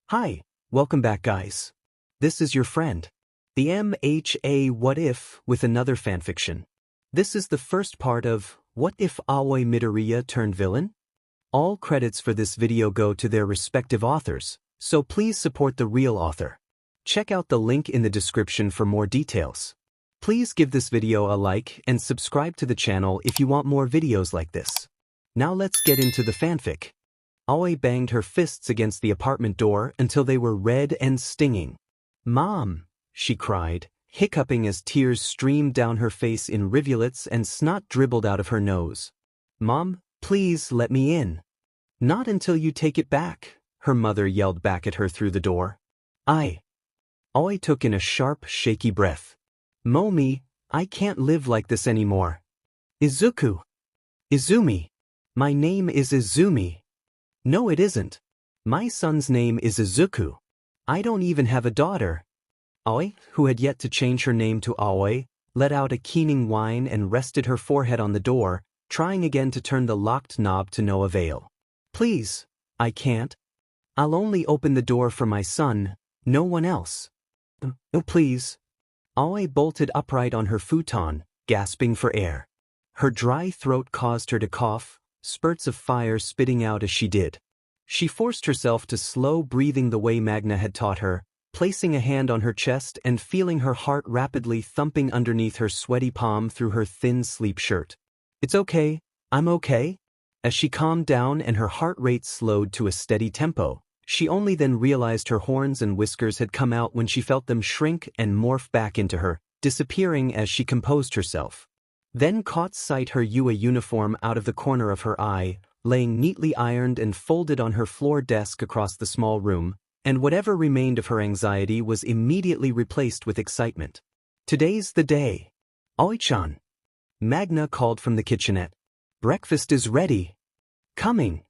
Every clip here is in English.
Hi, welcome back guys. This is your friend, the MHA What If with another fanfiction. This is the first part of What If Aoi Midoriya Turned Villain? All credits for this video go to their respective authors, so please support the real author. Check out the link in the description for more details. Please give this video a like and subscribe to the channel if you want more videos like this. Now let's get into the fanfic. Aoi banged her fists against the apartment door until they were red and stinging. "Mom," she cried, hiccuping as tears streamed down her face in rivulets and snot dribbled out of her nose. "Mom, please let me in." "Not until you take it back," her mother yelled back at her through the door. Aoi took in a sharp, shaky breath. "Momi, I can't live like this anymore. Izumi. My name is Izumi." "No, it isn't. My son's name is Izuku. I don't even have a daughter." Aoi, who had yet to change her name to Aoi, let out a keening whine and rested her forehead on the door, trying again to turn the locked knob to no avail. "Please, I can't. I'll only open the door for my son, no one else." "Oh, please." Aoi bolted upright on her futon, gasping for air. Her dry throat caused her to cough, spurts of fire spitting out as she did. She forced herself to slow breathing the way Magna had taught her, placing a hand on her chest and feeling her heart rapidly thumping underneath her sweaty palm through her thin sleep shirt. "It's okay, I'm okay." As she calmed down and her heart rate slowed to a steady tempo, she only then realized her horns and whiskers had come out when she felt them shrink and morph back into her, disappearing as she composed herself. Then caught sight her UA uniform out of the corner of her eye, laying neatly ironed and folded on her floor desk across the small room, and whatever remained of her anxiety was immediately replaced with excitement. "Today's the day." "Aoi-chan." Magna called from the kitchenette. "Breakfast is ready." "Coming."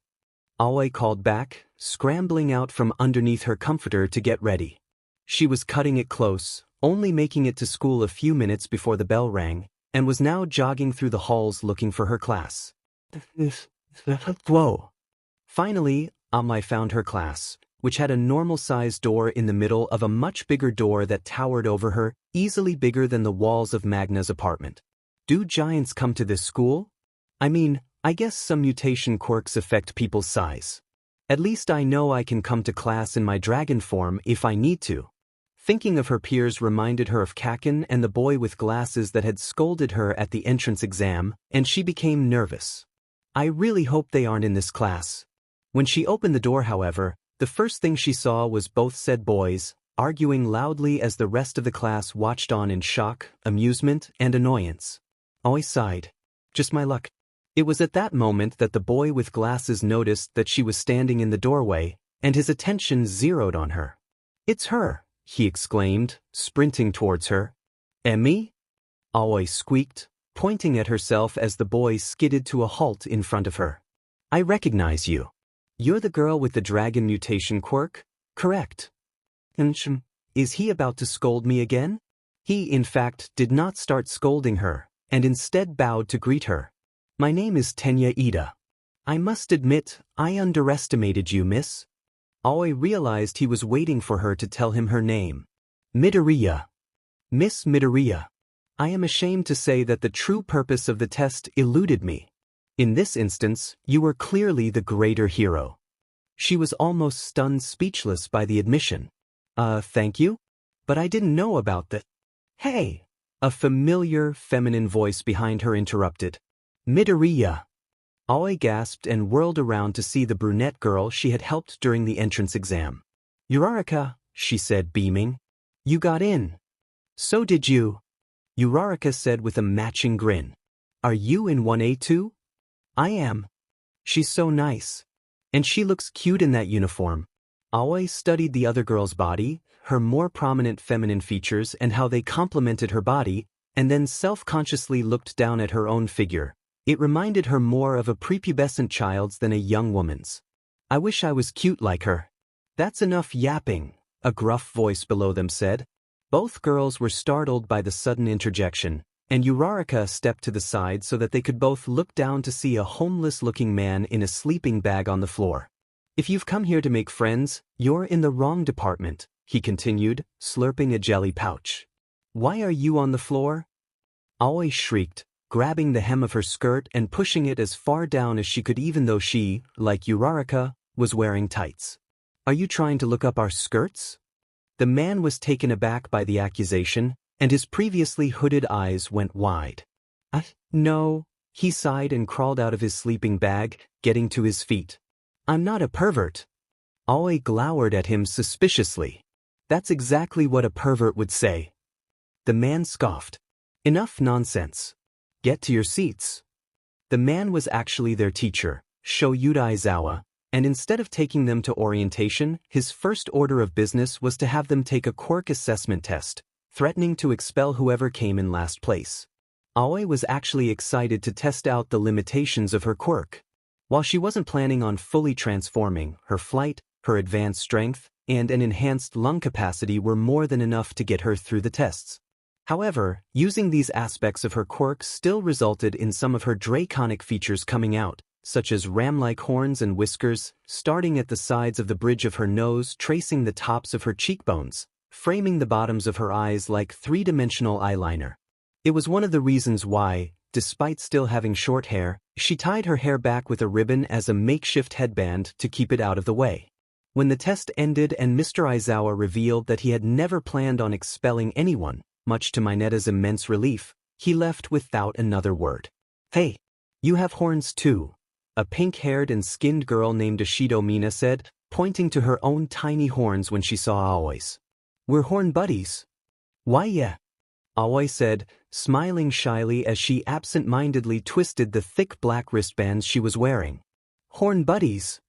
Aoi called back, scrambling out from underneath her comforter to get ready. She was cutting it close, only making it to school a few minutes before the bell rang, and was now jogging through the halls looking for her class. Whoa. Finally, Amai found her class, which had a normal-sized door in the middle of a much bigger door that towered over her, easily bigger than the walls of Magna's apartment. Do giants come to this school? I mean, I guess some mutation quirks affect people's size. At least I know I can come to class in my dragon form if I need to. Thinking of her peers reminded her of Kaken and the boy with glasses that had scolded her at the entrance exam, and she became nervous. I really hope they aren't in this class. When she opened the door, however, the first thing she saw was both said boys, arguing loudly as the rest of the class watched on in shock, amusement, and annoyance. Aoi sighed. "Just my luck." It was at that moment that the boy with glasses noticed that she was standing in the doorway, and his attention zeroed on her. "It's her," he exclaimed, sprinting towards her. "Emmy?" Aoi squeaked, pointing at herself as the boy skidded to a halt in front of her. "I recognize you. You're the girl with the dragon mutation quirk, correct?" Is he about to scold me again? He, in fact, did not start scolding her, and instead bowed to greet her. "My name is Tenya Ida. I must admit, I underestimated you, miss." Aoi realized he was waiting for her to tell him her name. "Midoriya. Miss Midoriya. I am ashamed to say that the true purpose of the test eluded me. In this instance, you were clearly the greater hero." She was almost stunned speechless by the admission. Thank you? But I didn't know about that." "Hey!" A familiar, feminine voice behind her interrupted. "Midoriya." Aoi gasped and whirled around to see the brunette girl she had helped during the entrance exam. "Uraraka," she said, beaming. "You got in." "So did you." Uraraka said with a matching grin. "Are you in 1A too?" "I am." "She's so nice. And she looks cute in that uniform." Aoi studied the other girl's body, her more prominent feminine features and how they complemented her body, and then self-consciously looked down at her own figure. It reminded her more of a prepubescent child's than a young woman's. "I wish I was cute like her." "That's enough yapping," a gruff voice below them said. Both girls were startled by the sudden interjection, and Uraraka stepped to the side so that they could both look down to see a homeless-looking man in a sleeping bag on the floor. If you've come here to make friends, you're in the wrong department, he continued, slurping a jelly pouch. Why are you on the floor? Aoi shrieked, grabbing the hem of her skirt and pushing it as far down as she could even though she, like Uraraka, was wearing tights. Are you trying to look up our skirts? The man was taken aback by the accusation, and his previously hooded eyes went wide. No, he sighed and crawled out of his sleeping bag, getting to his feet. I'm not a pervert. Aoi glowered at him suspiciously. That's exactly what a pervert would say. The man scoffed. Enough nonsense. Get to your seats. The man was actually their teacher, Sho Yudaizawa, and instead of taking them to orientation, his first order of business was to have them take a quirk assessment test, threatening to expel whoever came in last place. Aoi was actually excited to test out the limitations of her quirk. While she wasn't planning on fully transforming, her flight, her advanced strength, and an enhanced lung capacity were more than enough to get her through the tests. However, using these aspects of her quirk still resulted in some of her draconic features coming out, such as ram-like horns and whiskers, starting at the sides of the bridge of her nose, tracing the tops of her cheekbones, framing the bottoms of her eyes like three-dimensional eyeliner. It was one of the reasons why, despite still having short hair, she tied her hair back with a ribbon as a makeshift headband to keep it out of the way. When the test ended and Mr. Aizawa revealed that he had never planned on expelling anyone, much to Mineta's immense relief, he left without another word. Hey, you have horns too, a pink-haired and skinned girl named Ashido Mina said, pointing to her own tiny horns when she saw Aoi's. We're horn buddies. Why yeah. Aoi said, smiling shyly as she absent-mindedly twisted the thick black wristbands she was wearing. Horn buddies.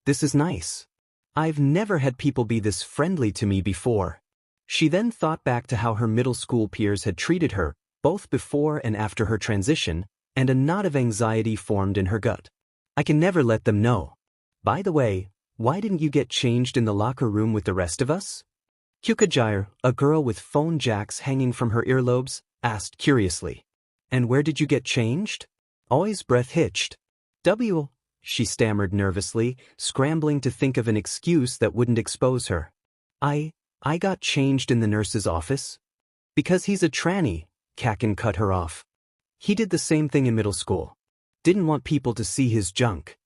This is nice. I've never had people be this friendly to me before. She then thought back to how her middle school peers had treated her, both before and after her transition, and a knot of anxiety formed in her gut. I can never let them know. By the way, why didn't you get changed in the locker room with the rest of us? Kyukajire, a girl with phone jacks hanging from her earlobes, asked curiously. And where did you get changed? Aoi's breath hitched. She stammered nervously, scrambling to think of an excuse that wouldn't expose her. I got changed in the nurse's office. Because he's a tranny, Kaken cut her off. He did the same thing in middle school. Didn't want people to see his junk.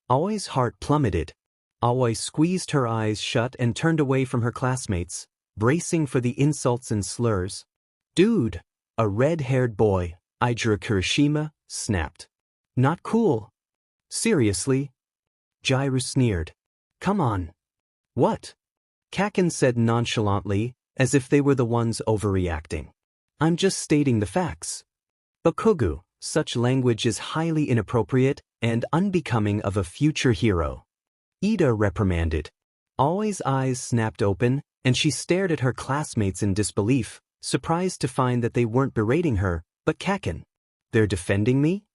Aoi's heart plummeted. Aoi squeezed her eyes shut and turned away from her classmates, bracing for the insults and slurs. Dude, a red-haired boy, Ijiro Kirishima, snapped. Not cool. Seriously? Jairu sneered. Come on. What? Kaken said nonchalantly, as if they were the ones overreacting. I'm just stating the facts. Bakugu, such language is highly inappropriate and unbecoming of a future hero. Ida reprimanded. Aoi's eyes snapped open, and she stared at her classmates in disbelief, surprised to find that they weren't berating her, but Kaken. They're defending me?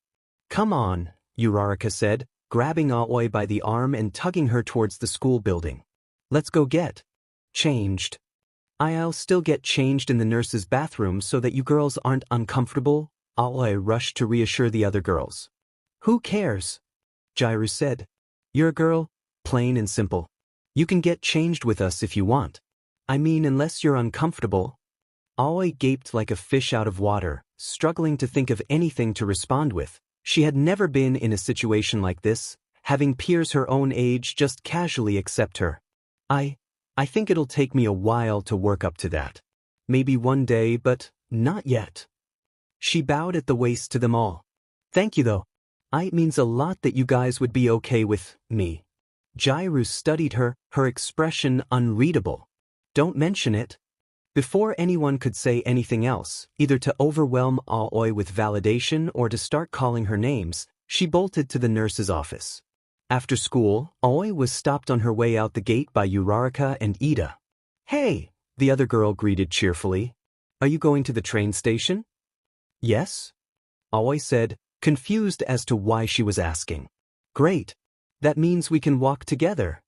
Come on, Uraraka said, grabbing Aoi by the arm and tugging her towards the school building. Let's go get changed. I'll still get changed in the nurse's bathroom so that you girls aren't uncomfortable, Aoi rushed to reassure the other girls. Who cares? Jairu said. You're a girl, plain and simple. You can get changed with us if you want. I mean, unless you're uncomfortable. Aoi gaped like a fish out of water, struggling to think of anything to respond with. She had never been in a situation like this, having peers her own age just casually accept her. I think it'll take me a while to work up to that. Maybe one day, but not yet. She bowed at the waist to them all. Thank you though. It means a lot that you guys would be okay with me. Jairu studied her, her expression unreadable. Don't mention it. Before anyone could say anything else, either to overwhelm Aoi with validation or to start calling her names, she bolted to the nurse's office. After school, Aoi was stopped on her way out the gate by Uraraka and Ida. Hey, the other girl greeted cheerfully. Are you going to the train station? Yes, Aoi said, confused as to why she was asking. Great. That means we can walk together.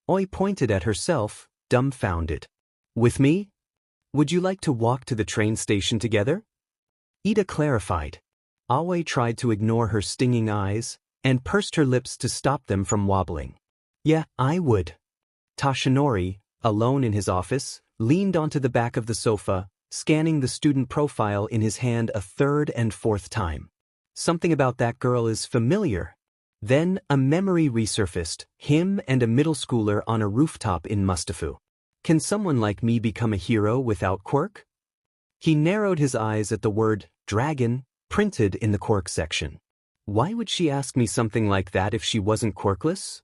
Aoi pointed at herself, dumbfounded. With me? Would you like to walk to the train station together? Ida clarified. Aoi tried to ignore her stinging eyes and pursed her lips to stop them from wobbling. Yeah, I would. Toshinori, alone in his office, leaned onto the back of the sofa, scanning the student profile in his hand a third and fourth time. Something about that girl is familiar. Then a memory resurfaced, him and a middle schooler on a rooftop in Mustafu. Can someone like me become a hero without quirk? He narrowed his eyes at the word dragon printed in the quirk section. Why would she ask me something like that if she wasn't quirkless?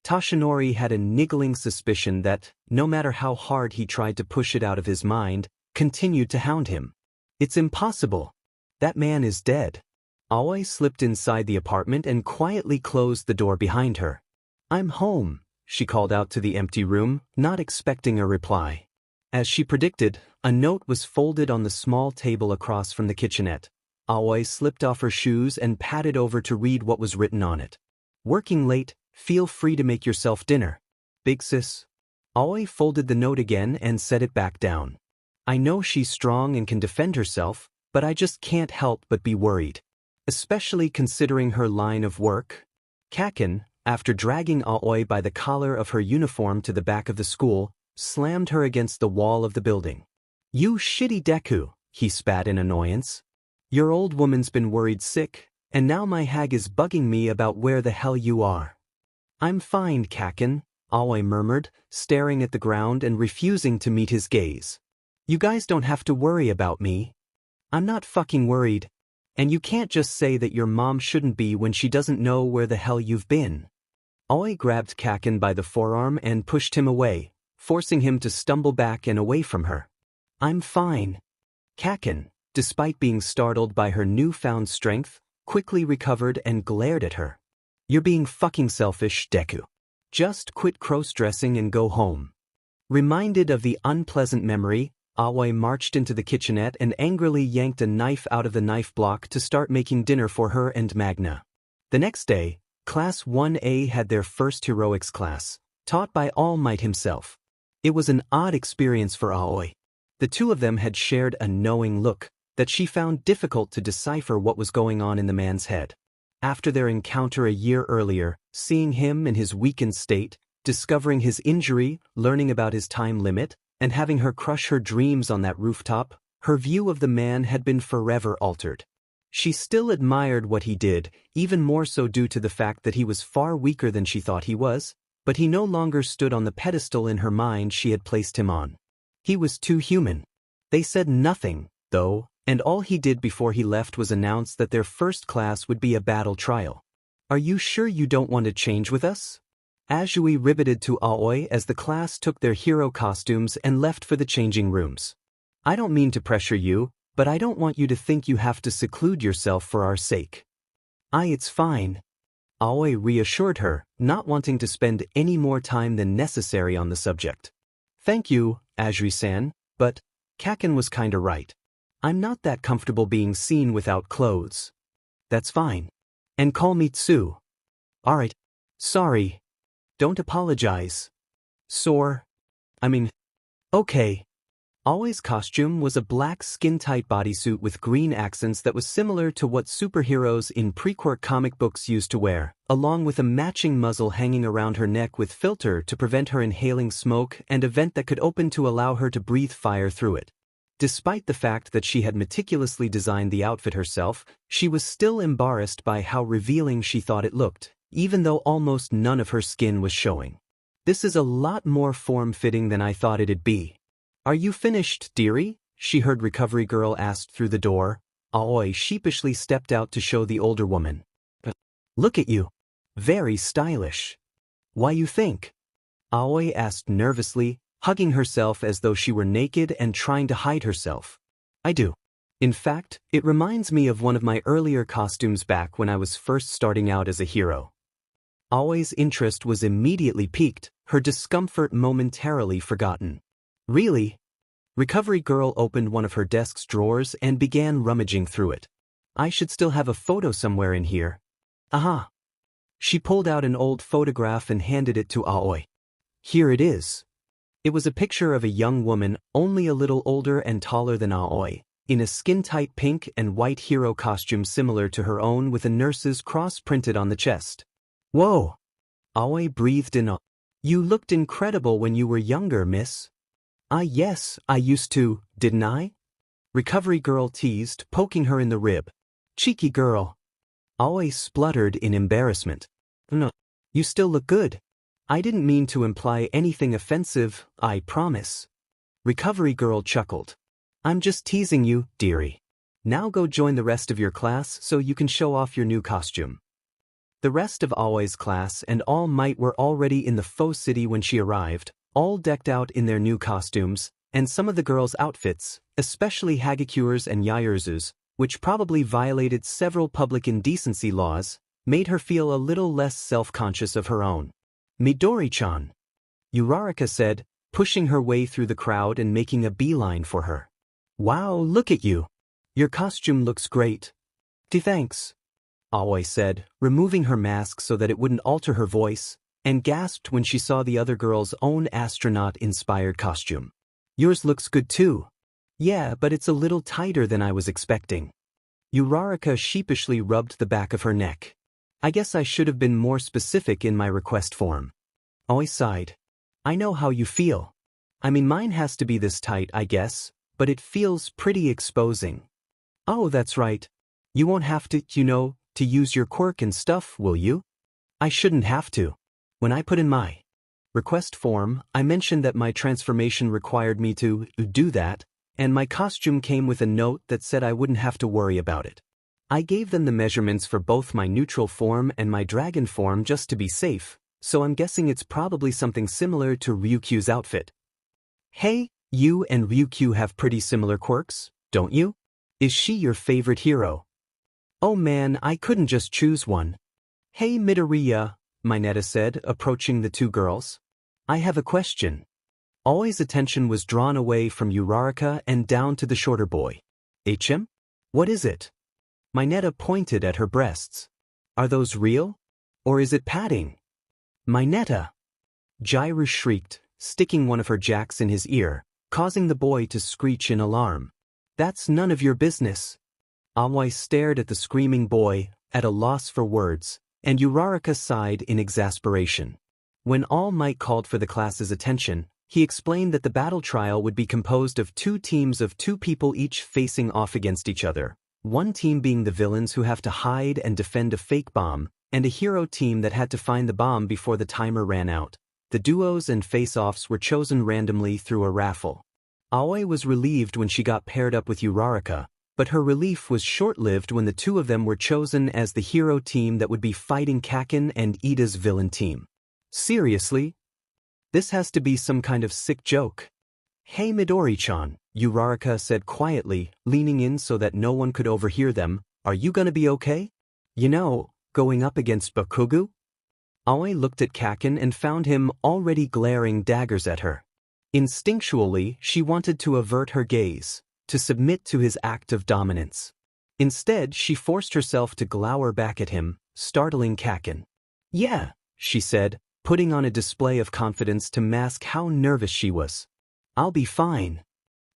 Toshinori had a niggling suspicion that, no matter how hard he tried to push it out of his mind, continued to hound him. It's impossible. That man is dead. Aoi slipped inside the apartment and quietly closed the door behind her. I'm home, she called out to the empty room, not expecting a reply. As she predicted, a note was folded on the small table across from the kitchenette. Aoi slipped off her shoes and padded over to read what was written on it. Working late, feel free to make yourself dinner. Big sis. Aoi folded the note again and set it back down. I know she's strong and can defend herself, but I just can't help but be worried. Especially considering her line of work. Kaken, after dragging Aoi by the collar of her uniform to the back of the school, slammed her against the wall of the building. You shitty Deku, he spat in annoyance. Your old woman's been worried sick, and now my hag is bugging me about where the hell you are. I'm fine, Kaken, Aoi murmured, staring at the ground and refusing to meet his gaze. You guys don't have to worry about me. I'm not fucking worried. And you can't just say that your mom shouldn't be when she doesn't know where the hell you've been. Aoi grabbed Kaken by the forearm and pushed him away, forcing him to stumble back and away from her. I'm fine. Kaken, despite being startled by her newfound strength, quickly recovered and glared at her. You're being fucking selfish, Deku. Just quit cross-dressing and go home. Reminded of the unpleasant memory, Aoi marched into the kitchenette and angrily yanked a knife out of the knife block to start making dinner for her and Magna. The next day, Class 1A had their first heroics class, taught by All Might himself. It was an odd experience for Aoi. The two of them had shared a knowing look that she found difficult to decipher what was going on in the man's head. After their encounter a year earlier, seeing him in his weakened state, discovering his injury, learning about his time limit, and having her crush her dreams on that rooftop, her view of the man had been forever altered. She still admired what he did, even more so due to the fact that he was far weaker than she thought he was, but he no longer stood on the pedestal in her mind she had placed him on. He was too human. They said nothing, though, and all he did before he left was announce that their first class would be a battle trial. Are you sure you don't want to change with us? Azui riveted to Aoi as the class took their hero costumes and left for the changing rooms. I don't mean to pressure you, but I don't want you to think you have to seclude yourself for our sake. It's fine. Aoi reassured her, not wanting to spend any more time than necessary on the subject. Thank you, Azui-san, but Kaken was kinda right. I'm not that comfortable being seen without clothes. That's fine. And call me Tsu. Alright. Sorry. Don't apologize. Okay. Aoi's costume was a black skin-tight bodysuit with green accents that was similar to what superheroes in pre-quirk comic books used to wear, along with a matching muzzle hanging around her neck with filter to prevent her inhaling smoke and a vent that could open to allow her to breathe fire through it. Despite the fact that she had meticulously designed the outfit herself, she was still embarrassed by how revealing she thought it looked, even though almost none of her skin was showing. This is a lot more form-fitting than I thought it'd be. Are you finished, dearie? She heard Recovery Girl ask through the door. Aoi sheepishly stepped out to show the older woman. Look at you. Very stylish. Why you think? Aoi asked nervously, hugging herself as though she were naked and trying to hide herself. I do. In fact, it reminds me of one of my earlier costumes back when I was first starting out as a hero. Aoi's interest was immediately piqued, her discomfort momentarily forgotten. Really? Recovery Girl opened one of her desk's drawers and began rummaging through it. I should still have a photo somewhere in here. Aha. She pulled out an old photograph and handed it to Aoi. Here it is. It was a picture of a young woman, only a little older and taller than Aoi, in a skin-tight pink and white hero costume similar to her own with a nurse's cross printed on the chest. Whoa! Aoi breathed in. You looked incredible when you were younger, miss. Yes, I used to, didn't I? Recovery girl teased, poking her in the rib. Cheeky girl. Aoi spluttered in embarrassment. No, you still look good. I didn't mean to imply anything offensive, I promise. Recovery girl chuckled. I'm just teasing you, dearie. Now go join the rest of your class so you can show off your new costume. The rest of Aoi's class and All Might were already in the faux city when she arrived, all decked out in their new costumes, and some of the girls' outfits, especially Hagakure's and Yairzu's, which probably violated several public indecency laws, made her feel a little less self-conscious of her own. Midori-chan, Uraraka said, pushing her way through the crowd and making a beeline for her. Wow, look at you. Your costume looks great. Thanks, Aoi said, removing her mask so that it wouldn't alter her voice, and gasped when she saw the other girl's own astronaut-inspired costume. Yours looks good too. Yeah, but it's a little tighter than I was expecting. Uraraka sheepishly rubbed the back of her neck. I guess I should have been more specific in my request form. Aoi sighed. I know how you feel. I mean, mine has to be this tight, I guess, but it feels pretty exposing. Oh, that's right. You won't have to, to use your quirk and stuff, will you? I shouldn't have to. When I put in my request form, I mentioned that my transformation required me to do that, and my costume came with a note that said I wouldn't have to worry about it. I gave them the measurements for both my neutral form and my dragon form just to be safe, so I'm guessing it's probably something similar to Ryukyu's outfit. Hey, you and Ryukyu have pretty similar quirks, don't you? Is she your favorite hero? Oh man, I couldn't just choose one. Hey Midoriya, Mineta said, approaching the two girls. I have a question. Aoi's attention was drawn away from Uraraka and down to the shorter boy. HM? What is it? Mineta pointed at her breasts. Are those real? Or is it padding? Mineta! Jairu shrieked, sticking one of her jacks in his ear, causing the boy to screech in alarm. That's none of your business. Aoi stared at the screaming boy, at a loss for words, and Uraraka sighed in exasperation. When All Might called for the class's attention, he explained that the battle trial would be composed of 2 teams of 2 people each facing off against each other, one team being the villains who have to hide and defend a fake bomb, and a hero team that had to find the bomb before the timer ran out. The duos and face-offs were chosen randomly through a raffle. Aoi was relieved when she got paired up with Uraraka, but her relief was short-lived when the 2 of them were chosen as the hero team that would be fighting Kaken and Ida's villain team. Seriously? This has to be some kind of sick joke. Hey Midori-chan, Uraraka said quietly, leaning in so that no one could overhear them, are you gonna be okay? Going up against Bakugo? Aoi looked at Kaken and found him already glaring daggers at her. Instinctually, she wanted to avert her gaze, to submit to his act of dominance. Instead, she forced herself to glower back at him, startling Kaken. Yeah, she said, putting on a display of confidence to mask how nervous she was. I'll be fine.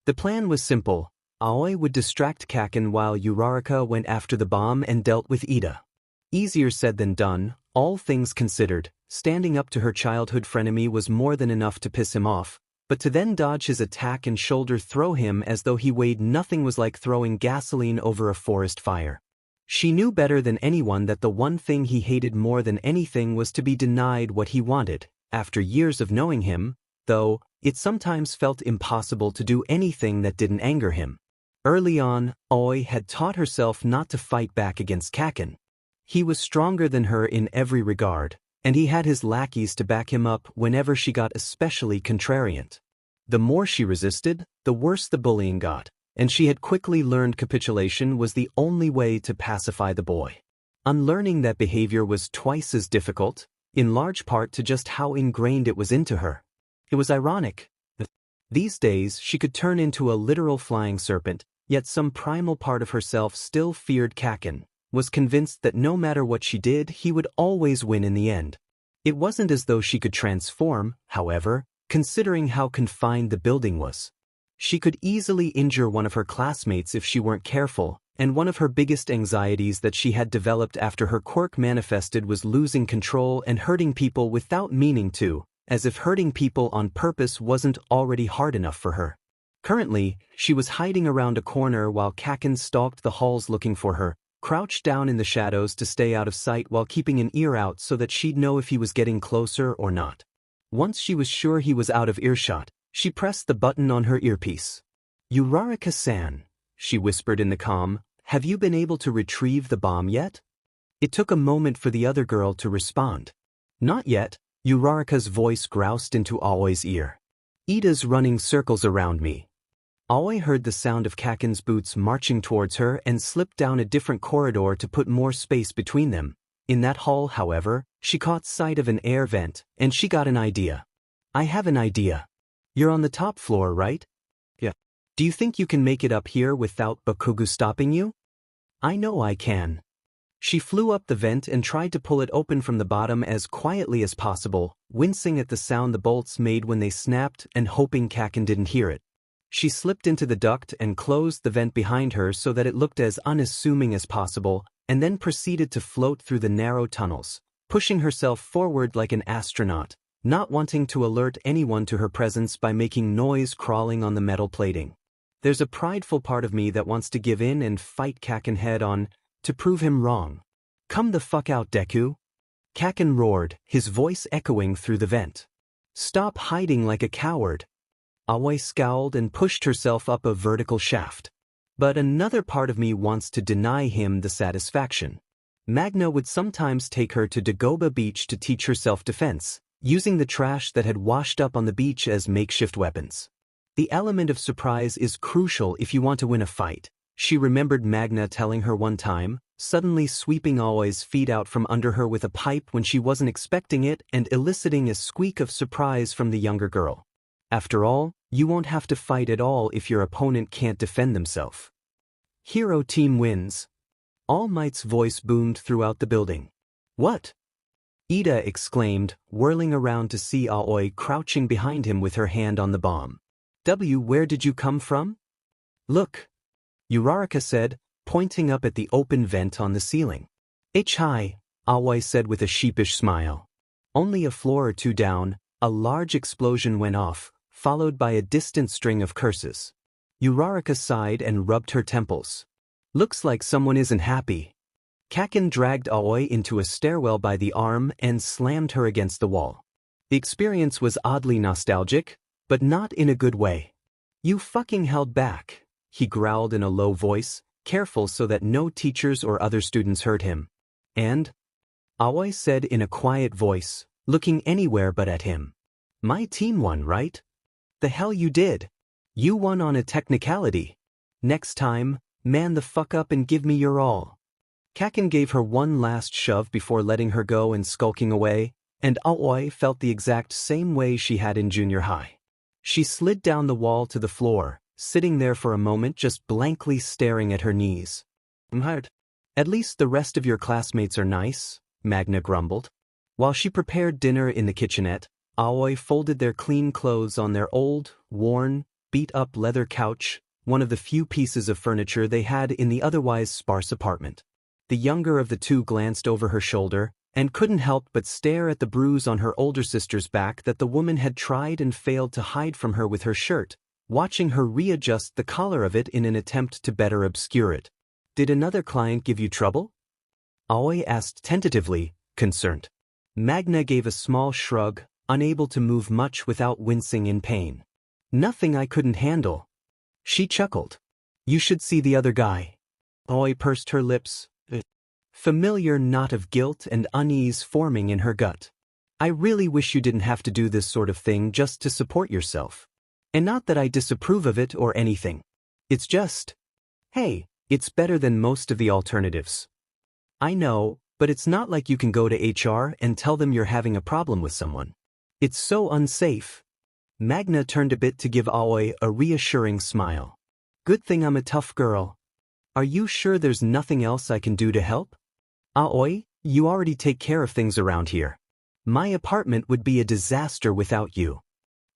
The plan was simple. Aoi would distract Kaken while Uraraka went after the bomb and dealt with Ida. Easier said than done, all things considered. Standing up to her childhood frenemy was more than enough to piss him off, but to then dodge his attack and shoulder throw him as though he weighed nothing was like throwing gasoline over a forest fire. She knew better than anyone that the one thing he hated more than anything was to be denied what he wanted. After years of knowing him, though, it sometimes felt impossible to do anything that didn't anger him. Early on, Aoi had taught herself not to fight back against Kaken. He was stronger than her in every regard, and he had his lackeys to back him up whenever she got especially contrariant. The more she resisted, the worse the bullying got, and she had quickly learned capitulation was the only way to pacify the boy. Unlearning that behavior was twice as difficult, in large part to just how ingrained it was into her. It was ironic. These days she could turn into a literal flying serpent, yet some primal part of herself still feared Kaken, was convinced that no matter what she did he would always win in the end. It wasn't as though she could transform, however, considering how confined the building was. She could easily injure one of her classmates if she weren't careful, and one of her biggest anxieties that she had developed after her quirk manifested was losing control and hurting people without meaning to, as if hurting people on purpose wasn't already hard enough for her. Currently, she was hiding around a corner while Kaken stalked the halls looking for her, crouched down in the shadows to stay out of sight while keeping an ear out so that she'd know if he was getting closer or not. Once she was sure he was out of earshot, she pressed the button on her earpiece. "Uraraka-san," she whispered in the comm, "have you been able to retrieve the bomb yet?" It took a moment for the other girl to respond. "Not yet," Uraraka's voice groused into Aoi's ear. "Ida's running circles around me." Aoi heard the sound of Kaken's boots marching towards her and slipped down a different corridor to put more space between them. In that hall, however, she caught sight of an air vent, and she got an idea. "I have an idea. You're on the top floor, right?" "Yeah." "Do you think you can make it up here without Bakugo stopping you?" "I know I can." She flew up the vent and tried to pull it open from the bottom as quietly as possible, wincing at the sound the bolts made when they snapped and hoping Kaken didn't hear it. She slipped into the duct and closed the vent behind her so that it looked as unassuming as possible, and then proceeded to float through the narrow tunnels, pushing herself forward like an astronaut, not wanting to alert anyone to her presence by making noise crawling on the metal plating. There's a prideful part of me that wants to give in and fight Kaken head-on, to prove him wrong. "Come the fuck out, Deku!" Kaken roared, his voice echoing through the vent. "Stop hiding like a coward." Aoi scowled and pushed herself up a vertical shaft. But another part of me wants to deny him the satisfaction. Magna would sometimes take her to Dagoba Beach to teach her self-defense, using the trash that had washed up on the beach as makeshift weapons. The element of surprise is crucial if you want to win a fight, she remembered Magna telling her one time, suddenly sweeping Aoi's feet out from under her with a pipe when she wasn't expecting it and eliciting a squeak of surprise from the younger girl. After all, you won't have to fight at all if your opponent can't defend themselves. "Hero team wins." All Might's voice boomed throughout the building. "What?" Ida exclaimed, whirling around to see Aoi crouching behind him with her hand on the bomb. Where did you come from?" "Look," Uraraka said, pointing up at the open vent on the ceiling. "Hi," Aoi said with a sheepish smile. Only a floor or two down, a large explosion went off, followed by a distant string of curses. Uraraka sighed and rubbed her temples. "Looks like someone isn't happy." Kaken dragged Aoi into a stairwell by the arm and slammed her against the wall. The experience was oddly nostalgic, but not in a good way. "You fucking held back," he growled in a low voice, careful so that no teachers or other students heard him. "And?" Aoi said in a quiet voice, looking anywhere but at him. "My team won, right?" "The hell you did. You won on a technicality. Next time, man the fuck up and give me your all." Kaken gave her one last shove before letting her go and skulking away, and Aoi felt the exact same way she had in junior high. She slid down the wall to the floor, sitting there for a moment just blankly staring at her knees. "I'm hurt." "At least the rest of your classmates are nice," Magna grumbled. While she prepared dinner in the kitchenette, Aoi folded their clean clothes on their old, worn, beat-up leather couch, one of the few pieces of furniture they had in the otherwise sparse apartment. The younger of the two glanced over her shoulder, and couldn't help but stare at the bruise on her older sister's back that the woman had tried and failed to hide from her with her shirt, watching her readjust the collar of it in an attempt to better obscure it. "Did another client give you trouble?" Aoi asked tentatively, concerned. Magna gave a small shrug, unable to move much without wincing in pain. "Nothing I couldn't handle." She chuckled. "You should see the other guy." Aoi pursed her lips, a familiar knot of guilt and unease forming in her gut. "I really wish you didn't have to do this sort of thing just to support yourself. And not that I disapprove of it or anything. It's just, hey, it's better than most of the alternatives. I know, but it's not like you can go to HR and tell them you're having a problem with someone. It's so unsafe." Magna turned a bit to give Aoi a reassuring smile. "Good thing I'm a tough girl. Are you sure there's nothing else I can do to help?" "Aoi, you already take care of things around here. My apartment would be a disaster without you."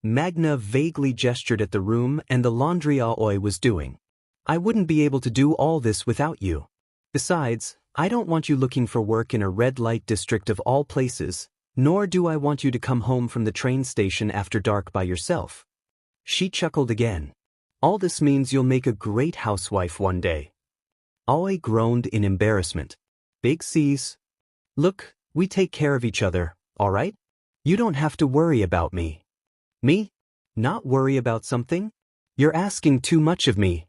Magna vaguely gestured at the room and the laundry Aoi was doing. I wouldn't be able to do all this without you. Besides, I don't want you looking for work in a red light district of all places, nor do I want you to come home from the train station after dark by yourself. She chuckled again. All this means you'll make a great housewife one day. Aoi groaned in embarrassment. Big C's. Look, we take care of each other, all right? You don't have to worry about me. Me? Not worry about something? You're asking too much of me.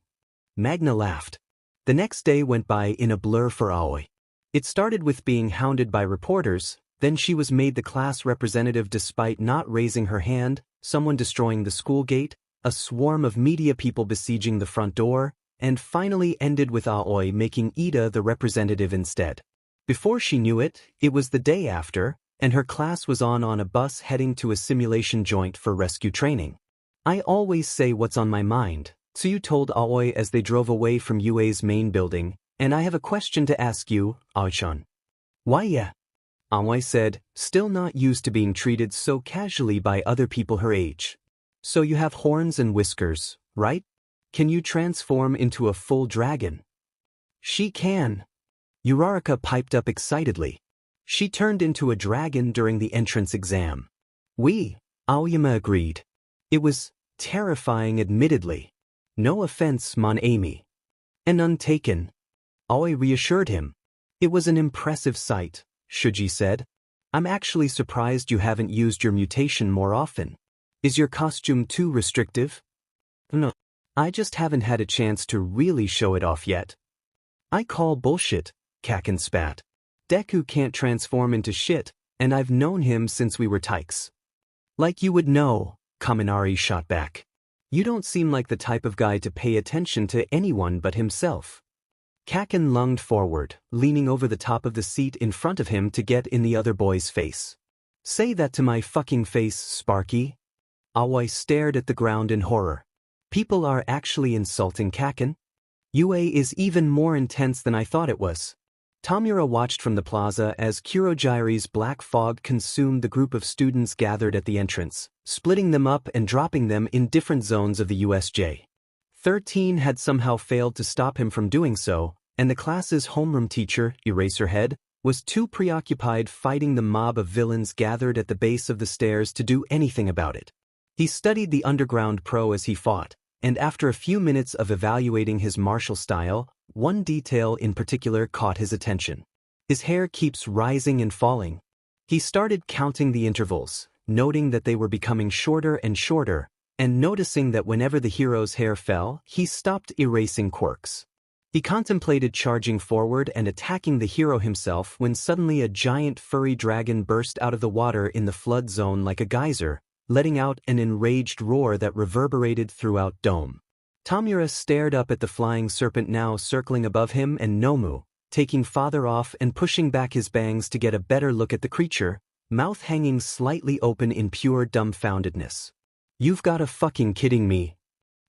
Magna laughed. The next day went by in a blur for Aoi. It started with being hounded by reporters, then she was made the class representative despite not raising her hand, someone destroying the school gate, a swarm of media people besieging the front door, and finally ended with Aoi making Ida the representative instead. Before she knew it, it was the day after, and her class was on a bus heading to a simulation joint for rescue training. I always say what's on my mind, Tsuyu told Aoi as they drove away from UA's main building, and I have a question to ask you, Aoi-chan. Why yeah? Aoi said, still not used to being treated so casually by other people her age. So you have horns and whiskers, right? Can you transform into a full dragon? She can. Uraraka piped up excitedly. She turned into a dragon during the entrance exam. Aoyama agreed. It was terrifying admittedly. No offense, Mon Ami. And untaken. Aoi reassured him. It was an impressive sight, Shuji said. I'm actually surprised you haven't used your mutation more often. Is your costume too restrictive? No. I just haven't had a chance to really show it off yet. I call bullshit, Kaken spat. Deku can't transform into shit, and I've known him since we were tykes. Like you would know, Kaminari shot back. You don't seem like the type of guy to pay attention to anyone but himself. Kaken lunged forward, leaning over the top of the seat in front of him to get in the other boy's face. Say that to my fucking face, Sparky. Aoi stared at the ground in horror. People are actually insulting Kaken? UA is even more intense than I thought it was. Tamura watched from the plaza as Kurojire's black fog consumed the group of students gathered at the entrance, splitting them up and dropping them in different zones of the USJ. 13 had somehow failed to stop him from doing so, and the class's homeroom teacher, Eraserhead, was too preoccupied fighting the mob of villains gathered at the base of the stairs to do anything about it. He studied the underground pro as he fought, and after a few minutes of evaluating his martial style, one detail in particular caught his attention. His hair keeps rising and falling. He started counting the intervals, noting that they were becoming shorter and shorter, and noticing that whenever the hero's hair fell, he stopped erasing quirks. He contemplated charging forward and attacking the hero himself when suddenly a giant furry dragon burst out of the water in the flood zone like a geyser, letting out an enraged roar that reverberated throughout Dome. Tamura stared up at the flying serpent now circling above him and Nomu, taking father off and pushing back his bangs to get a better look at the creature, mouth hanging slightly open in pure dumbfoundedness. You've gotta fucking kidding me.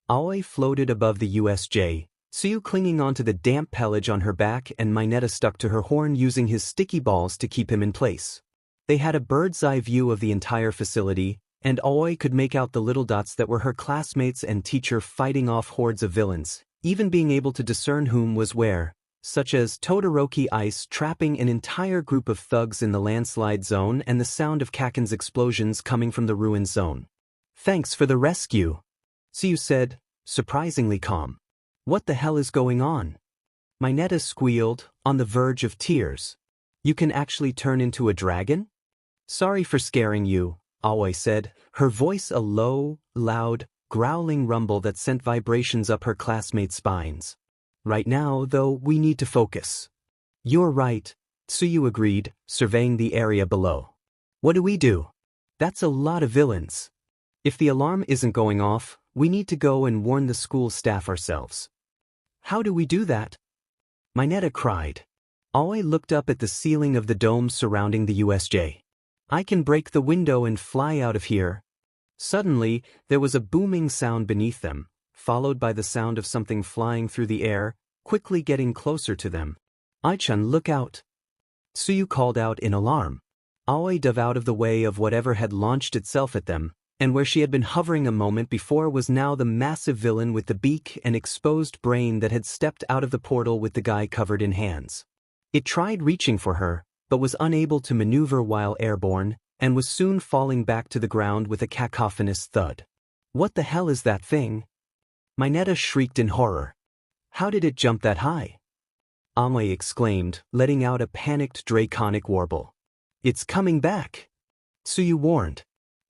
Aoi floated above the USJ, Tsuyu clinging onto the damp pelage on her back and Mineta stuck to her horn using his sticky balls to keep him in place. They had a bird's-eye view of the entire facility, and Aoi could make out the little dots that were her classmates and teacher fighting off hordes of villains, even being able to discern whom was where, such as Todoroki Ice trapping an entire group of thugs in the landslide zone and the sound of Kaken's explosions coming from the ruin zone. Thanks for the rescue, Tsuyu said, surprisingly calm. What the hell is going on? Mineta squealed, on the verge of tears. You can actually turn into a dragon? Sorry for scaring you, Aoi said, her voice a low, loud, growling rumble that sent vibrations up her classmates' spines. Right now, though, we need to focus. You're right, Tsuyu agreed, surveying the area below. What do we do? That's a lot of villains. If the alarm isn't going off, we need to go and warn the school staff ourselves. How do we do that? Mineta cried. Aoi looked up at the ceiling of the dome surrounding the USJ. I can break the window and fly out of here. Suddenly, there was a booming sound beneath them, followed by the sound of something flying through the air, quickly getting closer to them. Ai-chan, look out. Tsuyu called out in alarm. Aoi dove out of the way of whatever had launched itself at them, And where she had been hovering a moment before was now the massive villain with the beak and exposed brain that had stepped out of the portal with the guy covered in hands. It tried reaching for her, but was unable to maneuver while airborne, and was soon falling back to the ground with a cacophonous thud. What the hell is that thing? Mineta shrieked in horror. How did it jump that high? Aoi exclaimed, letting out a panicked draconic warble. It's coming back! Tsuyu warned.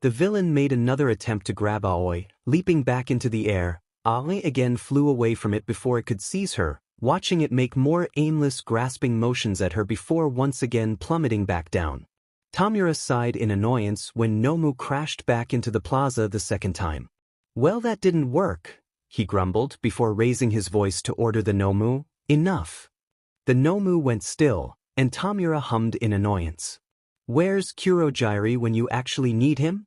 The villain made another attempt to grab Aoi, leaping back into the air. Aoi again flew away from it before it could seize her, watching it make more aimless grasping motions at her before once again plummeting back down. Tamura sighed in annoyance when Nomu crashed back into the plaza the second time. Well, that didn't work, he grumbled before raising his voice to order the Nomu. Enough. The Nomu went still, and Tamura hummed in annoyance. Where's Kurogyri when you actually need him?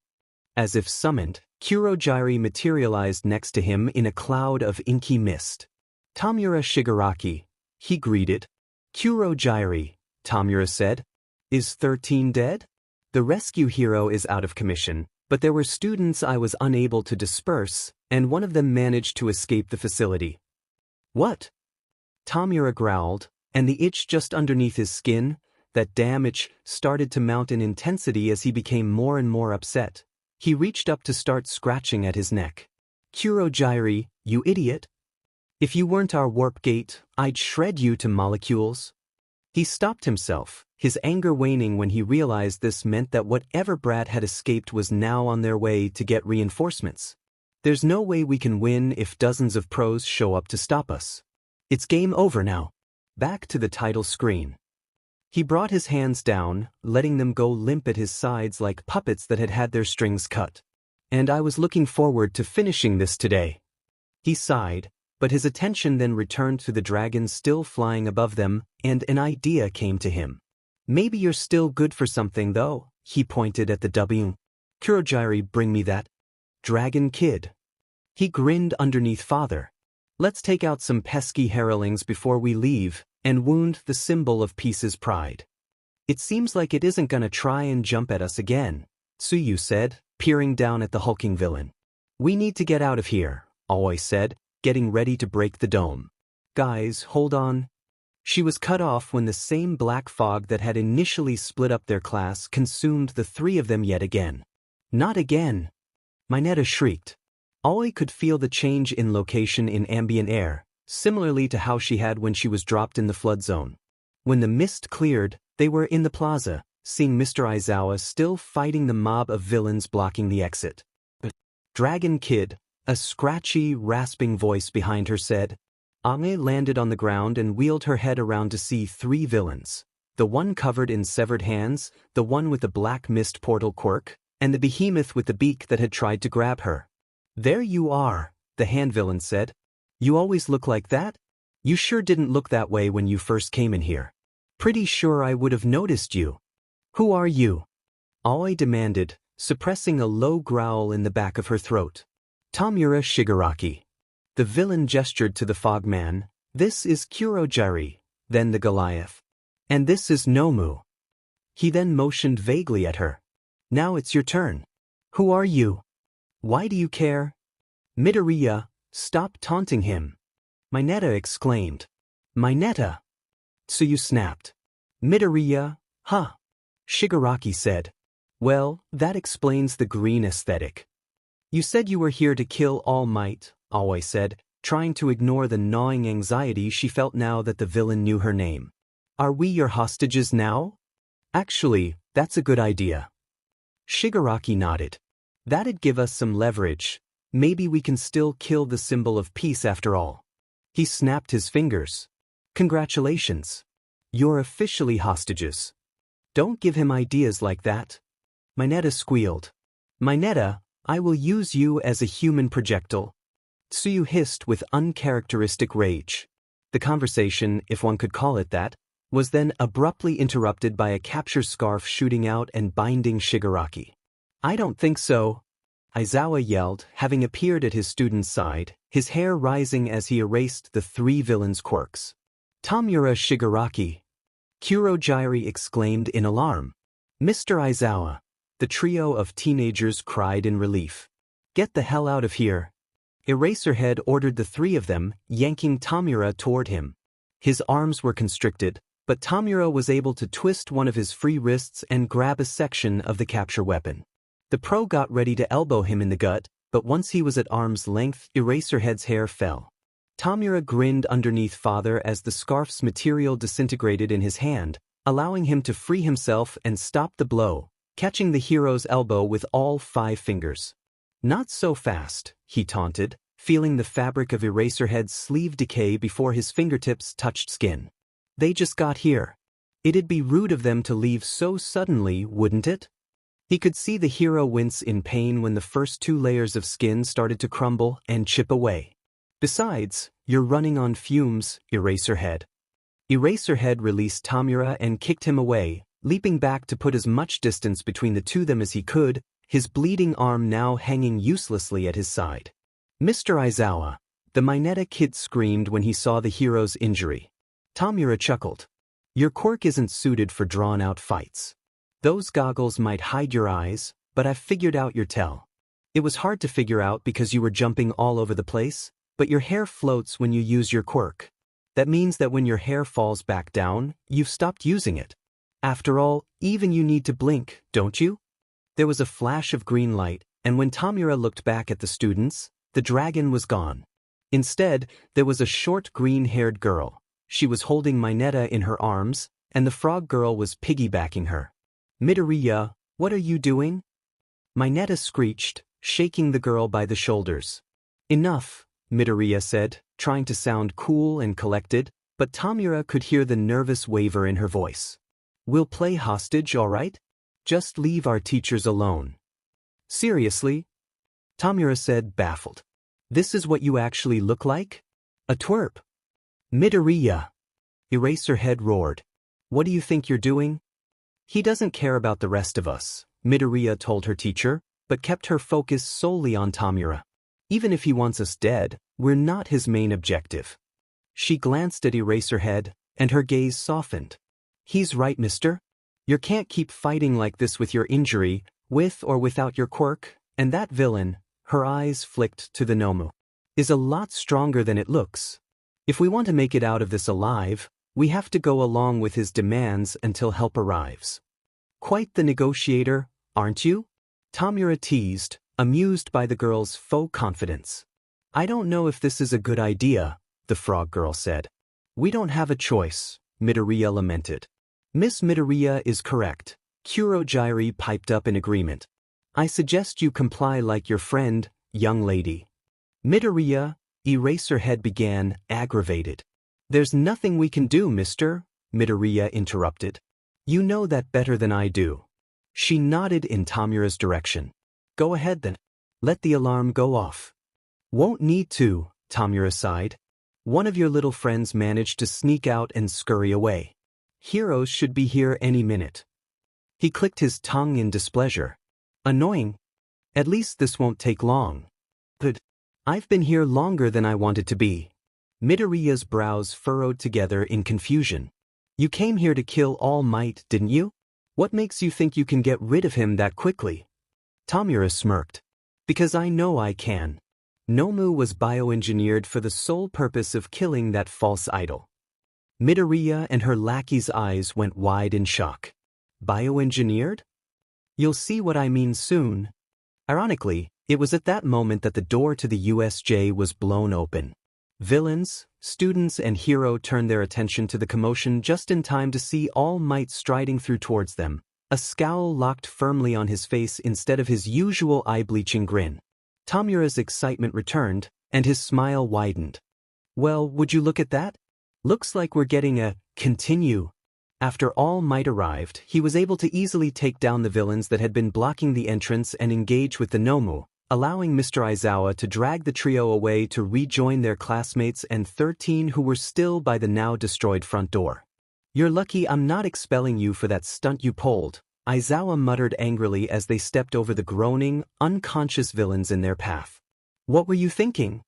As if summoned, Kurogyri materialized next to him in a cloud of inky mist. Tamura Shigaraki, he greeted. Kurogyri, Tamura said. Is 13 dead? The rescue hero is out of commission, but there were students I was unable to disperse, and one of them managed to escape the facility. What? Tamura growled, and the itch just underneath his skin, that damn itch, started to mount in intensity as he became more and more upset. He reached up to start scratching at his neck. Kurogyri, you idiot! If you weren't our warp gate, I'd shred you to molecules. He stopped himself, his anger waning when he realized this meant that whatever brat had escaped was now on their way to get reinforcements. There's no way we can win if dozens of pros show up to stop us. It's game over now. Back to the title screen. He brought his hands down, letting them go limp at his sides like puppets that had had their strings cut. And I was looking forward to finishing this today. He sighed, but his attention then returned to the dragons still flying above them, and an idea came to him. Maybe you're still good for something though, he pointed at the W. Kurogyri, bring me that dragon kid. He grinned underneath father. Let's take out some pesky heralings before we leave, and wound the symbol of peace's pride. It seems like it isn't gonna try and jump at us again, Tsuyu said, peering down at the hulking villain. We need to get out of here, Aoi said, getting ready to break the dome. Guys, hold on. She was cut off when the same black fog that had initially split up their class consumed the three of them yet again. Not again! Mineta shrieked. Aoi could feel the change in location in ambient air, similarly to how she had when she was dropped in the flood zone. When the mist cleared, they were in the plaza, seeing Mr. Aizawa still fighting the mob of villains blocking the exit. Dragon Kid, a scratchy, rasping voice behind her said. Aoi landed on the ground and wheeled her head around to see three villains. The one covered in severed hands, the one with the black mist portal quirk, and the behemoth with the beak that had tried to grab her. There you are, the hand villain said. You always look like that? You sure didn't look that way when you first came in here. Pretty sure I would have noticed you. Who are you? Aoi demanded, suppressing a low growl in the back of her throat. Tamura Shigaraki. The villain gestured to the fogman. This is Kurogyri, then the Goliath. And this is Nomu. He then motioned vaguely at her. Now it's your turn. Who are you? Why do you care? Midoriya, stop taunting him. Mineta exclaimed. Mineta! Tsuyu snapped. Midoriya, huh? Shigaraki said. Well, that explains the green aesthetic. You said you were here to kill All Might, Aoi said, trying to ignore the gnawing anxiety she felt now that the villain knew her name. Are we your hostages now? Actually, that's a good idea. Shigaraki nodded. That'd give us some leverage. Maybe we can still kill the symbol of peace after all. He snapped his fingers. Congratulations. You're officially hostages. Don't give him ideas like that. Mineta squealed. Mineta, I will use you as a human projectile. Tsuyu hissed with uncharacteristic rage. The conversation, if one could call it that, was then abruptly interrupted by a capture scarf shooting out and binding Shigaraki. I don't think so, Aizawa yelled, having appeared at his student's side, his hair rising as he erased the three villains' quirks. Tamura Shigaraki! Kurogyri exclaimed in alarm. Mr. Aizawa! The trio of teenagers cried in relief. "Get the hell out of here!" Eraserhead ordered the three of them, yanking Tamura toward him. His arms were constricted, but Tamura was able to twist one of his free wrists and grab a section of the capture weapon. The pro got ready to elbow him in the gut, but once he was at arm's length, Eraserhead's hair fell. Tamura grinned underneath father as the scarf's material disintegrated in his hand, allowing him to free himself and stop the blow, catching the hero's elbow with all 5 fingers. "Not so fast," he taunted, feeling the fabric of Eraserhead's sleeve decay before his fingertips touched skin. "They just got here. It'd be rude of them to leave so suddenly, wouldn't it?" He could see the hero wince in pain when the first 2 layers of skin started to crumble and chip away. "Besides, you're running on fumes, Eraserhead." Eraserhead released Tamura and kicked him away, leaping back to put as much distance between the two of them as he could, his bleeding arm now hanging uselessly at his side. "Mr. Aizawa," the Mineta kid screamed when he saw the hero's injury. Tamura chuckled. "Your quirk isn't suited for drawn-out fights. Those goggles might hide your eyes, but I've figured out your tell. It was hard to figure out because you were jumping all over the place, but your hair floats when you use your quirk. That means that when your hair falls back down, you've stopped using it. After all, even you need to blink, don't you?" There was a flash of green light, and when Tamura looked back at the students, the dragon was gone. Instead, there was a short green-haired girl. She was holding Mineta in her arms, and the frog girl was piggybacking her. "Midoriya, what are you doing?" Mineta screeched, shaking the girl by the shoulders. "Enough," Midoriya said, trying to sound cool and collected, but Tamura could hear the nervous waver in her voice. "We'll play hostage, all right? Just leave our teachers alone." "Seriously?" Tamura said, baffled. "This is what you actually look like? A twerp?" "Midoriya!" Eraserhead roared. "What do you think you're doing?" "He doesn't care about the rest of us," Midoriya told her teacher, but kept her focus solely on Tamura. "Even if he wants us dead, we're not his main objective." She glanced at Eraserhead, and her gaze softened. "He's right, mister. You can't keep fighting like this with your injury, with or without your quirk, and that villain," her eyes flicked to the Nomu, "is a lot stronger than it looks. If we want to make it out of this alive, we have to go along with his demands until help arrives." "Quite the negotiator, aren't you?" Tamura teased, amused by the girl's faux confidence. "I don't know if this is a good idea," the frog girl said. "We don't have a choice," Midoriya lamented. "Miss Midoriya is correct," Kurojairi piped up in agreement. "I suggest you comply like your friend, young lady." "Midoriya," Eraserhead began, aggravated. "There's nothing we can do, mister," Midoriya interrupted. "You know that better than I do." She nodded in Tamura's direction. "Go ahead then. Let the alarm go off." "Won't need to," Tamura sighed. "One of your little friends managed to sneak out and scurry away. Heroes should be here any minute." He clicked his tongue in displeasure. "Annoying. At least this won't take long." "But I've been here longer than I wanted to be." Midoriya's brows furrowed together in confusion. "You came here to kill All Might, didn't you? What makes you think you can get rid of him that quickly?" Tamura smirked. "Because I know I can. Nomu was bioengineered for the sole purpose of killing that false idol." Midoriya and her lackey's eyes went wide in shock. "Bioengineered?" "You'll see what I mean soon." Ironically, it was at that moment that the door to the USJ was blown open. Villains, students, and hero turned their attention to the commotion just in time to see All Might striding through towards them, a scowl locked firmly on his face instead of his usual eye-bleaching grin. Tamura's excitement returned, and his smile widened. "Well, would you look at that? Looks like we're getting a continue." After All Might arrived, he was able to easily take down the villains that had been blocking the entrance and engage with the Nomu, allowing Mr. Aizawa to drag the trio away to rejoin their classmates and 13 who were still by the now destroyed front door. "You're lucky I'm not expelling you for that stunt you pulled," Aizawa muttered angrily as they stepped over the groaning, unconscious villains in their path. "What were you thinking?"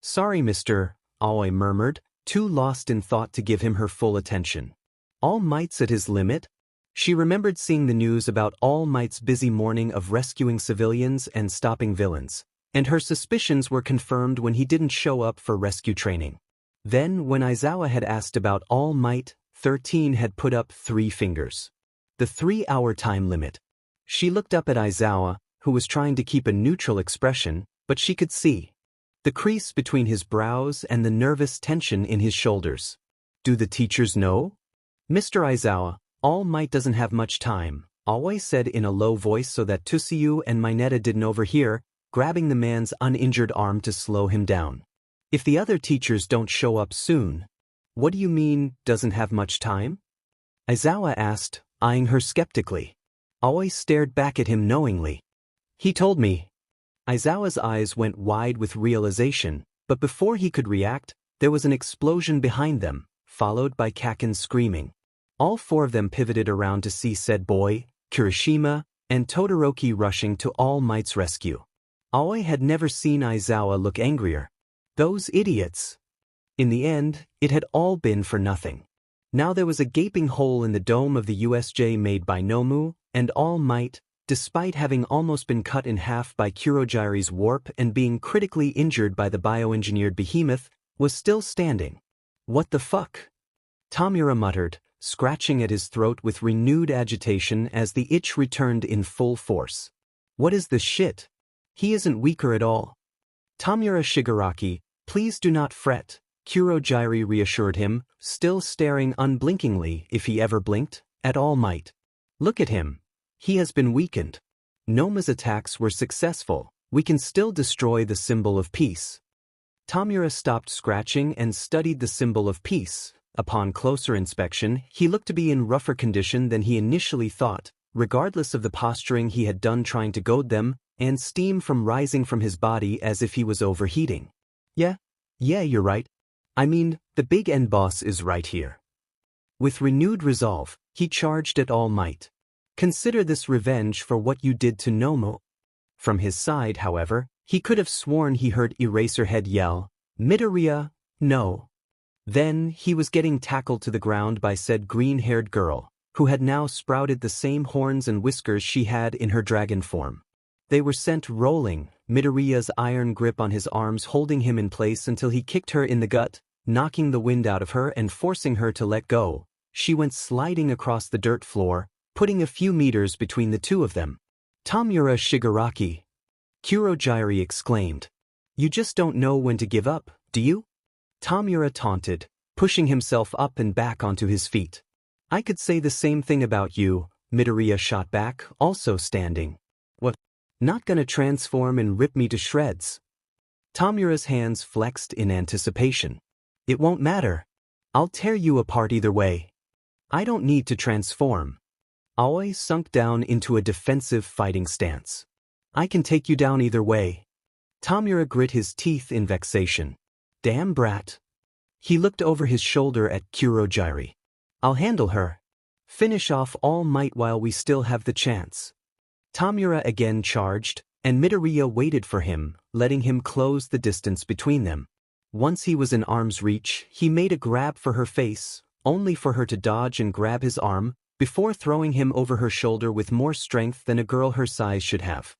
"Sorry, mister," Aoi murmured, too lost in thought to give him her full attention. "All Might's at his limit?" She remembered seeing the news about All Might's busy morning of rescuing civilians and stopping villains, and her suspicions were confirmed when he didn't show up for rescue training. Then, when Aizawa had asked about All Might, 13 had put up 3 fingers. The 3-hour time limit. She looked up at Aizawa, who was trying to keep a neutral expression, but she could see the crease between his brows and the nervous tension in his shoulders. Do the teachers know? Mr. Aizawa, All Might doesn't have much time, Aoi said in a low voice so that Tsuyu and Mineta didn't overhear, grabbing the man's uninjured arm to slow him down. If the other teachers don't show up soon. What do you mean, doesn't have much time? Aizawa asked, eyeing her skeptically. Aoi stared back at him knowingly. He told me. Aizawa's eyes went wide with realization, but before he could react, there was an explosion behind them, followed by Kaken screaming. All 4 of them pivoted around to see said boy, Kirishima, and Todoroki rushing to All Might's rescue. Aoi had never seen Aizawa look angrier. Those idiots. In the end, it had all been for nothing. Now there was a gaping hole in the dome of the USJ made by Nomu, and All Might, despite having almost been cut in half by Kurogiri's warp and being critically injured by the bioengineered behemoth, was still standing. What the fuck? Tamura muttered, scratching at his throat with renewed agitation as the itch returned in full force. What is this shit? He isn't weaker at all. Tamura Shigaraki, please do not fret, Kurogiri reassured him, still staring unblinkingly, if he ever blinked, at All Might. Look at him. He has been weakened. Noma's attacks were successful. We can still destroy the symbol of peace. Tamura stopped scratching and studied the symbol of peace. Upon closer inspection, he looked to be in rougher condition than he initially thought, regardless of the posturing he had done trying to goad them, and steam from rising from his body as if he was overheating. Yeah, you're right. I mean, the big end boss is right here. With renewed resolve, he charged at All Might. Consider this revenge for what you did to Nomo. From his side, however, he could have sworn he heard Eraserhead yell, Midoriya, no. Then, he was getting tackled to the ground by said green-haired girl, who had now sprouted the same horns and whiskers she had in her dragon form. They were sent rolling, Midoriya's iron grip on his arms holding him in place until he kicked her in the gut, knocking the wind out of her and forcing her to let go. She went sliding across the dirt floor, putting a few meters between the 2 of them. Tamura Shigaraki. Kurogiri exclaimed. You just don't know when to give up, do you? Tamura taunted, pushing himself up and back onto his feet. I could say the same thing about you, Midoriya shot back, also standing. What? Not gonna transform and rip me to shreds? Tamura's hands flexed in anticipation. It won't matter. I'll tear you apart either way. I don't need to transform. Aoi sunk down into a defensive fighting stance. I can take you down either way. Tamura grit his teeth in vexation. Damn brat. He looked over his shoulder at Kurogiri. I'll handle her. Finish off All Might while we still have the chance. Tamura again charged, and Midoriya waited for him, letting him close the distance between them. Once he was in arm's reach, he made a grab for her face, only for her to dodge and grab his arm, before throwing him over her shoulder with more strength than a girl her size should have.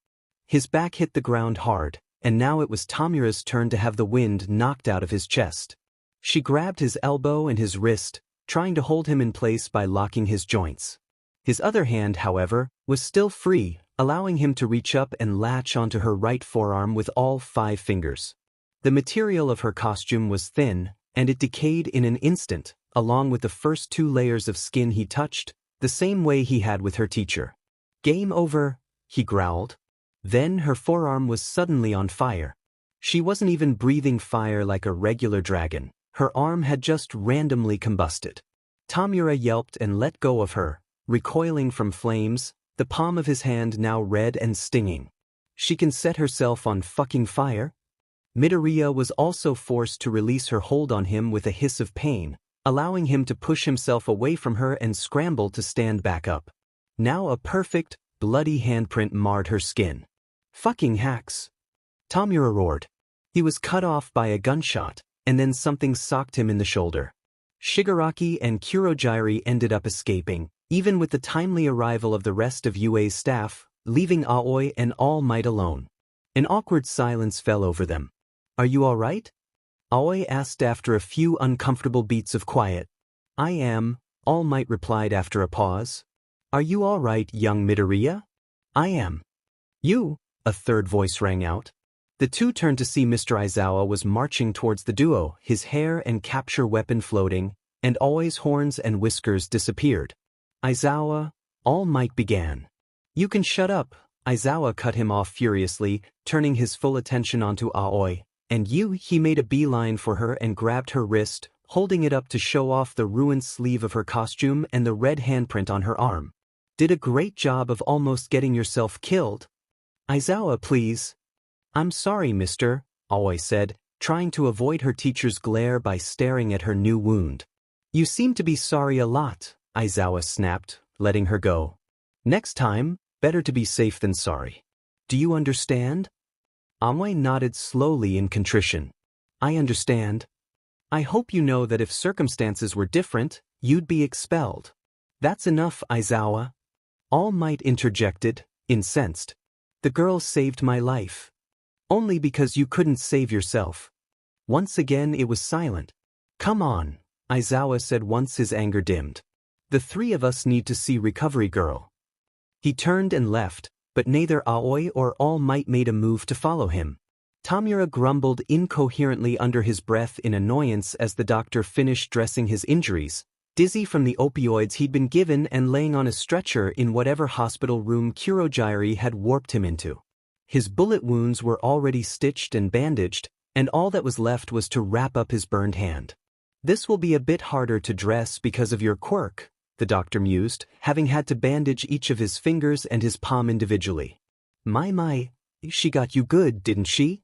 His back hit the ground hard, and now it was Tamura's turn to have the wind knocked out of his chest. She grabbed his elbow and his wrist, trying to hold him in place by locking his joints. His other hand, however, was still free, allowing him to reach up and latch onto her right forearm with all 5 fingers. The material of her costume was thin, and it decayed in an instant, along with the first 2 layers of skin he touched, the same way he had with her teacher. Game over, he growled. Then her forearm was suddenly on fire. She wasn't even breathing fire like a regular dragon. Her arm had just randomly combusted. Tamura yelped and let go of her, recoiling from flames, the palm of his hand now red and stinging. She can set herself on fucking fire? Midoriya was also forced to release her hold on him with a hiss of pain, allowing him to push himself away from her and scramble to stand back up. Now a perfect, bloody handprint marred her skin. Fucking hacks. Tamura roared. He was cut off by a gunshot, and then something socked him in the shoulder. Shigaraki and Kurogiri ended up escaping, even with the timely arrival of the rest of UA's staff, leaving Aoi and All Might alone. An awkward silence fell over them. "Are you all right?" Aoi asked after a few uncomfortable beats of quiet. "I am," All Might replied after a pause. "Are you all right, young Midoriya?" "I am." "You?" a third voice rang out. The two turned to see Mr. Aizawa was marching towards the duo, his hair and capture weapon floating, and Aoi's horns and whiskers disappeared. "Aizawa," All Might began. "You can shut up," Aizawa cut him off furiously, turning his full attention onto Aoi. "And you," he made a beeline for her and grabbed her wrist, holding it up to show off the ruined sleeve of her costume and the red handprint on her arm. "Did a great job of almost getting yourself killed." "Aizawa, please." "I'm sorry, mister," Aoi said, trying to avoid her teacher's glare by staring at her new wound. "You seem to be sorry a lot," Aizawa snapped, letting her go. "Next time, better to be safe than sorry. Do you understand?" Aoi nodded slowly in contrition. "I understand. I hope you know that if circumstances were different, you'd be expelled." "That's enough, Aizawa," All Might interjected, incensed. "The girl saved my life. Only because you couldn't save yourself." Once again it was silent. "Come on," Aizawa said once his anger dimmed. "The three of us need to see Recovery Girl." He turned and left, but neither Aoi or All Might made a move to follow him. Tamura grumbled incoherently under his breath in annoyance as the doctor finished dressing his injuries, dizzy from the opioids he'd been given and laying on a stretcher in whatever hospital room Kurogyari had warped him into. His bullet wounds were already stitched and bandaged, and all that was left was to wrap up his burned hand. "This will be a bit harder to dress because of your quirk," the doctor mused, having had to bandage each of his fingers and his palm individually. My, she got you good, didn't she?"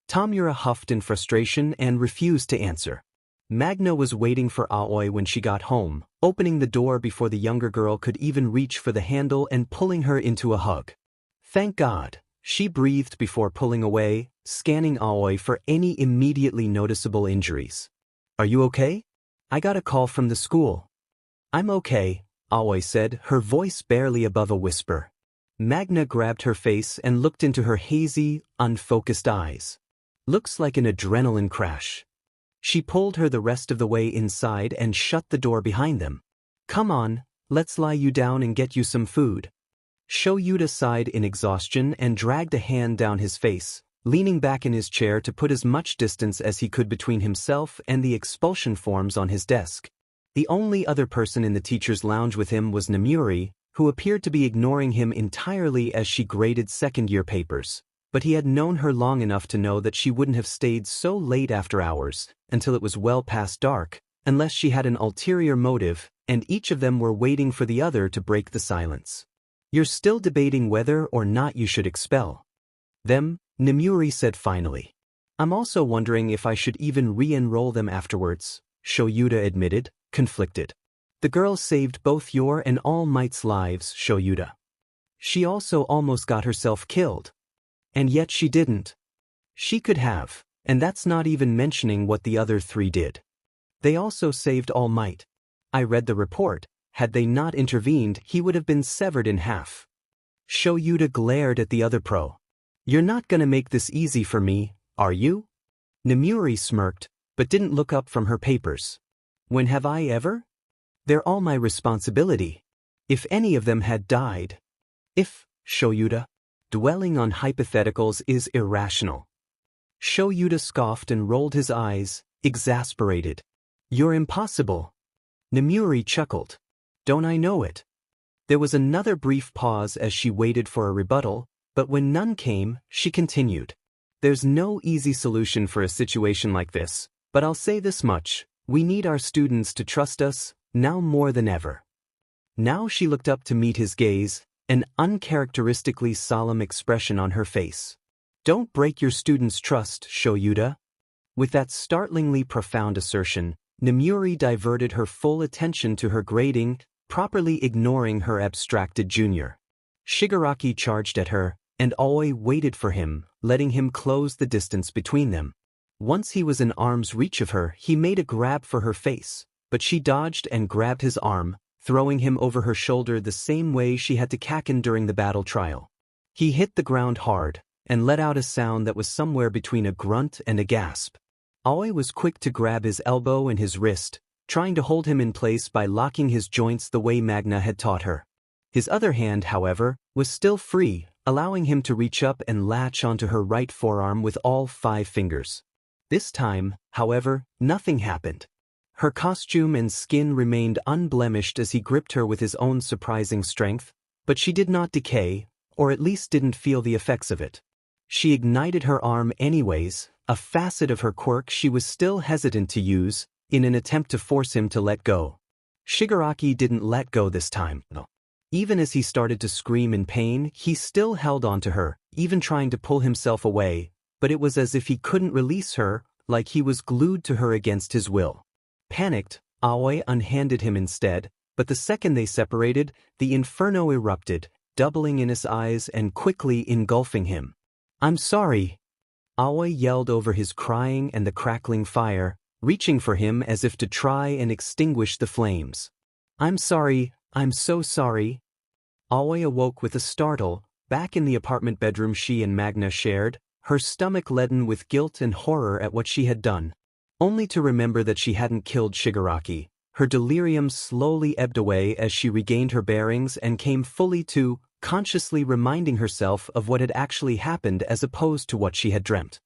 Tamura huffed in frustration and refused to answer. Magna was waiting for Aoi when she got home, opening the door before the younger girl could even reach for the handle and pulling her into a hug. "Thank God," she breathed before pulling away, scanning Aoi for any immediately noticeable injuries. "Are you okay? I got a call from the school." "I'm okay," Aoi said, her voice barely above a whisper. Magna grabbed her face and looked into her hazy, unfocused eyes. "Looks like an adrenaline crash." She pulled her the rest of the way inside and shut the door behind them. "Come on, let's lie you down and get you some food." Shoyuta sighed in exhaustion and dragged a hand down his face, leaning back in his chair to put as much distance as he could between himself and the expulsion forms on his desk. The only other person in the teacher's lounge with him was Namuri, who appeared to be ignoring him entirely as she graded second-year papers. But he had known her long enough to know that she wouldn't have stayed so late after hours, until it was well past dark, unless she had an ulterior motive, and each of them were waiting for the other to break the silence. "You're still debating whether or not you should expel them," Namuri said finally. "I'm also wondering if I should even re-enroll them afterwards," Shoyuta admitted, conflicted. "The girl saved both your and All Might's lives, Shoyuta. She also almost got herself killed. And yet she didn't. She could have, and that's not even mentioning what the other three did. They also saved All Might. I read the report. Had they not intervened, he would have been severed in half." Shoyuta glared at the other pro. "You're not gonna make this easy for me, are you?" Namuri smirked, but didn't look up from her papers. "When have I ever? They're all my responsibility. If any of them had died." "If, Shoyuta, dwelling on hypotheticals is irrational." Shoyuta scoffed and rolled his eyes, exasperated. "You're impossible." Namuri chuckled. "Don't I know it?" There was another brief pause as she waited for a rebuttal, but when none came, she continued. "There's no easy solution for a situation like this, but I'll say this much, we need our students to trust us, now more than ever." Now she looked up to meet his gaze, an uncharacteristically solemn expression on her face. "Don't break your students' trust, Shoyuta." With that startlingly profound assertion, Namuri diverted her full attention to her grading, properly ignoring her abstracted junior. Shigaraki charged at her, and Aoi waited for him, letting him close the distance between them. Once he was in arm's reach of her, he made a grab for her face, but she dodged and grabbed his arm, throwing him over her shoulder the same way she had to Kaken during the battle trial. He hit the ground hard, and let out a sound that was somewhere between a grunt and a gasp. Aoi was quick to grab his elbow and his wrist, trying to hold him in place by locking his joints the way Magna had taught her. His other hand, however, was still free, allowing him to reach up and latch onto her right forearm with all 5 fingers. This time, however, nothing happened. Her costume and skin remained unblemished as he gripped her with his own surprising strength, but she did not decay, or at least didn't feel the effects of it. She ignited her arm anyways, a facet of her quirk she was still hesitant to use, in an attempt to force him to let go. Shigaraki didn't let go this time. Even as he started to scream in pain, he still held onto her, even trying to pull himself away, but it was as if he couldn't release her, like he was glued to her against his will. Panicked, Aoi unhanded him instead, but the second they separated, the inferno erupted, doubling in his eyes and quickly engulfing him. "I'm sorry," Aoi yelled over his crying and the crackling fire, reaching for him as if to try and extinguish the flames. "I'm sorry, I'm so sorry." Aoi awoke with a startle, back in the apartment bedroom she and Magna shared, her stomach leaden with guilt and horror at what she had done. Only to remember that she hadn't killed Shigaraki. Her delirium slowly ebbed away as she regained her bearings and came fully to, consciously reminding herself of what had actually happened as opposed to what she had dreamt.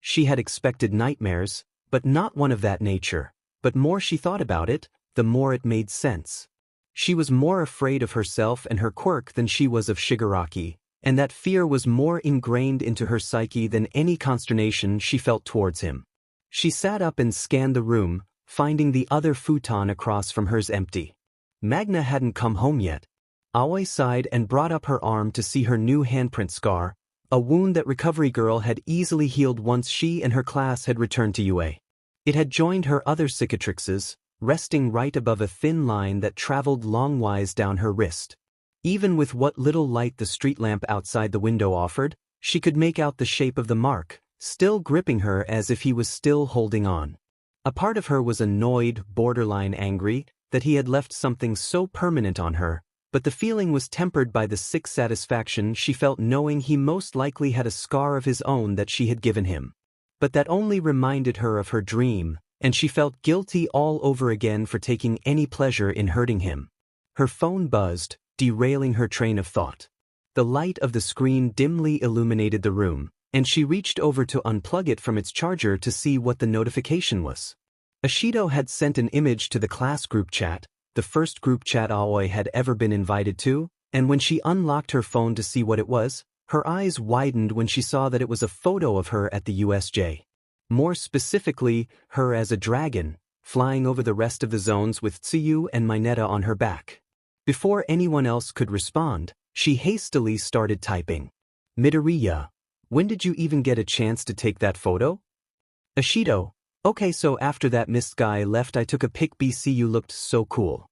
She had expected nightmares, but not one of that nature. But more she thought about it, the more it made sense. She was more afraid of herself and her quirk than she was of Shigaraki, and that fear was more ingrained into her psyche than any consternation she felt towards him. She sat up and scanned the room, finding the other futon across from hers empty. Magna hadn't come home yet. Aoi sighed and brought up her arm to see her new handprint scar, a wound that Recovery Girl had easily healed once she and her class had returned to UA. It had joined her other cicatrices, resting right above a thin line that traveled longwise down her wrist. Even with what little light the street lamp outside the window offered, she could make out the shape of the mark, still gripping her as if he was still holding on. A part of her was annoyed, borderline angry, that he had left something so permanent on her, but the feeling was tempered by the sick satisfaction she felt knowing he most likely had a scar of his own that she had given him. But that only reminded her of her dream, and she felt guilty all over again for taking any pleasure in hurting him. Her phone buzzed, derailing her train of thought. The light of the screen dimly illuminated the room, and she reached over to unplug it from its charger to see what the notification was. Ashido had sent an image to the class group chat, the first group chat Aoi had ever been invited to, and when she unlocked her phone to see what it was, her eyes widened when she saw that it was a photo of her at the USJ. More specifically, her as a dragon, flying over the rest of the zones with Tsuyu and Mineta on her back. Before anyone else could respond, she hastily started typing. "Midoriya, when did you even get a chance to take that photo?" Ashido, "Okay, so after that mist guy left I took a pic BC, you looked so cool."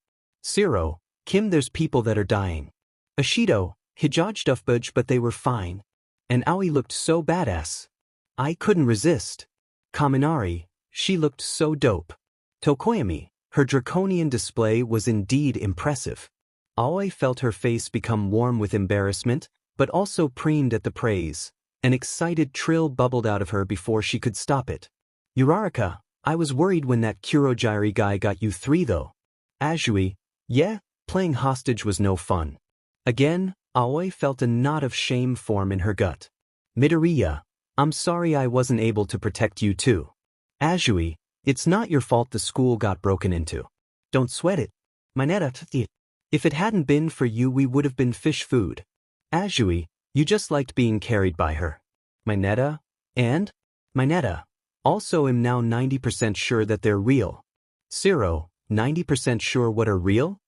Zero, "Kim, there's people that are dying." Ashido, "Hijajduffbudge, but they were fine. And Aoi looked so badass. I couldn't resist." Kaminari, "She looked so dope." Tokoyami, "Her draconian display was indeed impressive." Aoi felt her face become warm with embarrassment, but also preened at the praise. An excited trill bubbled out of her before she could stop it. "Uraraka, I was worried when that Kurogiri guy got you 3 though." Azui, "Yeah, playing hostage was no fun." Again, Aoi felt a knot of shame form in her gut. Midoriya, "I'm sorry I wasn't able to protect you too." Azui, "It's not your fault the school got broken into. Don't sweat it." Mineta, "If it hadn't been for you we would have been fish food." Azui, "You just liked being carried by her." Mineta, "And?" Mineta, "Also am now 90% sure that they're real." Zero, 90% sure what are real?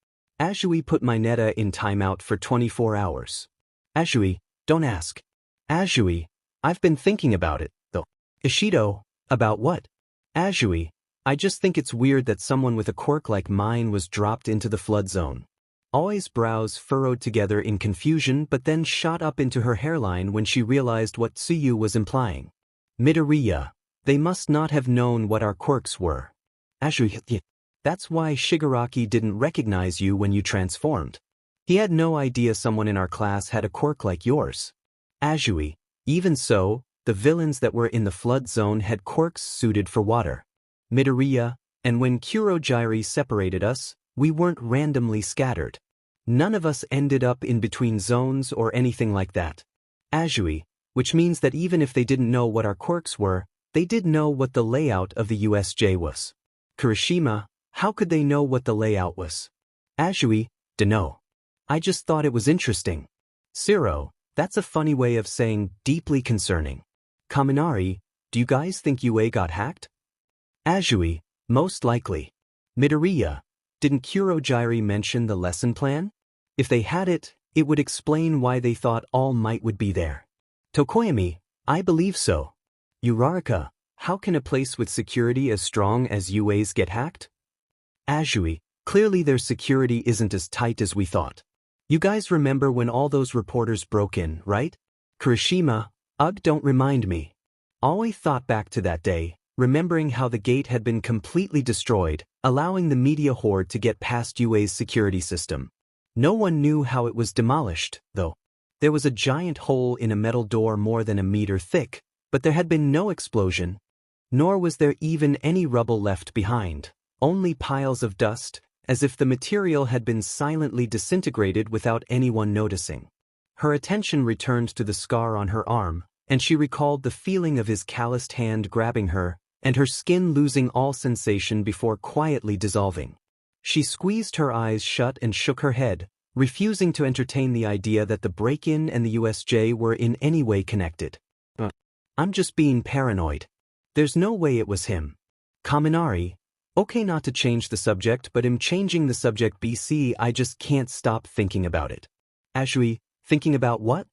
Azui put Mineta in timeout for 24 hours. Azui, "Don't ask." Azui, "I've been thinking about it, though." Ishido, "About what?" Azui, "I just think it's weird that someone with a quirk like mine was dropped into the flood zone." Aoi's brows furrowed together in confusion but then shot up into her hairline when she realized what Tsuyu was implying. Midoriya, "They must not have known what our quirks were." Azui, That's why Shigaraki didn't recognize you when you transformed. He had no idea someone in our class had a quirk like yours. Azui, even so, the villains that were in the flood zone had quirks suited for water. Midoriya, and when Kurogyari separated us, we weren't randomly scattered. None of us ended up in between zones or anything like that. Azui, which means that even if they didn't know what our quirks were, they did know what the layout of the USJ was. Kirishima, how could they know what the layout was? Azui, dunno. I just thought it was interesting. Zero, that's a funny way of saying deeply concerning. Kaminari, do you guys think UA got hacked? Azui, most likely. Midoriya, didn't Kurogyari mention the lesson plan? If they had it, it would explain why they thought All Might would be there. Tokoyami, I believe so. Uraraka, how can a place with security as strong as UA's get hacked? Azui, clearly their security isn't as tight as we thought. You guys remember when all those reporters broke in, right? Kirishima, ugh, don't remind me. Aoi thought back to that day, remembering how the gate had been completely destroyed, allowing the media horde to get past UA's security system. No one knew how it was demolished, though. There was a giant hole in a metal door more than a meter thick, but there had been no explosion. Nor was there even any rubble left behind, only piles of dust, as if the material had been silently disintegrated without anyone noticing. Her attention returned to the scar on her arm, and she recalled the feeling of his calloused hand grabbing her, and her skin losing all sensation before quietly dissolving. She squeezed her eyes shut and shook her head, refusing to entertain the idea that the break-in and the USJ were in any way connected. I'm just being paranoid. There's no way it was him. Kaminari, okay not to change the subject, but him changing the subject BC, I just can't stop thinking about it. Azui, thinking about what?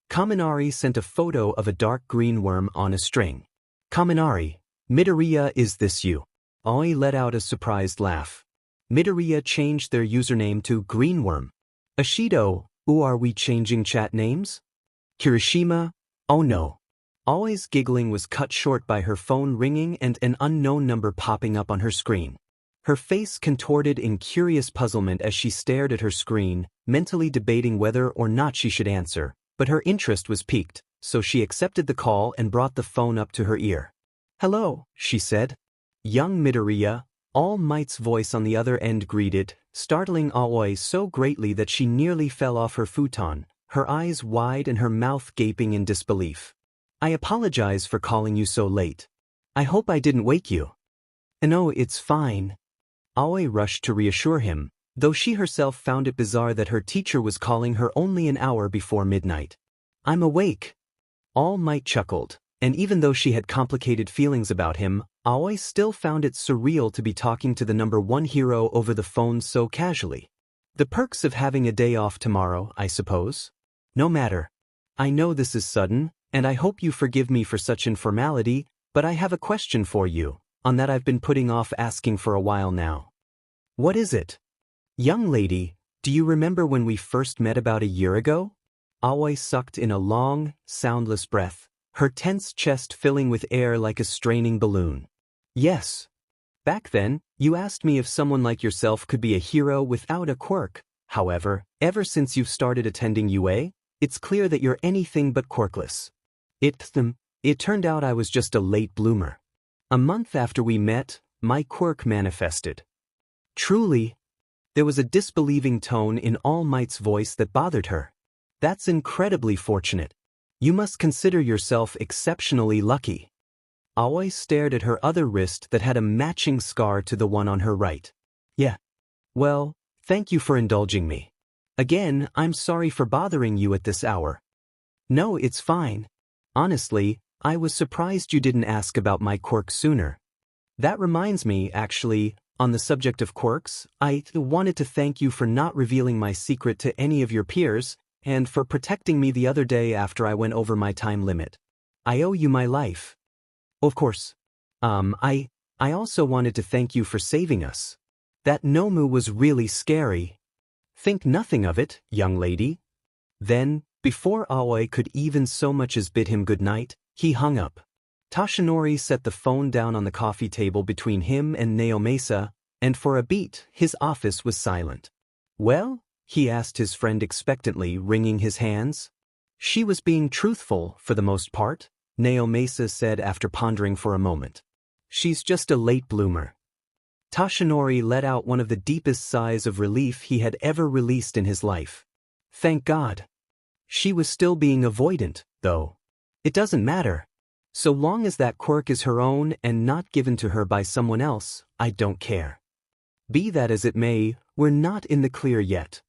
Kaminari sent a photo of a dark green worm on a string. Kaminari, Midoriya, is this you? Aoi let out a surprised laugh. Midoriya changed their username to Greenworm. Ashido, are we changing chat names? Kirishima, oh no. Aoi's giggling was cut short by her phone ringing and an unknown number popping up on her screen. Her face contorted in curious puzzlement as she stared at her screen, mentally debating whether or not she should answer, but her interest was piqued, so she accepted the call and brought the phone up to her ear. Hello, she said. Young Midoriya, All Might's voice on the other end greeted, startling Aoi so greatly that she nearly fell off her futon, her eyes wide and her mouth gaping in disbelief. I apologize for calling you so late. I hope I didn't wake you. No, it's fine. Aoi rushed to reassure him, though she herself found it bizarre that her teacher was calling her only an hour before midnight. I'm awake. All Might chuckled, and even though she had complicated feelings about him, Aoi still found it surreal to be talking to the #1 hero over the phone so casually. The perks of having a day off tomorrow, I suppose. No matter. I know this is sudden, and I hope you forgive me for such informality, but I have a question for you, on that I've been putting off asking for a while now. What is it? Young lady, do you remember when we first met about a year ago? Aoi sucked in a long, soundless breath, her tense chest filling with air like a straining balloon. Yes. Back then, you asked me if someone like yourself could be a hero without a quirk. However, ever since you've started attending UA, it's clear that you're anything but quirkless. It turned out I was just a late bloomer. A month after we met, my quirk manifested. Truly? There was a disbelieving tone in All Might's voice that bothered her. That's incredibly fortunate. You must consider yourself exceptionally lucky. Aoi stared at her other wrist that had a matching scar to the one on her right. Yeah. Well, thank you for indulging me. Again, I'm sorry for bothering you at this hour. No, it's fine. Honestly, I was surprised you didn't ask about my quirk sooner. That reminds me, actually, on the subject of quirks, I wanted to thank you for not revealing my secret to any of your peers, and for protecting me the other day after I went over my time limit. I owe you my life. Of course. I also wanted to thank you for saving us. That Nomu was really scary. Think nothing of it, young lady. Then, before Aoi could even so much as bid him good night, he hung up. Tashinori set the phone down on the coffee table between him and Naomasa, and for a beat, his office was silent. "Well?" he asked his friend expectantly, wringing his hands. "She was being truthful, for the most part," Naomasa said after pondering for a moment. "She's just a late bloomer." Toshinori let out one of the deepest sighs of relief he had ever released in his life. Thank God. She was still being avoidant, though. It doesn't matter. So long as that quirk is her own and not given to her by someone else, I don't care. Be that as it may, we're not in the clear yet.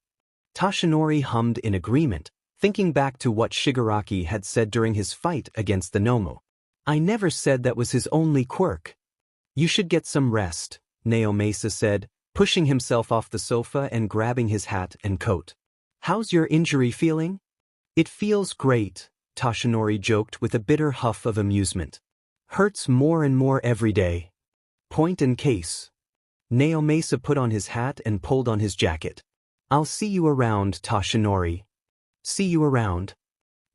Toshinori hummed in agreement, thinking back to what Shigaraki had said during his fight against the Nomo. I never said that was his only quirk. You should get some rest, Naomasa said, pushing himself off the sofa and grabbing his hat and coat. How's your injury feeling? It feels great, Toshinori joked with a bitter huff of amusement. Hurts more and more every day. Point and case. Naomasa put on his hat and pulled on his jacket. I'll see you around, Toshinori. See you around.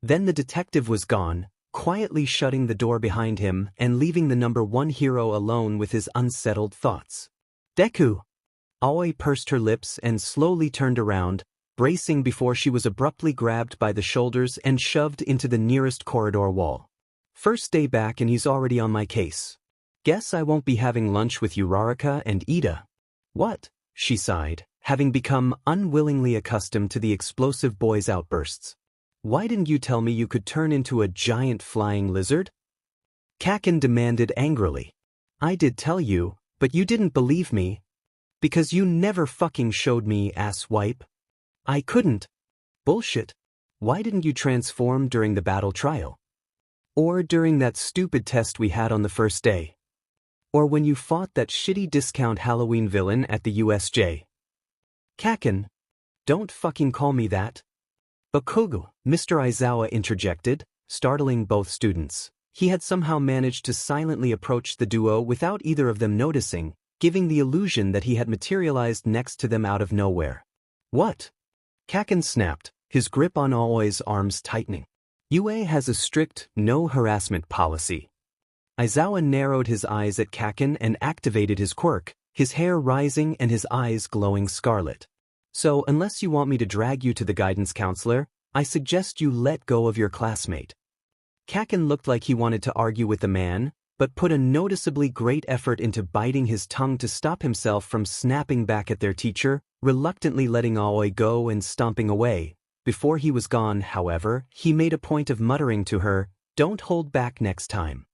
Then the detective was gone, quietly shutting the door behind him and leaving the number one hero alone with his unsettled thoughts. Deku! Aoi pursed her lips and slowly turned around, bracing before she was abruptly grabbed by the shoulders and shoved into the nearest corridor wall. First day back and he's already on my case. Guess I won't be having lunch with Uraraka and Ida. What? She sighed, having become unwillingly accustomed to the explosive boy's outbursts. Why didn't you tell me you could turn into a giant flying lizard? Kaken demanded angrily. I did tell you, but you didn't believe me. Because you never fucking showed me, asswipe. I couldn't. Bullshit. Why didn't you transform during the battle trial? Or during that stupid test we had on the first day? Or when you fought that shitty discount Halloween villain at the USJ? Kaken. Don't fucking call me that. Bakugo, Mr. Aizawa interjected, startling both students. He had somehow managed to silently approach the duo without either of them noticing, giving the illusion that he had materialized next to them out of nowhere. What? Kaken snapped, his grip on Aoi's arms tightening. UA has a strict no-harassment policy. Aizawa narrowed his eyes at Kaken and activated his quirk, his hair rising and his eyes glowing scarlet. So, unless you want me to drag you to the guidance counselor, I suggest you let go of your classmate. Kaken looked like he wanted to argue with the man, but put a noticeably great effort into biting his tongue to stop himself from snapping back at their teacher, reluctantly letting Aoi go and stomping away. Before he was gone, however, he made a point of muttering to her, "Don't hold back next time."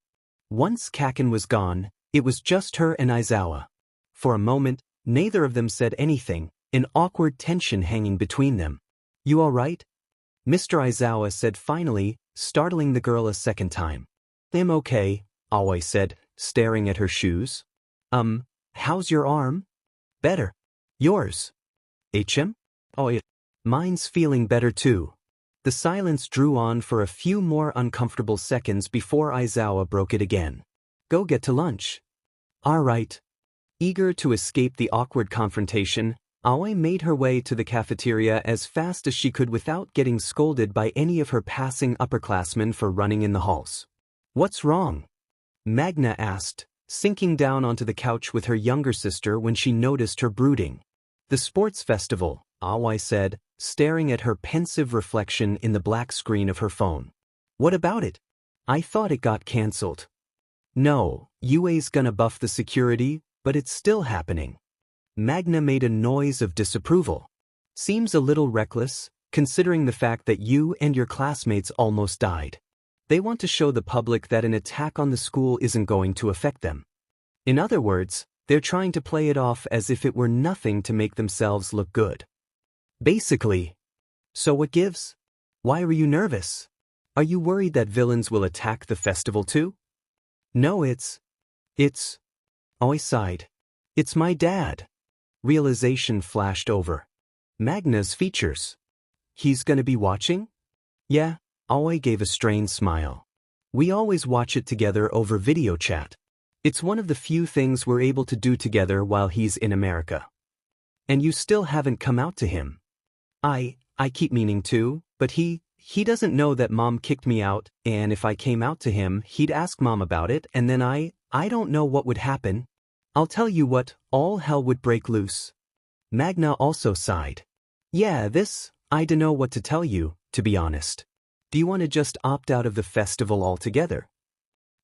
Once Kaken was gone, it was just her and Aizawa. For a moment, neither of them said anything, an awkward tension hanging between them. You all right? Mr. Aizawa said finally, startling the girl a second time. I'm okay, Aoi said, staring at her shoes. How's your arm? Better. Yours? HM? Oh, yeah. Mine's feeling better too. The silence drew on for a few more uncomfortable seconds before Aizawa broke it again. Go get to lunch. All right. Eager to escape the awkward confrontation, Aoi made her way to the cafeteria as fast as she could without getting scolded by any of her passing upperclassmen for running in the halls. What's wrong? Magna asked, sinking down onto the couch with her younger sister when she noticed her brooding. The sports festival, Aoi said, staring at her pensive reflection in the black screen of her phone. What about it? I thought it got cancelled. No, UA's gonna buff the security, but it's still happening. Magna made a noise of disapproval. Seems a little reckless, considering the fact that you and your classmates almost died. They want to show the public that an attack on the school isn't going to affect them. In other words, they're trying to play it off as if it were nothing to make themselves look good. Basically. So what gives? Why were you nervous? Are you worried that villains will attack the festival too? No, it's... Aoi sighed. It's my dad. Realization flashed over. Magna's features. He's gonna be watching? Yeah, Aoi gave a strained smile. We always watch it together over video chat. It's one of the few things we're able to do together while he's in America. And you still haven't come out to him. I keep meaning to, but he doesn't know that Mom kicked me out, and if I came out to him, he'd ask Mom about it, and then I don't know what would happen. I'll tell you what, all hell would break loose. Magna also sighed. Yeah, I dunno what to tell you, to be honest. Do you want to just opt out of the festival altogether?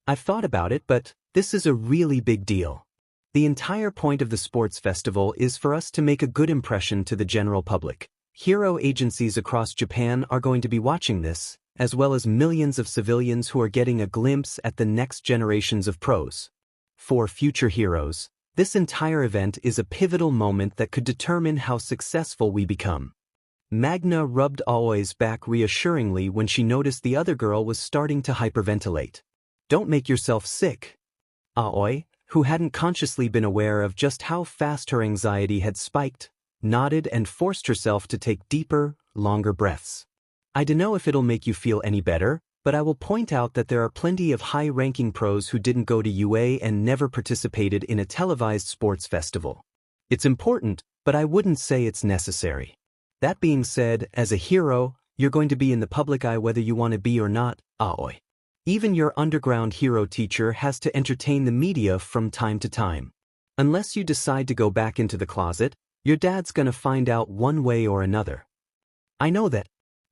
I've thought about it, but this is a really big deal. The entire point of the sports festival is for us to make a good impression to the general public. Hero agencies across Japan are going to be watching this, as well as millions of civilians who are getting a glimpse at the next generations of pros. For future heroes, this entire event is a pivotal moment that could determine how successful we become. Magna rubbed Aoi's back reassuringly when she noticed the other girl was starting to hyperventilate. Don't make yourself sick. Aoi, who hadn't consciously been aware of just how fast her anxiety had spiked, nodded and forced herself to take deeper, longer breaths. I dunno if it'll make you feel any better, but I will point out that there are plenty of high-ranking pros who didn't go to UA and never participated in a televised sports festival. It's important, but I wouldn't say it's necessary. That being said, as a hero, you're going to be in the public eye whether you want to be or not, Aoi. Even your underground hero teacher has to entertain the media from time to time. Unless you decide to go back into the closet, your dad's gonna find out one way or another. I know that.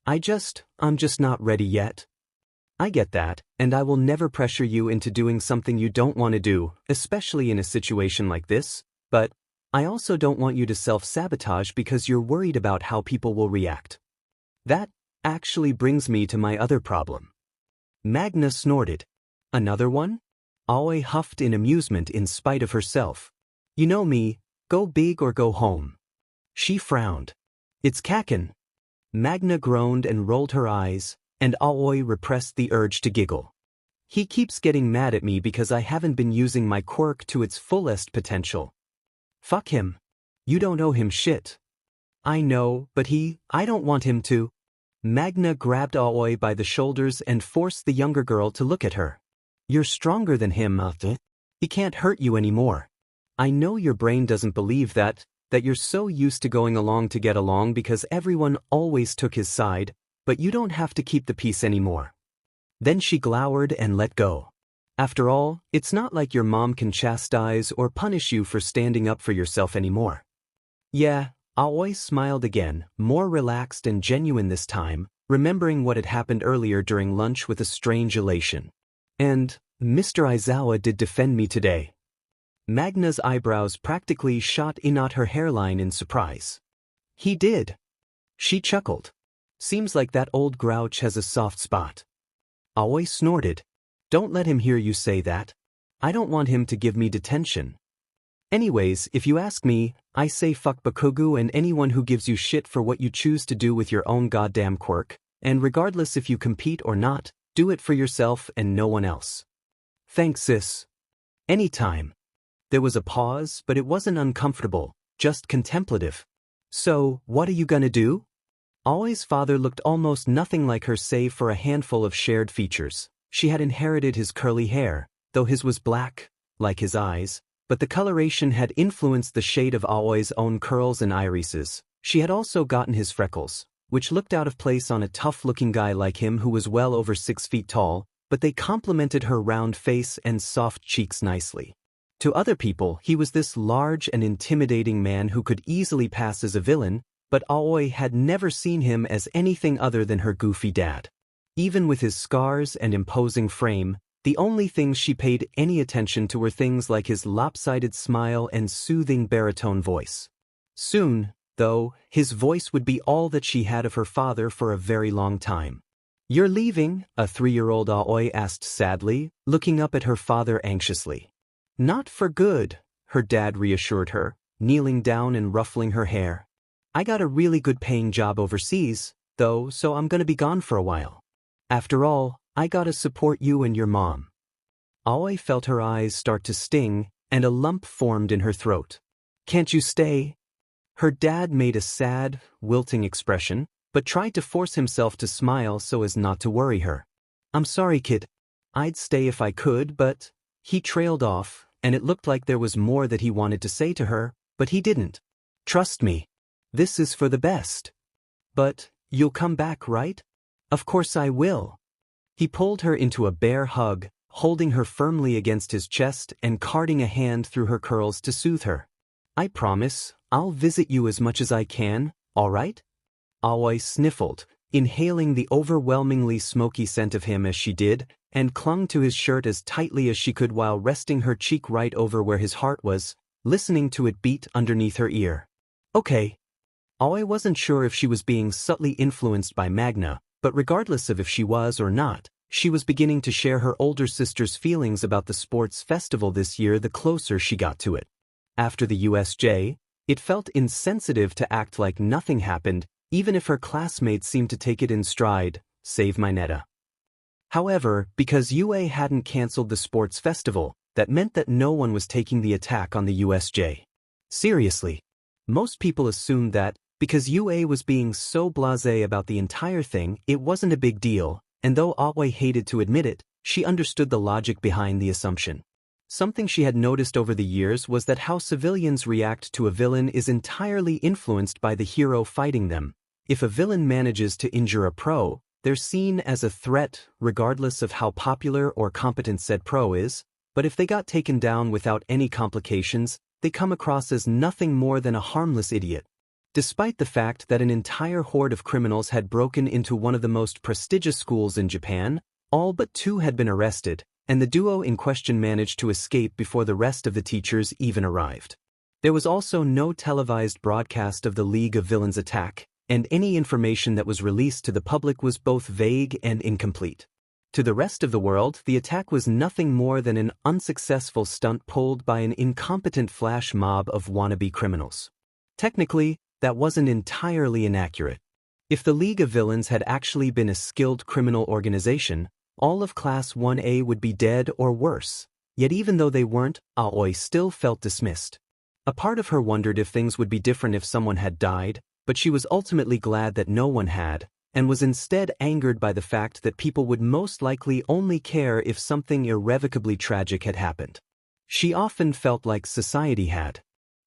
I'm just not ready yet. I get that, and I will never pressure you into doing something you don't want to do, especially in a situation like this, but I also don't want you to self-sabotage because you're worried about how people will react. That actually brings me to my other problem. Magna snorted. Another one? Aoi huffed in amusement in spite of herself. You know me, go big or go home. She frowned. It's Kaken. Magna groaned and rolled her eyes, and Aoi repressed the urge to giggle. He keeps getting mad at me because I haven't been using my quirk to its fullest potential. Fuck him. You don't owe him shit. I know, but I don't want him to. Magna grabbed Aoi by the shoulders and forced the younger girl to look at her. You're stronger than him, Ate. He can't hurt you anymore. I know your brain doesn't believe that you're so used to going along to get along because everyone always took his side, but you don't have to keep the peace anymore. Then she glowered and let go. After all, it's not like your mom can chastise or punish you for standing up for yourself anymore. Yeah, Aoi smiled again, more relaxed and genuine this time, remembering what had happened earlier during lunch with a strange elation. And Mr. Aizawa did defend me today. Magna's eyebrows practically shot in at her hairline in surprise. He did. She chuckled. Seems like that old grouch has a soft spot. Aoi snorted. Don't let him hear you say that. I don't want him to give me detention. Anyways, if you ask me, I say fuck Bakugu and anyone who gives you shit for what you choose to do with your own goddamn quirk, and regardless if you compete or not, do it for yourself and no one else. Thanks, sis. Anytime. There was a pause, but it wasn't uncomfortable, just contemplative. So, what are you gonna do? Aoi's father looked almost nothing like her save for a handful of shared features. She had inherited his curly hair, though his was black, like his eyes, but the coloration had influenced the shade of Aoi's own curls and irises. She had also gotten his freckles, which looked out of place on a tough-looking guy like him who was well over 6 feet tall, but they complemented her round face and soft cheeks nicely. To other people, he was this large and intimidating man who could easily pass as a villain, but Aoi had never seen him as anything other than her goofy dad. Even with his scars and imposing frame, the only things she paid any attention to were things like his lopsided smile and soothing baritone voice. Soon, though, his voice would be all that she had of her father for a very long time. You're leaving? A 3-year-old Aoi asked sadly, looking up at her father anxiously. Not for good, her dad reassured her, kneeling down and ruffling her hair. I got a really good paying job overseas, though, so I'm gonna be gone for a while. After all, I gotta support you and your mom. Aoi felt her eyes start to sting, and a lump formed in her throat. Can't you stay? Her dad made a sad, wilting expression, but tried to force himself to smile so as not to worry her. I'm sorry, kid. I'd stay if I could, but... He trailed off, and it looked like there was more that he wanted to say to her, but he didn't. Trust me. This is for the best. But, you'll come back, right? Of course I will. He pulled her into a bear hug, holding her firmly against his chest and carting a hand through her curls to soothe her. "I promise, I'll visit you as much as I can, all right?" Aoi sniffled, inhaling the overwhelmingly smoky scent of him as she did, and clung to his shirt as tightly as she could while resting her cheek right over where his heart was, listening to it beat underneath her ear. "Okay." Aoi wasn't sure if she was being subtly influenced by Magna, but regardless of if she was or not, she was beginning to share her older sister's feelings about the sports festival this year the closer she got to it. After the USJ, it felt insensitive to act like nothing happened, even if her classmates seemed to take it in stride, save Mineta. However, because UA hadn't cancelled the sports festival, that meant that no one was taking the attack on the USJ seriously. Most people assumed that, because UA was being so blasé about the entire thing, it wasn't a big deal, and though Aoi hated to admit it, she understood the logic behind the assumption. Something she had noticed over the years was that how civilians react to a villain is entirely influenced by the hero fighting them. If a villain manages to injure a pro, they're seen as a threat regardless of how popular or competent said pro is, but if they got taken down without any complications, they come across as nothing more than a harmless idiot. Despite the fact that an entire horde of criminals had broken into one of the most prestigious schools in Japan, all but 2 had been arrested, and the duo in question managed to escape before the rest of the teachers even arrived. There was also no televised broadcast of the League of Villains attack, and any information that was released to the public was both vague and incomplete. To the rest of the world, the attack was nothing more than an unsuccessful stunt pulled by an incompetent flash mob of wannabe criminals. Technically, that wasn't entirely inaccurate. If the League of Villains had actually been a skilled criminal organization, all of Class 1A would be dead or worse. Yet even though they weren't, Aoi still felt dismissed. A part of her wondered if things would be different if someone had died, but she was ultimately glad that no one had, and was instead angered by the fact that people would most likely only care if something irrevocably tragic had happened. She often felt like society had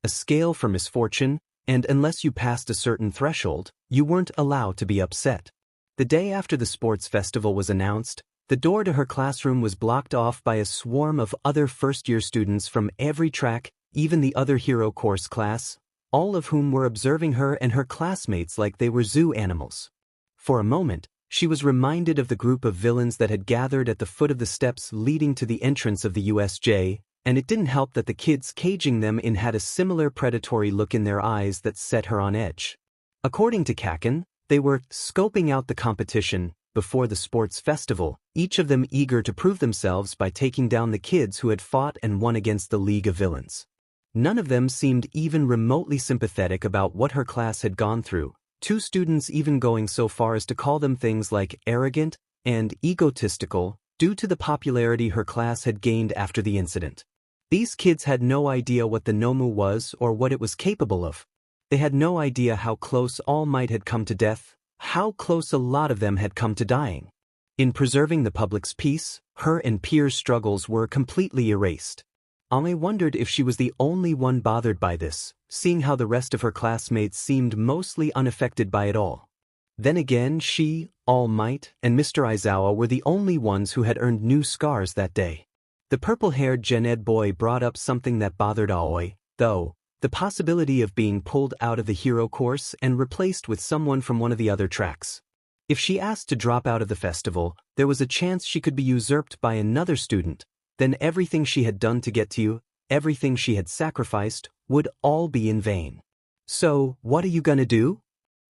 a scale for misfortune, and unless you passed a certain threshold, you weren't allowed to be upset. The day after the sports festival was announced, the door to her classroom was blocked off by a swarm of other first-year students from every track, even the other hero course class, all of whom were observing her and her classmates like they were zoo animals. For a moment, she was reminded of the group of villains that had gathered at the foot of the steps leading to the entrance of the USJ, and it didn't help that the kids caging them in had a similar predatory look in their eyes that set her on edge. According to Kaken, they were scoping out the competition before the sports festival, each of them eager to prove themselves by taking down the kids who had fought and won against the League of Villains. None of them seemed even remotely sympathetic about what her class had gone through, 2 students even going so far as to call them things like arrogant and egotistical due to the popularity her class had gained after the incident. These kids had no idea what the Nomu was or what it was capable of. They had no idea how close All Might had come to death, how close a lot of them had come to dying. In preserving the public's peace, her and peers' struggles were completely erased. Aoi wondered if she was the only one bothered by this, seeing how the rest of her classmates seemed mostly unaffected by it all. Then again, she, All Might, and Mr. Aizawa were the only ones who had earned new scars that day. The purple-haired Gen Ed boy brought up something that bothered Aoi, though, the possibility of being pulled out of the hero course and replaced with someone from one of the other tracks. If she asked to drop out of the festival, there was a chance she could be usurped by another student. Then everything she had done to get to you, everything she had sacrificed, would all be in vain. So, what are you gonna do?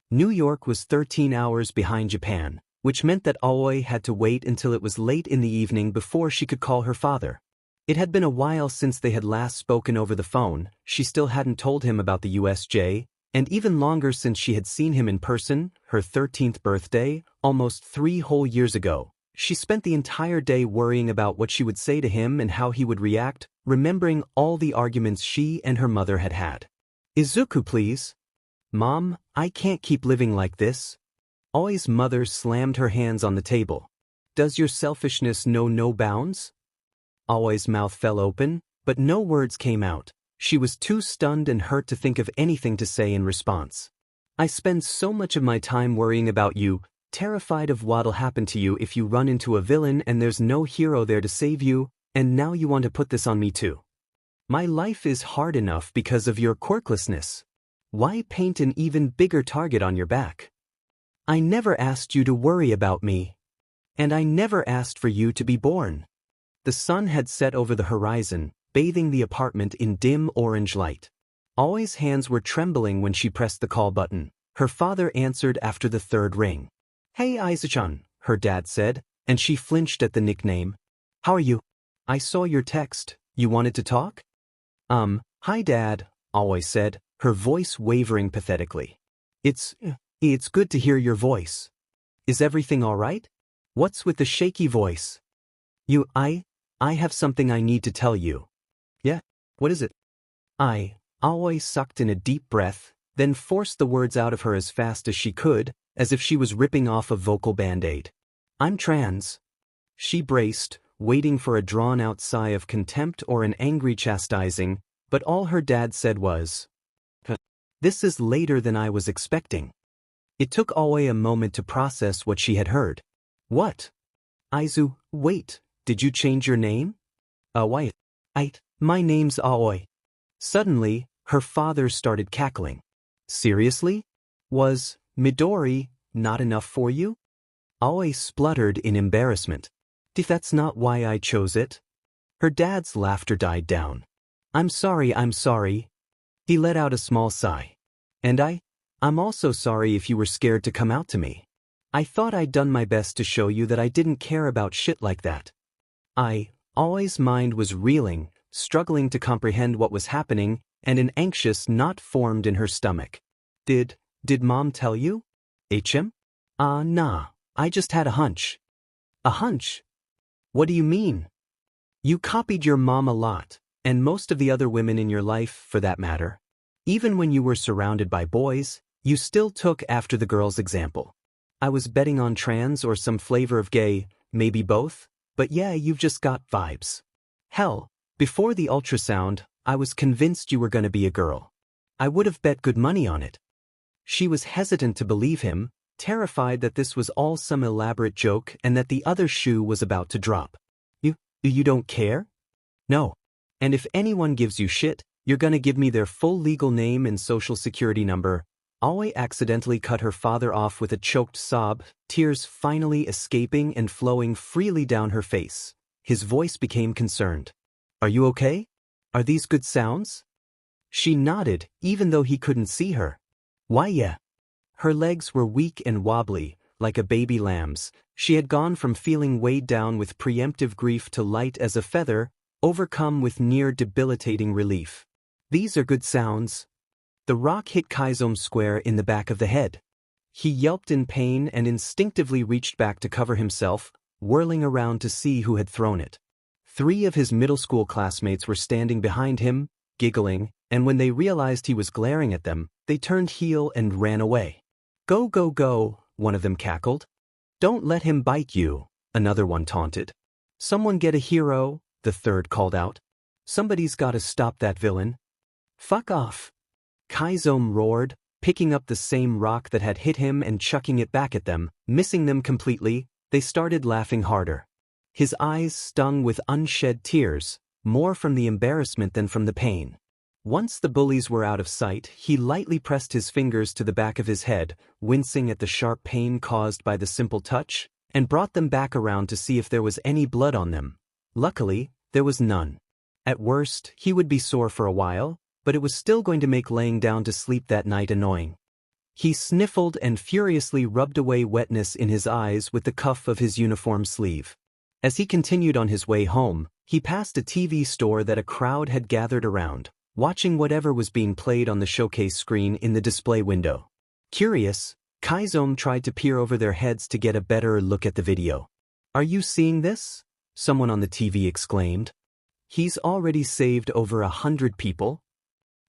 New York was 13 hours behind Japan, which meant that Aoi had to wait until it was late in the evening before she could call her father. It had been a while since they had last spoken over the phone, she still hadn't told him about the USJ, and even longer since she had seen him in person, her 13th birthday, almost 3 whole years ago. She spent the entire day worrying about what she would say to him and how he would react, remembering all the arguments she and her mother had had. "Izuku, please." "Mom, I can't keep living like this." Aoi's mother slammed her hands on the table. "Does your selfishness know no bounds?" Aoi's mouth fell open, but no words came out. She was too stunned and hurt to think of anything to say in response. "I spend so much of my time worrying about you. terrified of what'll happen to you if you run into a villain and there's no hero there to save you, and now you want to put this on me too. My life is hard enough because of your quirklessness. Why paint an even bigger target on your back? I never asked you to worry about me. And I never asked for you to be born. The sun had set over the horizon, bathing the apartment in dim orange light. Aoi's hands were trembling when she pressed the call button. Her father answered after the third ring. Hey Aizu-chan, her dad said, and she flinched at the nickname. How are you? I saw your text. You wanted to talk? Hi Dad, Aoi said, her voice wavering pathetically. It's good to hear your voice. Is everything all right? What's with the shaky voice? I have something I need to tell you. Yeah, what is it? Aoi sucked in a deep breath, then forced the words out of her as fast as she could, as if she was ripping off a vocal band-aid. I'm trans. She braced, waiting for a drawn-out sigh of contempt or an angry chastising, but all her dad said was, This is later than I was expecting. It took Aoi a moment to process what she had heard. What? Aizu, wait, did you change your name? Why? My name's Aoi. Suddenly, her father started cackling. Seriously? Was Midori not enough for you? Aoi spluttered in embarrassment. That's not why I chose it. Her dad's laughter died down. I'm sorry. He let out a small sigh. And I'm also sorry if you were scared to come out to me. I thought I'd done my best to show you that I didn't care about shit like that. Aoi's mind was reeling, struggling to comprehend what was happening, and an anxious knot formed in her stomach. Did Mom tell you? HM? Nah, I just had a hunch. A hunch? What do you mean? You copied your mom a lot, and most of the other women in your life, for that matter. Even when you were surrounded by boys, you still took after the girl's example. I was betting on trans or some flavor of gay, maybe both, but yeah, you've just got vibes. Hell, before the ultrasound, I was convinced you were gonna be a girl. I would have bet good money on it. She was hesitant to believe him, terrified that this was all some elaborate joke and that the other shoe was about to drop. You don't care? No. And if anyone gives you shit, you're gonna give me their full legal name and social security number. Aoi accidentally cut her father off with a choked sob, tears finally escaping and flowing freely down her face. His voice became concerned. Are you okay? Are these good sounds? She nodded, even though he couldn't see her. Why yeah. Her legs were weak and wobbly, like a baby lamb's. She had gone from feeling weighed down with preemptive grief to light as a feather, overcome with near debilitating relief. These are good sounds. The rock hit Kaizomi square in the back of the head. He yelped in pain and instinctively reached back to cover himself, whirling around to see who had thrown it. 3 of his middle school classmates were standing behind him, giggling, and when they realized he was glaring at them, they turned heel and ran away. Go, go, go, one of them cackled. Don't let him bite you, another one taunted. Someone get a hero, the third called out. Somebody's gotta stop that villain. Fuck off. Kaizomi roared, picking up the same rock that had hit him and chucking it back at them, missing them completely. They started laughing harder. His eyes stung with unshed tears, more from the embarrassment than from the pain. Once the bullies were out of sight, he lightly pressed his fingers to the back of his head, wincing at the sharp pain caused by the simple touch, and brought them back around to see if there was any blood on them. Luckily, there was none. At worst, he would be sore for a while, but it was still going to make laying down to sleep that night annoying. He sniffled and furiously rubbed away wetness in his eyes with the cuff of his uniform sleeve. As he continued on his way home, he passed a TV store that a crowd had gathered around, watching whatever was being played on the showcase screen in the display window. Curious, Kaizomi tried to peer over their heads to get a better look at the video. Are you seeing this? Someone on the TV exclaimed. He's already saved over 100 people.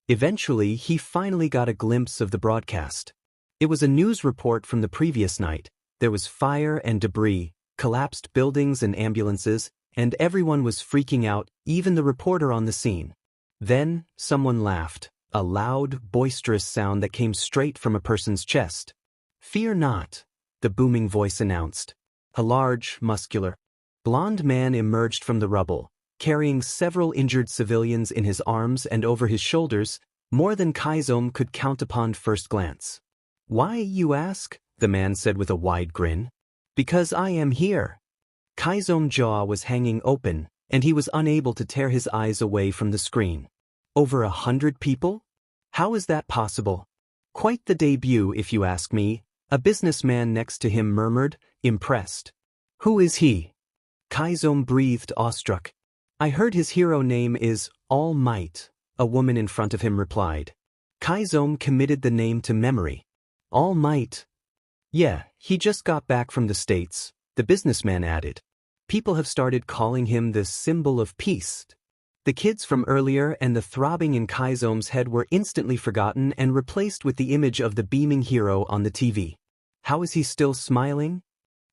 Eventually, he finally got a glimpse of the broadcast. It was a news report from the previous night. There was fire and debris, collapsed buildings and ambulances, and everyone was freaking out, even the reporter on the scene. Then, someone laughed, a loud, boisterous sound that came straight from a person's chest. Fear not. the booming voice announced. A large, muscular, blond man emerged from the rubble, carrying several injured civilians in his arms and over his shoulders, more than Kaizome could count upon first glance. "Why, you ask?" the man said with a wide grin. "Because I am here." Kaizome's jaw was hanging open, and he was unable to tear his eyes away from the screen. "Over 100 people? How is that possible?" "Quite the debut, if you ask me," a businessman next to him murmured, impressed. "Who is he?" Kaizome breathed awestruck. "I heard his hero name is All Might," a woman in front of him replied. Kaizome committed the name to memory. All Might. "Yeah, he just got back from the States," the businessman added. "People have started calling him the symbol of peace." The kids from earlier and the throbbing in Kaizome's head were instantly forgotten and replaced with the image of the beaming hero on the TV. How is he still smiling?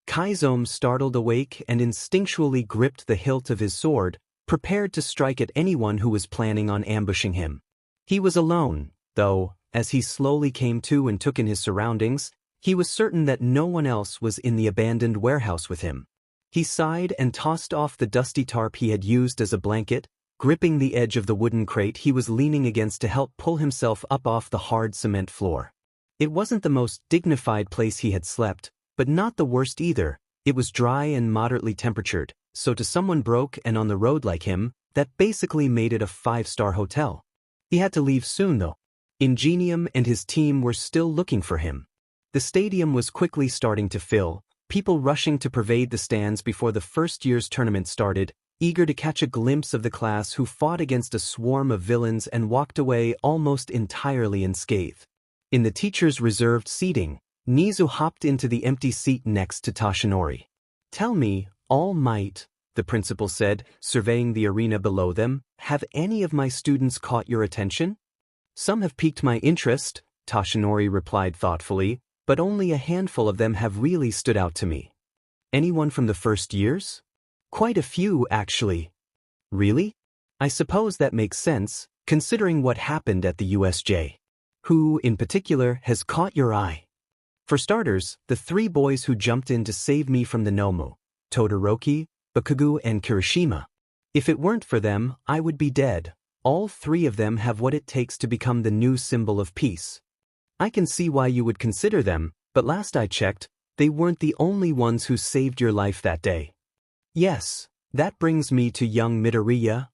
Kaizome startled awake and instinctually gripped the hilt of his sword, prepared to strike at anyone who was planning on ambushing him. He was alone, though, as he slowly came to and took in his surroundings. He was certain that no one else was in the abandoned warehouse with him. He sighed and tossed off the dusty tarp he had used as a blanket, gripping the edge of the wooden crate he was leaning against to help pull himself up off the hard cement floor. It wasn't the most dignified place he had slept, but not the worst either. It was dry and moderately temperatured, so to someone broke and on the road like him, that basically made it a 5-star hotel. He had to leave soon though. Ingenium and his team were still looking for him. The stadium was quickly starting to fill, people rushing to pervade the stands before the first year's tournament started, eager to catch a glimpse of the class who fought against a swarm of villains and walked away almost entirely unscathed. In the teacher's reserved seating, Nizu hopped into the empty seat next to Toshinori. "Tell me, All Might," the principal said, surveying the arena below them, "have any of my students caught your attention?" "Some have piqued my interest," Toshinori replied thoughtfully, "but only a handful of them have really stood out to me." "Anyone from the first years?" "Quite a few, actually." "Really? I suppose that makes sense, considering what happened at the USJ. Who, in particular, has caught your eye?" "For starters, the 3 boys who jumped in to save me from the Nomu, Todoroki, Bakugo and Kirishima. If it weren't for them, I would be dead. All 3 of them have what it takes to become the new symbol of peace." "I can see why you would consider them, but last I checked, they weren't the only ones who saved your life that day." "Yes, that brings me to young Midoriya."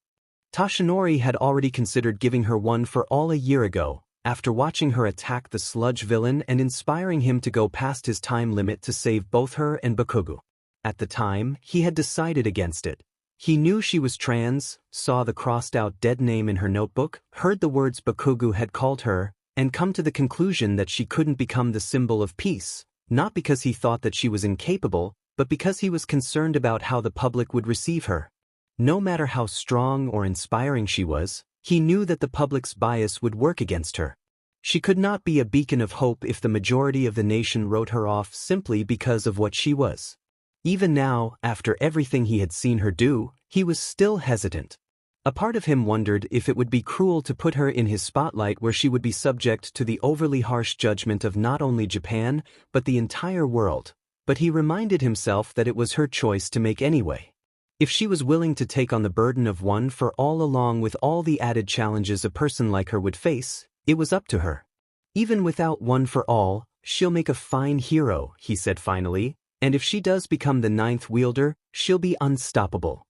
Toshinori had already considered giving her one for all a year ago, after watching her attack the sludge villain and inspiring him to go past his time limit to save both her and Bakugo. At the time, he had decided against it. He knew she was trans, saw the crossed-out dead name in her notebook, heard the words Bakugo had called her, and come to the conclusion that she couldn't become the symbol of peace, not because he thought that she was incapable, but because he was concerned about how the public would receive her. No matter how strong or inspiring she was, he knew that the public's bias would work against her. She could not be a beacon of hope if the majority of the nation wrote her off simply because of what she was. Even now, after everything he had seen her do, he was still hesitant. A part of him wondered if it would be cruel to put her in his spotlight where she would be subject to the overly harsh judgment of not only Japan, but the entire world. But he reminded himself that it was her choice to make anyway. If she was willing to take on the burden of one for all along with all the added challenges a person like her would face, it was up to her. "Even without one for all, she'll make a fine hero," he said finally, "and if she does become the 9th wielder, she'll be unstoppable.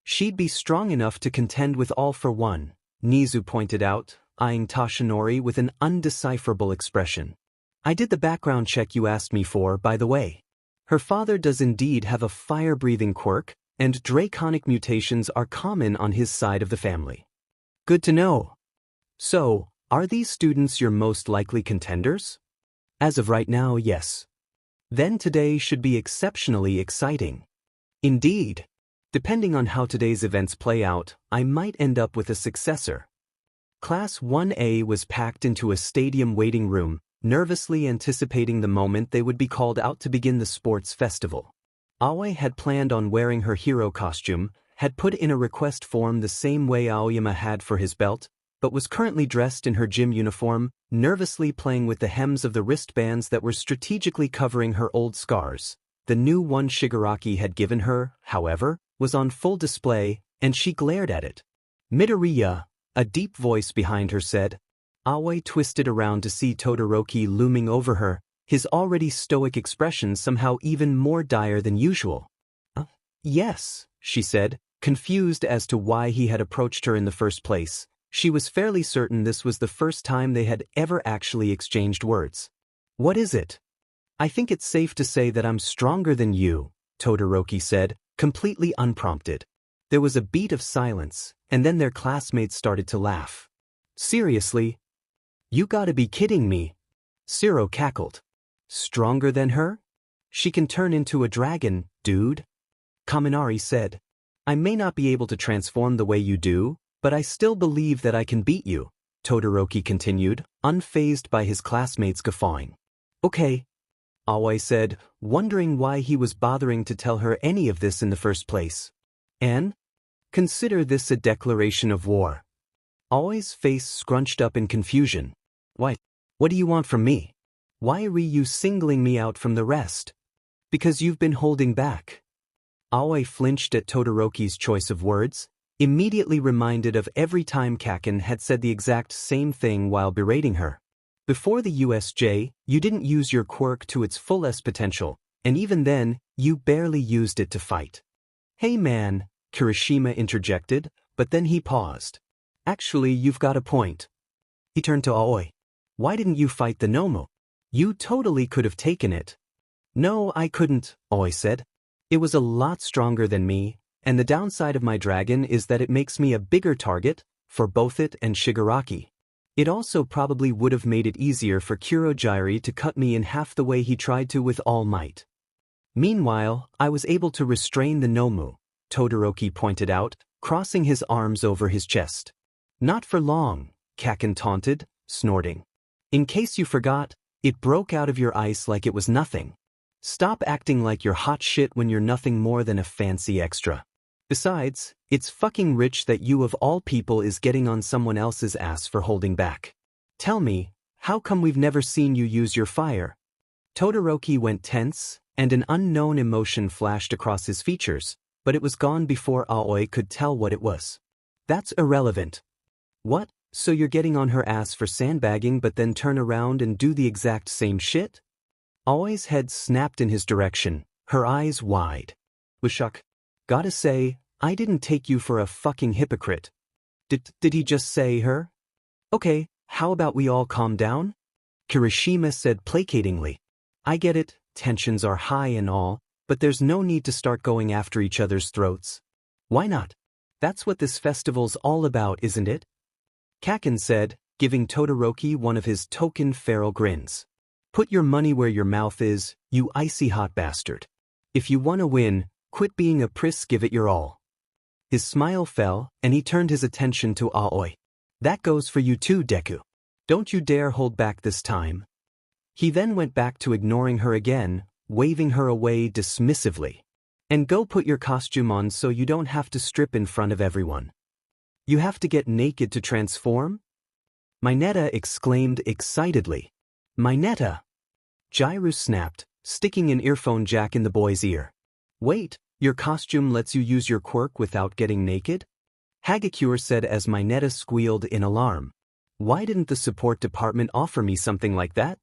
She'd be strong enough to contend with all for one," Nizu pointed out, eyeing Toshinori with an undecipherable expression. "I did the background check you asked me for, by the way. Her father does indeed have a fire-breathing quirk, and draconic mutations are common on his side of the family." "Good to know. So, are these students your most likely contenders?" "As of right now, yes." "Then today should be exceptionally exciting." "Indeed. Depending on how today's events play out, I might end up with a successor." Class 1A was packed into a stadium waiting room, nervously anticipating the moment they would be called out to begin the sports festival. Aoi had planned on wearing her hero costume, had put in a request form the same way Aoyama had for his belt, but was currently dressed in her gym uniform, nervously playing with the hems of the wristbands that were strategically covering her old scars. The new one Shigaraki had given her, however, was on full display, and she glared at it. "Midoriya," a deep voice behind her said. Aoi twisted around to see Todoroki looming over her, his already stoic expression somehow even more dire than usual. Yes," she said, confused as to why he had approached her in the first place. She was fairly certain this was the first time they had ever actually exchanged words. "What is it?" "I think it's safe to say that I'm stronger than you," Todoroki said, completely unprompted. There was a beat of silence, and then their classmates started to laugh. "Seriously? You gotta be kidding me." Shiro cackled. "Stronger than her? She can turn into a dragon, dude." Kaminari said. "I may not be able to transform the way you do, but I still believe that I can beat you," Todoroki continued, unfazed by his classmates guffawing. "Okay," Aoi said, wondering why he was bothering to tell her any of this in the first place. "And? Consider this a declaration of war." Aoi's face scrunched up in confusion. "Why? What do you want from me? Why are you singling me out from the rest?" "Because you've been holding back." Aoi flinched at Todoroki's choice of words, immediately reminded of every time Kaken had said the exact same thing while berating her. "Before the USJ, you didn't use your quirk to its fullest potential, and even then, you barely used it to fight." "Hey man," Kirishima interjected, but then he paused. "Actually, you've got a point." He turned to Aoi. "Why didn't you fight the Nomu? You totally could have taken it." "No, I couldn't," Aoi said. "It was a lot stronger than me, and the downside of my dragon is that it makes me a bigger target for both it and Shigaraki. It also probably would have made it easier for Kurojairi to cut me in half the way he tried to with All Might. Meanwhile, I was able to restrain the Nomu," Todoroki pointed out, crossing his arms over his chest. "Not for long," Kaken taunted, snorting. "In case you forgot, it broke out of your ice like it was nothing. Stop acting like you're hot shit when you're nothing more than a fancy extra. Besides, it's fucking rich that you of all people is getting on someone else's ass for holding back. Tell me, how come we've never seen you use your fire?" Todoroki went tense, and an unknown emotion flashed across his features, but it was gone before Aoi could tell what it was. "That's irrelevant." "What, so you're getting on her ass for sandbagging but then turn around and do the exact same shit?" Aoi's head snapped in his direction, her eyes wide. "Wishuk, gotta say, I didn't take you for a fucking hypocrite." Did he just say her?" "Okay, how about we all calm down?" Kirishima said placatingly. "I get it, tensions are high and all, but there's no need to start going after each other's throats. Why not? That's what this festival's all about, isn't it?" Kaken said, giving Todoroki one of his token feral grins. "Put your money where your mouth is, you icy hot bastard. If you want to win, quit being a priss, give it your all." His smile fell, and he turned his attention to Aoi. "That goes for you too, Deku. Don't you dare hold back this time." He then went back to ignoring her again, waving her away dismissively. "And go put your costume on so you don't have to strip in front of everyone." "You have to get naked to transform?" Mineta exclaimed excitedly. "Mineta!" Jiru snapped, sticking an earphone jack in the boy's ear. "Wait, your costume lets you use your quirk without getting naked?" Hagakure said as Mineta squealed in alarm. "Why didn't the support department offer me something like that?"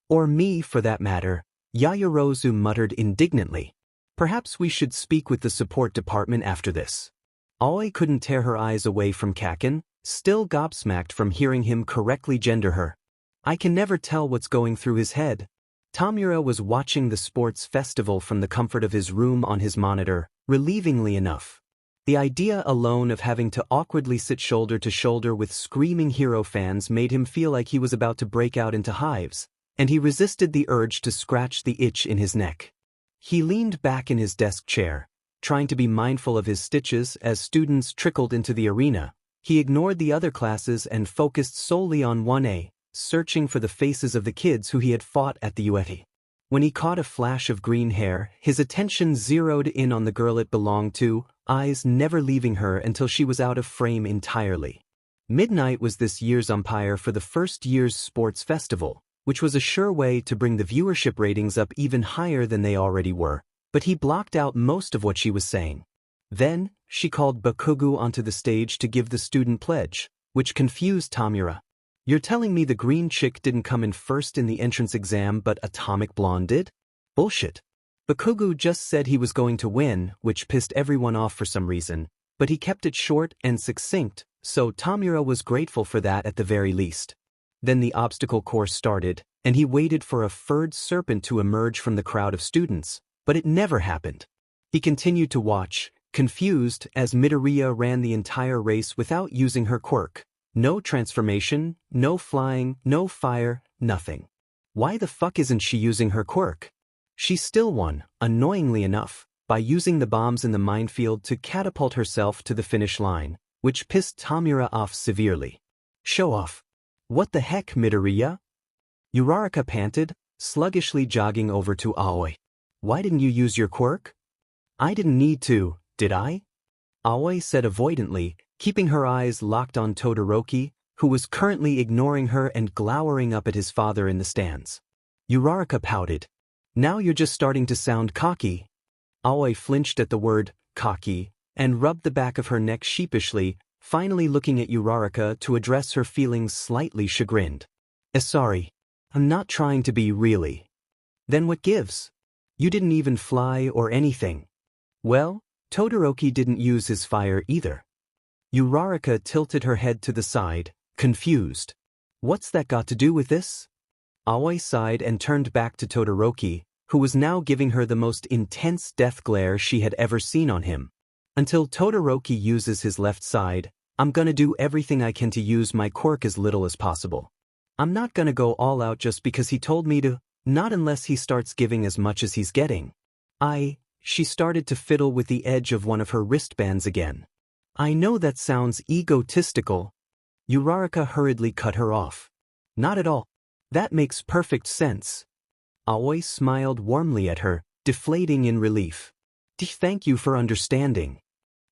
"Or me, for that matter," Yaoyorozu muttered indignantly. "Perhaps we should speak with the support department after this." Aoi couldn't tear her eyes away from Kaken, still gobsmacked from hearing him correctly gender her. I can never tell what's going through his head. Tamura was watching the sports festival from the comfort of his room on his monitor, relievingly enough. The idea alone of having to awkwardly sit shoulder to shoulder with screaming hero fans made him feel like he was about to break out into hives, and he resisted the urge to scratch the itch in his neck. He leaned back in his desk chair, trying to be mindful of his stitches as students trickled into the arena. He ignored the other classes and focused solely on 1A, searching for the faces of the kids who he had fought at the Ueti. When he caught a flash of green hair, his attention zeroed in on the girl it belonged to, eyes never leaving her until she was out of frame entirely. Midnight was this year's umpire for the first year's sports festival, which was a sure way to bring the viewership ratings up even higher than they already were, but he blocked out most of what she was saying. Then, she called Bakugo onto the stage to give the student pledge, which confused Tamura. You're telling me the green chick didn't come in first in the entrance exam but Atomic Blonde did? Bullshit. Bakugo just said he was going to win, which pissed everyone off for some reason, but he kept it short and succinct, so Tamura was grateful for that at the very least. Then the obstacle course started, and he waited for a furred serpent to emerge from the crowd of students, but it never happened. He continued to watch, confused, as Midoriya ran the entire race without using her quirk. No transformation, no flying, no fire, nothing. Why the fuck isn't she using her quirk? She still won, annoyingly enough, by using the bombs in the minefield to catapult herself to the finish line, which pissed Tamura off severely. Show off. What the heck, Midoriya? Uraraka panted, sluggishly jogging over to Aoi. Why didn't you use your quirk? I didn't need to, did I? Aoi said avoidantly, keeping her eyes locked on Todoroki, who was currently ignoring her and glowering up at his father in the stands. Uraraka pouted. Now you're just starting to sound cocky. Aoi flinched at the word, cocky, and rubbed the back of her neck sheepishly, finally looking at Uraraka to address her feelings slightly chagrined. Sorry. I'm not trying to be really. Then what gives? You didn't even fly or anything. Well, Todoroki didn't use his fire either. Uraraka tilted her head to the side, confused. What's that got to do with this? Aoi sighed and turned back to Todoroki, who was now giving her the most intense death glare she had ever seen on him. Until Todoroki uses his left side, I'm gonna do everything I can to use my quirk as little as possible. I'm not gonna go all out just because he told me to, not unless he starts giving as much as he's getting. She started to fiddle with the edge of one of her wristbands again. I know that sounds egotistical. Uraraka hurriedly cut her off. Not at all. That makes perfect sense. Aoi smiled warmly at her, deflating in relief. Thank you for understanding.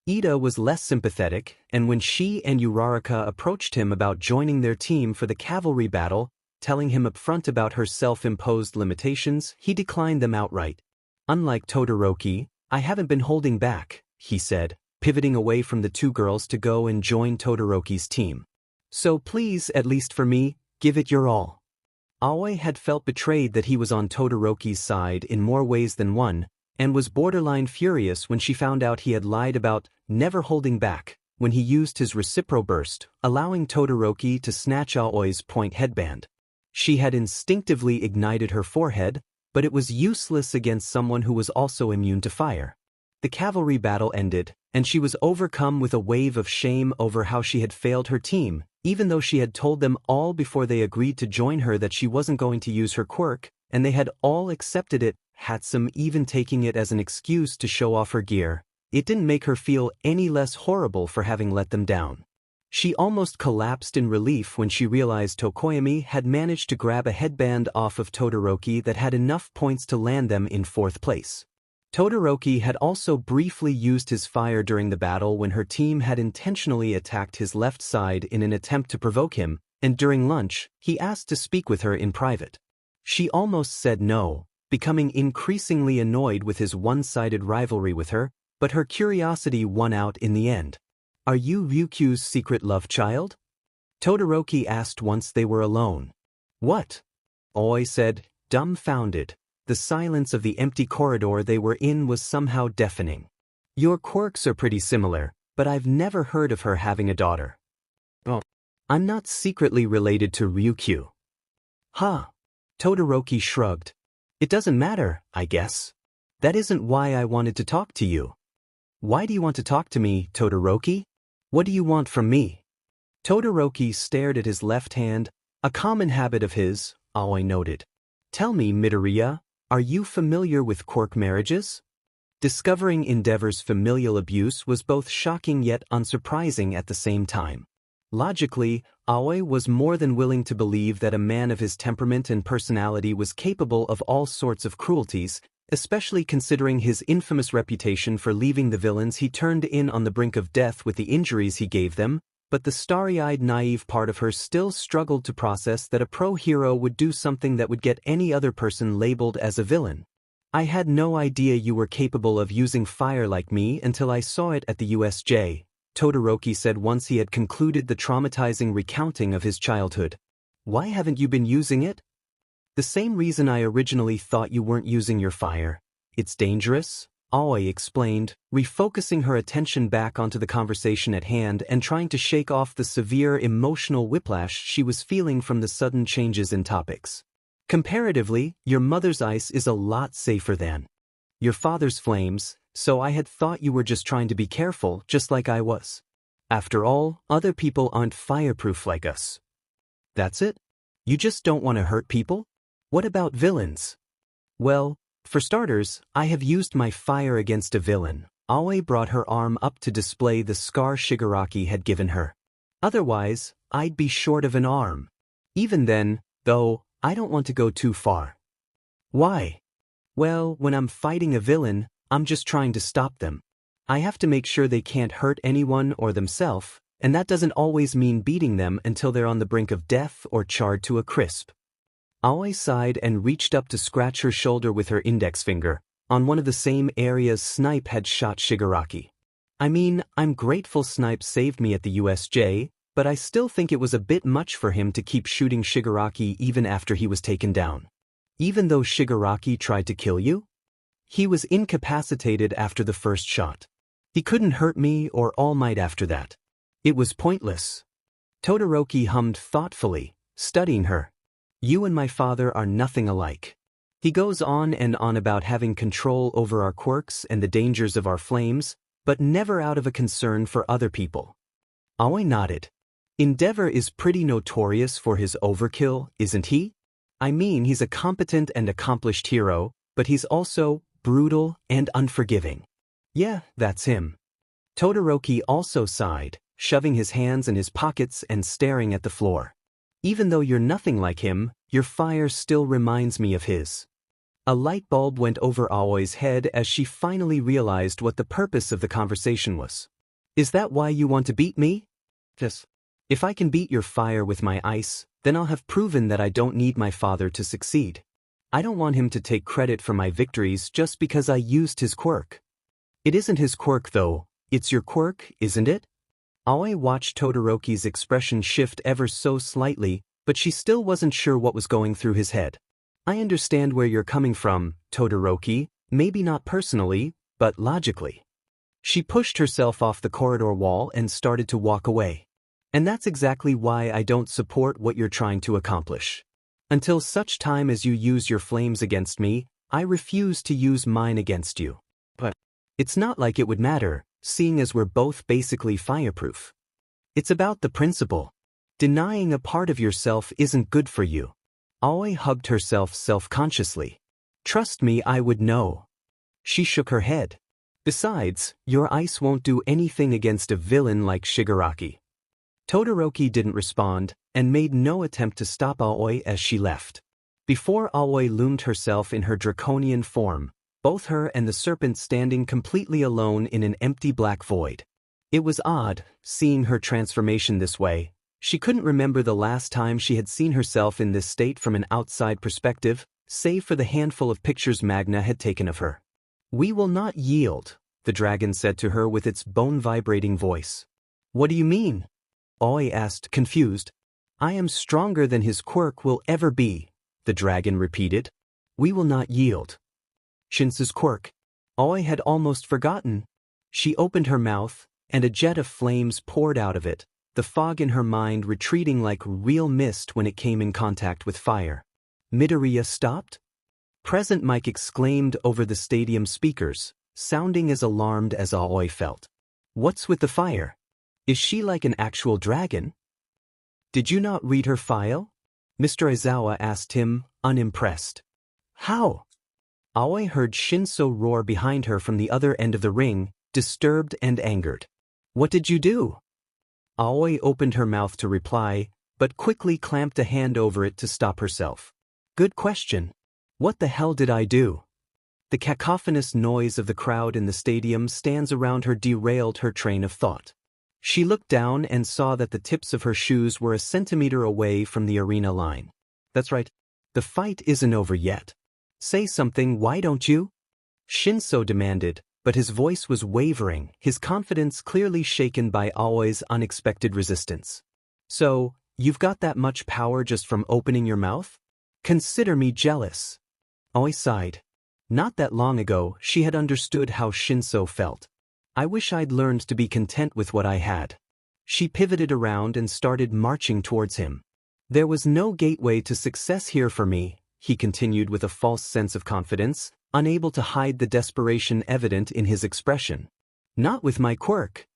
Ida was less sympathetic, and when she and Uraraka approached him about joining their team for the cavalry battle, telling him upfront about her self-imposed limitations, he declined them outright. Unlike Todoroki, I haven't been holding back, he said, pivoting away from the two girls to go and join Todoroki's team. So please, at least for me, give it your all. Aoi had felt betrayed that he was on Todoroki's side in more ways than one, and was borderline furious when she found out he had lied about never holding back when he used his Recipro Burst, allowing Todoroki to snatch Aoi's point headband. She had instinctively ignited her forehead, but it was useless against someone who was also immune to fire. The cavalry battle ended, and she was overcome with a wave of shame over how she had failed her team, even though she had told them all before they agreed to join her that she wasn't going to use her quirk, and they had all accepted it, Hatsum even taking it as an excuse to show off her gear. It didn't make her feel any less horrible for having let them down. She almost collapsed in relief when she realized Tokoyami had managed to grab a headband off of Todoroki that had enough points to land them in 4th place. Todoroki had also briefly used his fire during the battle when her team had intentionally attacked his left side in an attempt to provoke him, and during lunch, he asked to speak with her in private. She almost said no, becoming increasingly annoyed with his one-sided rivalry with her, but her curiosity won out in the end. Are you Ryukyu's secret love child? Todoroki asked once they were alone. What? Aoi said, dumbfounded. The silence of the empty corridor they were in was somehow deafening. Your quirks are pretty similar, but I've never heard of her having a daughter. Oh. I'm not secretly related to Ryukyu. Huh. Todoroki shrugged. It doesn't matter, I guess. That isn't why I wanted to talk to you. Why do you want to talk to me, Todoroki? What do you want from me? Todoroki stared at his left hand, a common habit of his, Aoi noted. Tell me, Midoriya, are you familiar with quirk marriages? Discovering Endeavor's familial abuse was both shocking yet unsurprising at the same time. Logically, Aoi was more than willing to believe that a man of his temperament and personality was capable of all sorts of cruelties, especially considering his infamous reputation for leaving the villains he turned in on the brink of death with the injuries he gave them, but the starry-eyed naive part of her still struggled to process that a pro-hero would do something that would get any other person labeled as a villain. I had no idea you were capable of using fire like me until I saw it at the USJ, Todoroki said once he had concluded the traumatizing recounting of his childhood. Why haven't you been using it? The same reason I originally thought you weren't using your fire. It's dangerous, Aoi explained, refocusing her attention back onto the conversation at hand and trying to shake off the severe emotional whiplash she was feeling from the sudden changes in topics. Comparatively, your mother's ice is a lot safer than your father's flames, so I had thought you were just trying to be careful, just like I was. After all, other people aren't fireproof like us. That's it? You just don't want to hurt people? What about villains? Well, for starters, I have used my fire against a villain. Aoi brought her arm up to display the scar Shigaraki had given her. Otherwise, I'd be short of an arm. Even then, though, I don't want to go too far. Why? Well, when I'm fighting a villain, I'm just trying to stop them. I have to make sure they can't hurt anyone or themselves, and that doesn't always mean beating them until they're on the brink of death or charred to a crisp. Aoi sighed and reached up to scratch her shoulder with her index finger, on one of the same areas Snipe had shot Shigaraki. I mean, I'm grateful Snipe saved me at the USJ, but I still think it was a bit much for him to keep shooting Shigaraki even after he was taken down. Even though Shigaraki tried to kill you? He was incapacitated after the first shot. He couldn't hurt me or All Might after that. It was pointless. Todoroki hummed thoughtfully, studying her. You and my father are nothing alike. He goes on and on about having control over our quirks and the dangers of our flames, but never out of a concern for other people. Aoi nodded. Endeavor is pretty notorious for his overkill, isn't he? I mean, he's a competent and accomplished hero, but he's also brutal and unforgiving. Yeah, that's him. Todoroki also sighed, shoving his hands in his pockets and staring at the floor. Even though you're nothing like him, your fire still reminds me of his. A light bulb went over Aoi's head as she finally realized what the purpose of the conversation was. Is that why you want to beat me? Yes. If I can beat your fire with my ice, then I'll have proven that I don't need my father to succeed. I don't want him to take credit for my victories just because I used his quirk. It isn't his quirk though, it's your quirk, isn't it? Aoi watched Todoroki's expression shift ever so slightly, but she still wasn't sure what was going through his head. I understand where you're coming from, Todoroki, maybe not personally, but logically. She pushed herself off the corridor wall and started to walk away. And that's exactly why I don't support what you're trying to accomplish. Until such time as you use your flames against me, I refuse to use mine against you. But it's not like it would matter, seeing as we're both basically fireproof. It's about the principle. Denying a part of yourself isn't good for you. Aoi hugged herself self-consciously. Trust me, I would know. She shook her head. Besides, your ice won't do anything against a villain like Shigaraki. Todoroki didn't respond, and made no attempt to stop Aoi as she left. Before Aoi loomed herself in her draconian form, both her and the serpent standing completely alone in an empty black void. It was odd, seeing her transformation this way. She couldn't remember the last time she had seen herself in this state from an outside perspective, save for the handful of pictures Magna had taken of her. We will not yield, the dragon said to her with its bone-vibrating voice. What do you mean? Aoi asked, confused. I am stronger than his quirk will ever be, the dragon repeated. We will not yield. Shinsu's quirk. Aoi had almost forgotten. She opened her mouth, and a jet of flames poured out of it, the fog in her mind retreating like real mist when it came in contact with fire. Midoriya stopped? Present Mike exclaimed over the stadium speakers, sounding as alarmed as Aoi felt. What's with the fire? Is she like an actual dragon? Did you not read her file? Mr. Aizawa asked him, unimpressed. How? Aoi heard Shinso roar behind her from the other end of the ring, disturbed and angered. What did you do? Aoi opened her mouth to reply, but quickly clamped a hand over it to stop herself. Good question. What the hell did I do? The cacophonous noise of the crowd in the stadium stands around her derailed her train of thought. She looked down and saw that the tips of her shoes were a centimeter away from the arena line. That's right. The fight isn't over yet. Say something, why don't you? Shinso demanded, but his voice was wavering, his confidence clearly shaken by Aoi's unexpected resistance. So, you've got that much power just from opening your mouth? Consider me jealous. Aoi sighed. Not that long ago, she had understood how Shinso felt. I wish I'd learned to be content with what I had. She pivoted around and started marching towards him. There was no gateway to success here for me, he continued with a false sense of confidence, unable to hide the desperation evident in his expression. Not with my quirk.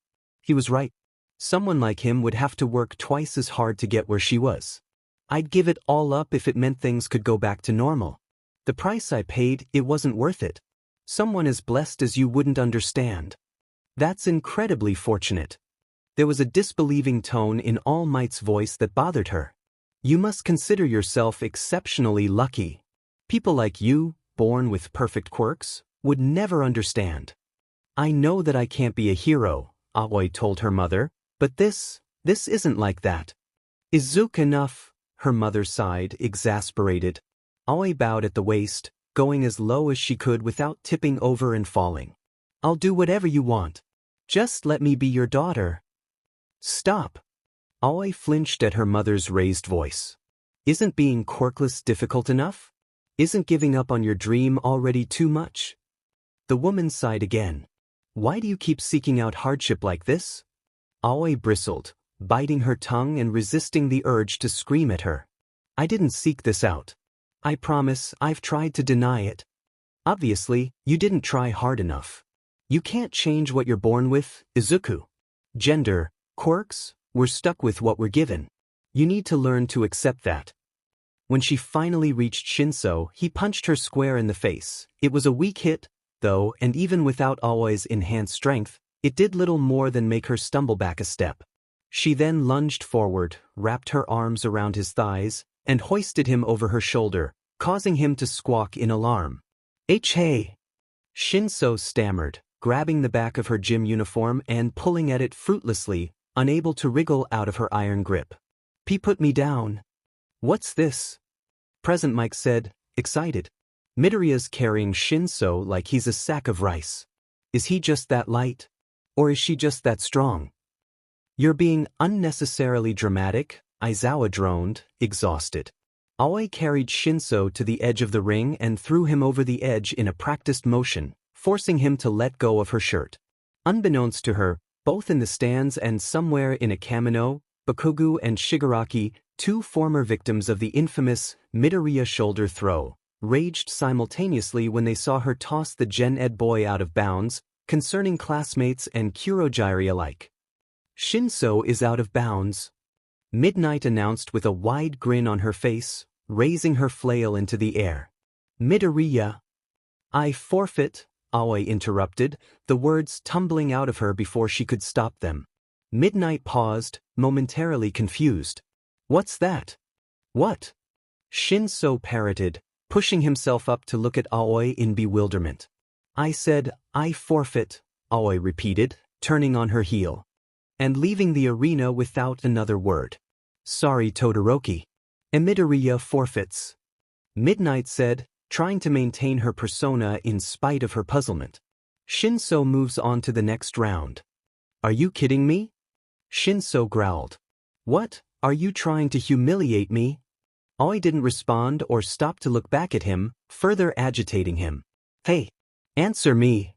He was right. Someone like him would have to work twice as hard to get where she was. I'd give it all up if it meant things could go back to normal. The price I paid, it wasn't worth it. Someone as blessed as you wouldn't understand. That's incredibly fortunate. There was a disbelieving tone in All Might's voice that bothered her. You must consider yourself exceptionally lucky. People like you, born with perfect quirks, would never understand. I know that I can't be a hero, Aoi told her mother, but this isn't like that. Is Zook enough? Her mother sighed, exasperated. Aoi bowed at the waist, going as low as she could without tipping over and falling. I'll do whatever you want. Just let me be your daughter. Stop. Aoi flinched at her mother's raised voice. Isn't being quirkless difficult enough? Isn't giving up on your dream already too much? The woman sighed again. Why do you keep seeking out hardship like this? Aoi bristled, biting her tongue and resisting the urge to scream at her. I didn't seek this out. I promise I've tried to deny it. Obviously, you didn't try hard enough. You can't change what you're born with, Izuku. Gender, quirks, we're stuck with what we're given. You need to learn to accept that. When she finally reached Shinso, he punched her square in the face. It was a weak hit, though, and even without Aoi's enhanced strength, it did little more than make her stumble back a step. She then lunged forward, wrapped her arms around his thighs, and hoisted him over her shoulder, causing him to squawk in alarm. Hey! Shinso stammered, grabbing the back of her gym uniform and pulling at it fruitlessly, unable to wriggle out of her iron grip. P put me down. What's this? Present Mike said, excited. Midoriya's carrying Shinso like he's a sack of rice. Is he just that light? Or is she just that strong? You're being unnecessarily dramatic, Aizawa droned, exhausted. Aoi carried Shinso to the edge of the ring and threw him over the edge in a practiced motion, forcing him to let go of her shirt. Unbeknownst to her, both in the stands and somewhere in a kamino, Bakugo and Shigaraki, two former victims of the infamous Midoriya shoulder throw, raged simultaneously when they saw her toss the Gen Ed boy out of bounds, concerning classmates and Kurogiri alike. Shinso is out of bounds. Midnight announced with a wide grin on her face, raising her flail into the air. Midoriya. I forfeit, Aoi interrupted, the words tumbling out of her before she could stop them. Midnight paused, momentarily confused. What's that? What? Shinso parroted, pushing himself up to look at Aoi in bewilderment. I said, I forfeit, Aoi repeated, turning on her heel. And leaving the arena without another word. Sorry, Todoroki. Midoriya forfeits. Midnight said, trying to maintain her persona in spite of her puzzlement. Shinso moves on to the next round. Are you kidding me? Shinso growled. What, are you trying to humiliate me? Aoi didn't respond or stop to look back at him, further agitating him. Hey, answer me.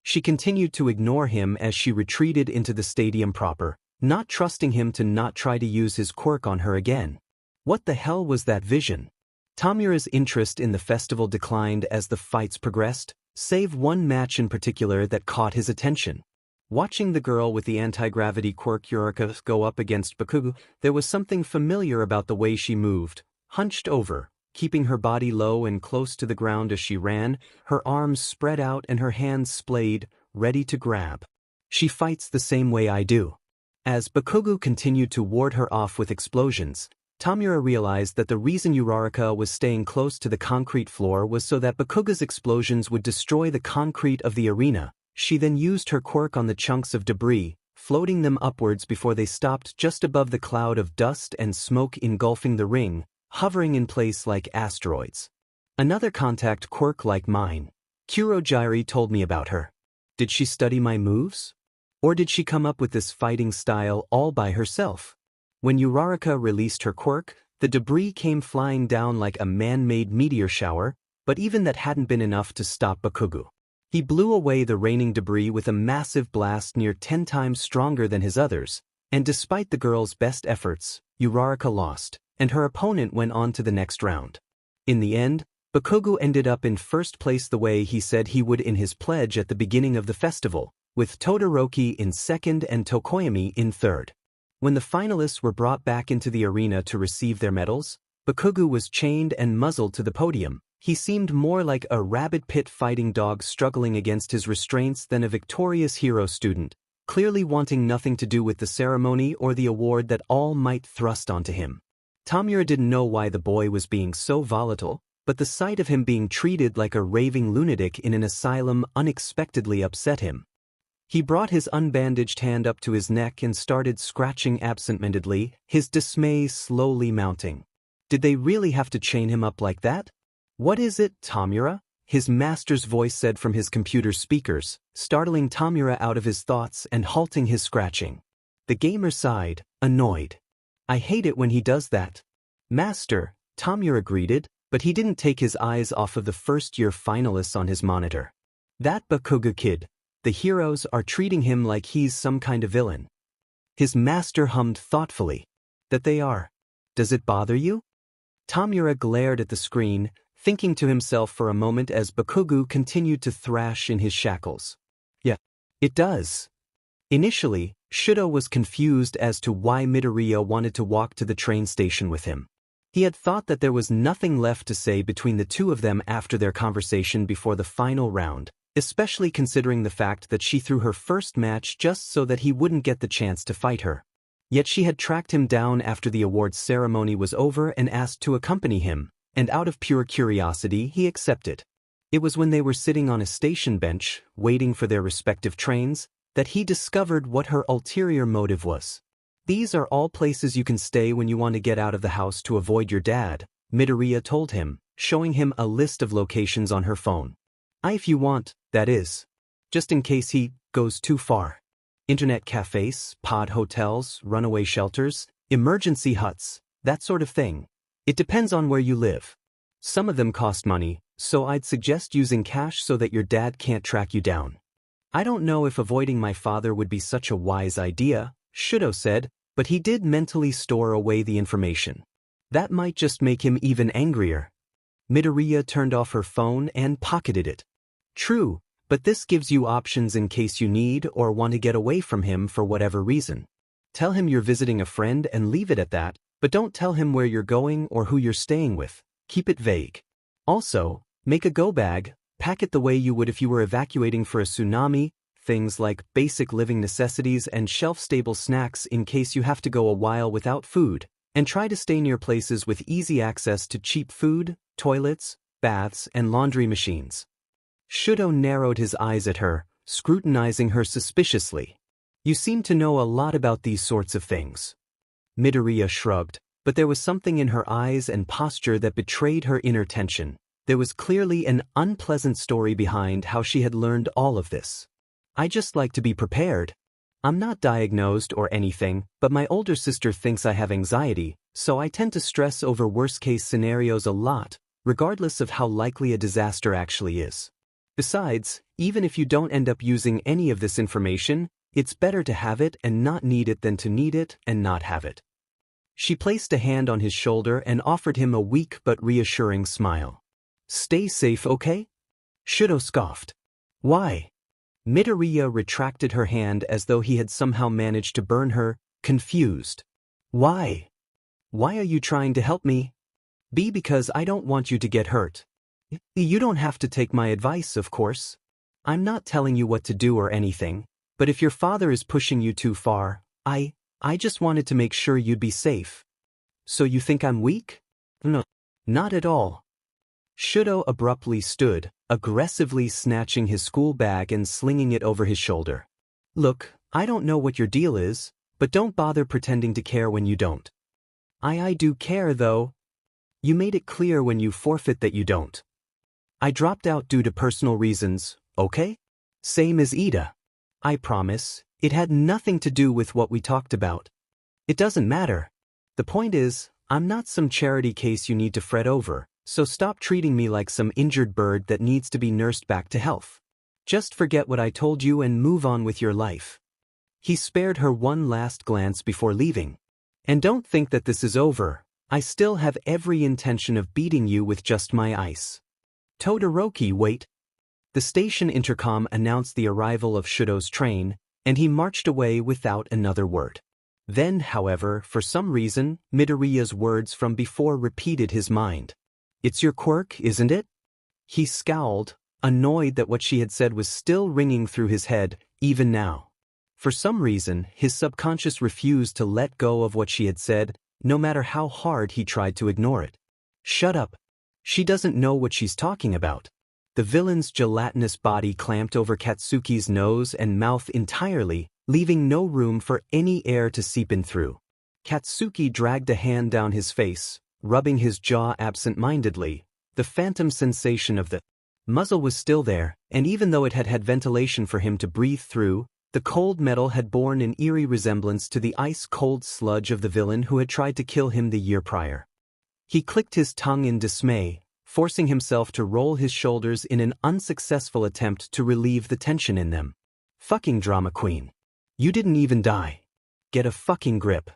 She continued to ignore him as she retreated into the stadium proper, not trusting him to not try to use his quirk on her again. What the hell was that vision? Tamura's interest in the festival declined as the fights progressed, save one match in particular that caught his attention. Watching the girl with the anti-gravity quirk Yurika go up against Bakugo, there was something familiar about the way she moved, hunched over, keeping her body low and close to the ground as she ran, her arms spread out and her hands splayed, ready to grab. She fights the same way I do. As Bakugo continued to ward her off with explosions, Tamura realized that the reason Uraraka was staying close to the concrete floor was so that Bakugo's explosions would destroy the concrete of the arena. She then used her quirk on the chunks of debris, floating them upwards before they stopped just above the cloud of dust and smoke engulfing the ring, hovering in place like asteroids. Another contact quirk like mine. Kurogyri told me about her. Did she study my moves? Or did she come up with this fighting style all by herself? When Uraraka released her quirk, the debris came flying down like a man-made meteor shower, but even that hadn't been enough to stop Bakugo. He blew away the raining debris with a massive blast near 10 times stronger than his others, and despite the girl's best efforts, Uraraka lost, and her opponent went on to the next round. In the end, Bakugo ended up in first place the way he said he would in his pledge at the beginning of the festival, with Todoroki in second and Tokoyami in third. When the finalists were brought back into the arena to receive their medals, Bakugo was chained and muzzled to the podium. He seemed more like a rabid pit fighting dog struggling against his restraints than a victorious hero student, clearly wanting nothing to do with the ceremony or the award that all might thrust onto him. Tamura didn't know why the boy was being so volatile, but the sight of him being treated like a raving lunatic in an asylum unexpectedly upset him. He brought his unbandaged hand up to his neck and started scratching absent-mindedly, his dismay slowly mounting. Did they really have to chain him up like that? What is it, Tamura? His master's voice said from his computer speakers, startling Tamura out of his thoughts and halting his scratching. The gamer sighed, annoyed. I hate it when he does that. Master, Tamura greeted, but he didn't take his eyes off of the first-year finalists on his monitor. That Bakugo kid, the heroes are treating him like he's some kind of villain. His master hummed thoughtfully. That they are. Does it bother you? Tamura glared at the screen, thinking to himself for a moment as Bakugo continued to thrash in his shackles. Yeah, it does. Initially, Shudo was confused as to why Midoriya wanted to walk to the train station with him. He had thought that there was nothing left to say between the two of them after their conversation before the final round, especially considering the fact that she threw her first match just so that he wouldn't get the chance to fight her. Yet she had tracked him down after the awards ceremony was over and asked to accompany him, and out of pure curiosity he accepted. It was when they were sitting on a station bench, waiting for their respective trains, that he discovered what her ulterior motive was. These are all places you can stay when you want to get out of the house to avoid your dad, Midoriya told him, showing him a list of locations on her phone. If you want, that is. Just in case he goes too far. Internet cafes, pod hotels, runaway shelters, emergency huts, that sort of thing. It depends on where you live. Some of them cost money, so I'd suggest using cash so that your dad can't track you down. I don't know if avoiding my father would be such a wise idea, Shudo said, but he did mentally store away the information. That might just make him even angrier. Midoriya turned off her phone and pocketed it. True, but this gives you options in case you need or want to get away from him for whatever reason. Tell him you're visiting a friend and leave it at that, but don't tell him where you're going or who you're staying with. Keep it vague. Also, make a go bag, pack it the way you would if you were evacuating for a tsunami, things like basic living necessities and shelf-stable snacks in case you have to go a while without food, and try to stay near places with easy access to cheap food, toilets, baths, and laundry machines. Shudo narrowed his eyes at her, scrutinizing her suspiciously. You seem to know a lot about these sorts of things. Midoriya shrugged, but there was something in her eyes and posture that betrayed her inner tension. There was clearly an unpleasant story behind how she had learned all of this. I just like to be prepared. I'm not diagnosed or anything, but my older sister thinks I have anxiety, so I tend to stress over worst-case scenarios a lot, regardless of how likely a disaster actually is. Besides, even if you don't end up using any of this information, it's better to have it and not need it than to need it and not have it. She placed a hand on his shoulder and offered him a weak but reassuring smile. Stay safe, okay? Shudo scoffed. Why? Midoriya retracted her hand as though he had somehow managed to burn her, confused. Why? Why are you trying to help me? Because I don't want you to get hurt. You don't have to take my advice, of course. I'm not telling you what to do or anything, but if your father is pushing you too far, I just wanted to make sure you'd be safe. So you think I'm weak? No, not at all. Shudo abruptly stood, aggressively snatching his school bag and slinging it over his shoulder. Look, I don't know what your deal is, but don't bother pretending to care when you don't. I do care though. You made it clear when you forfeit that you don't. I dropped out due to personal reasons, okay? Same as Ida. I promise, it had nothing to do with what we talked about. It doesn't matter. The point is, I'm not some charity case you need to fret over, so stop treating me like some injured bird that needs to be nursed back to health. Just forget what I told you and move on with your life. He spared her one last glance before leaving. And don't think that this is over. I still have every intention of beating you with just my ice. Todoroki, wait. The station intercom announced the arrival of Shudo's train, and he marched away without another word. Then, however, for some reason, Midoriya's words from before repeated his mind. It's your quirk, isn't it? He scowled, annoyed that what she had said was still ringing through his head, even now. For some reason, his subconscious refused to let go of what she had said, no matter how hard he tried to ignore it. Shut up. She doesn't know what she's talking about. The villain's gelatinous body clamped over Katsuki's nose and mouth entirely, leaving no room for any air to seep in through. Katsuki dragged a hand down his face, rubbing his jaw absent-mindedly. The phantom sensation of the muzzle was still there, and even though it had had ventilation for him to breathe through, the cold metal had borne an eerie resemblance to the ice-cold sludge of the villain who had tried to kill him the year prior. He clicked his tongue in dismay, forcing himself to roll his shoulders in an unsuccessful attempt to relieve the tension in them. Fucking drama queen. You didn't even die. Get a fucking grip.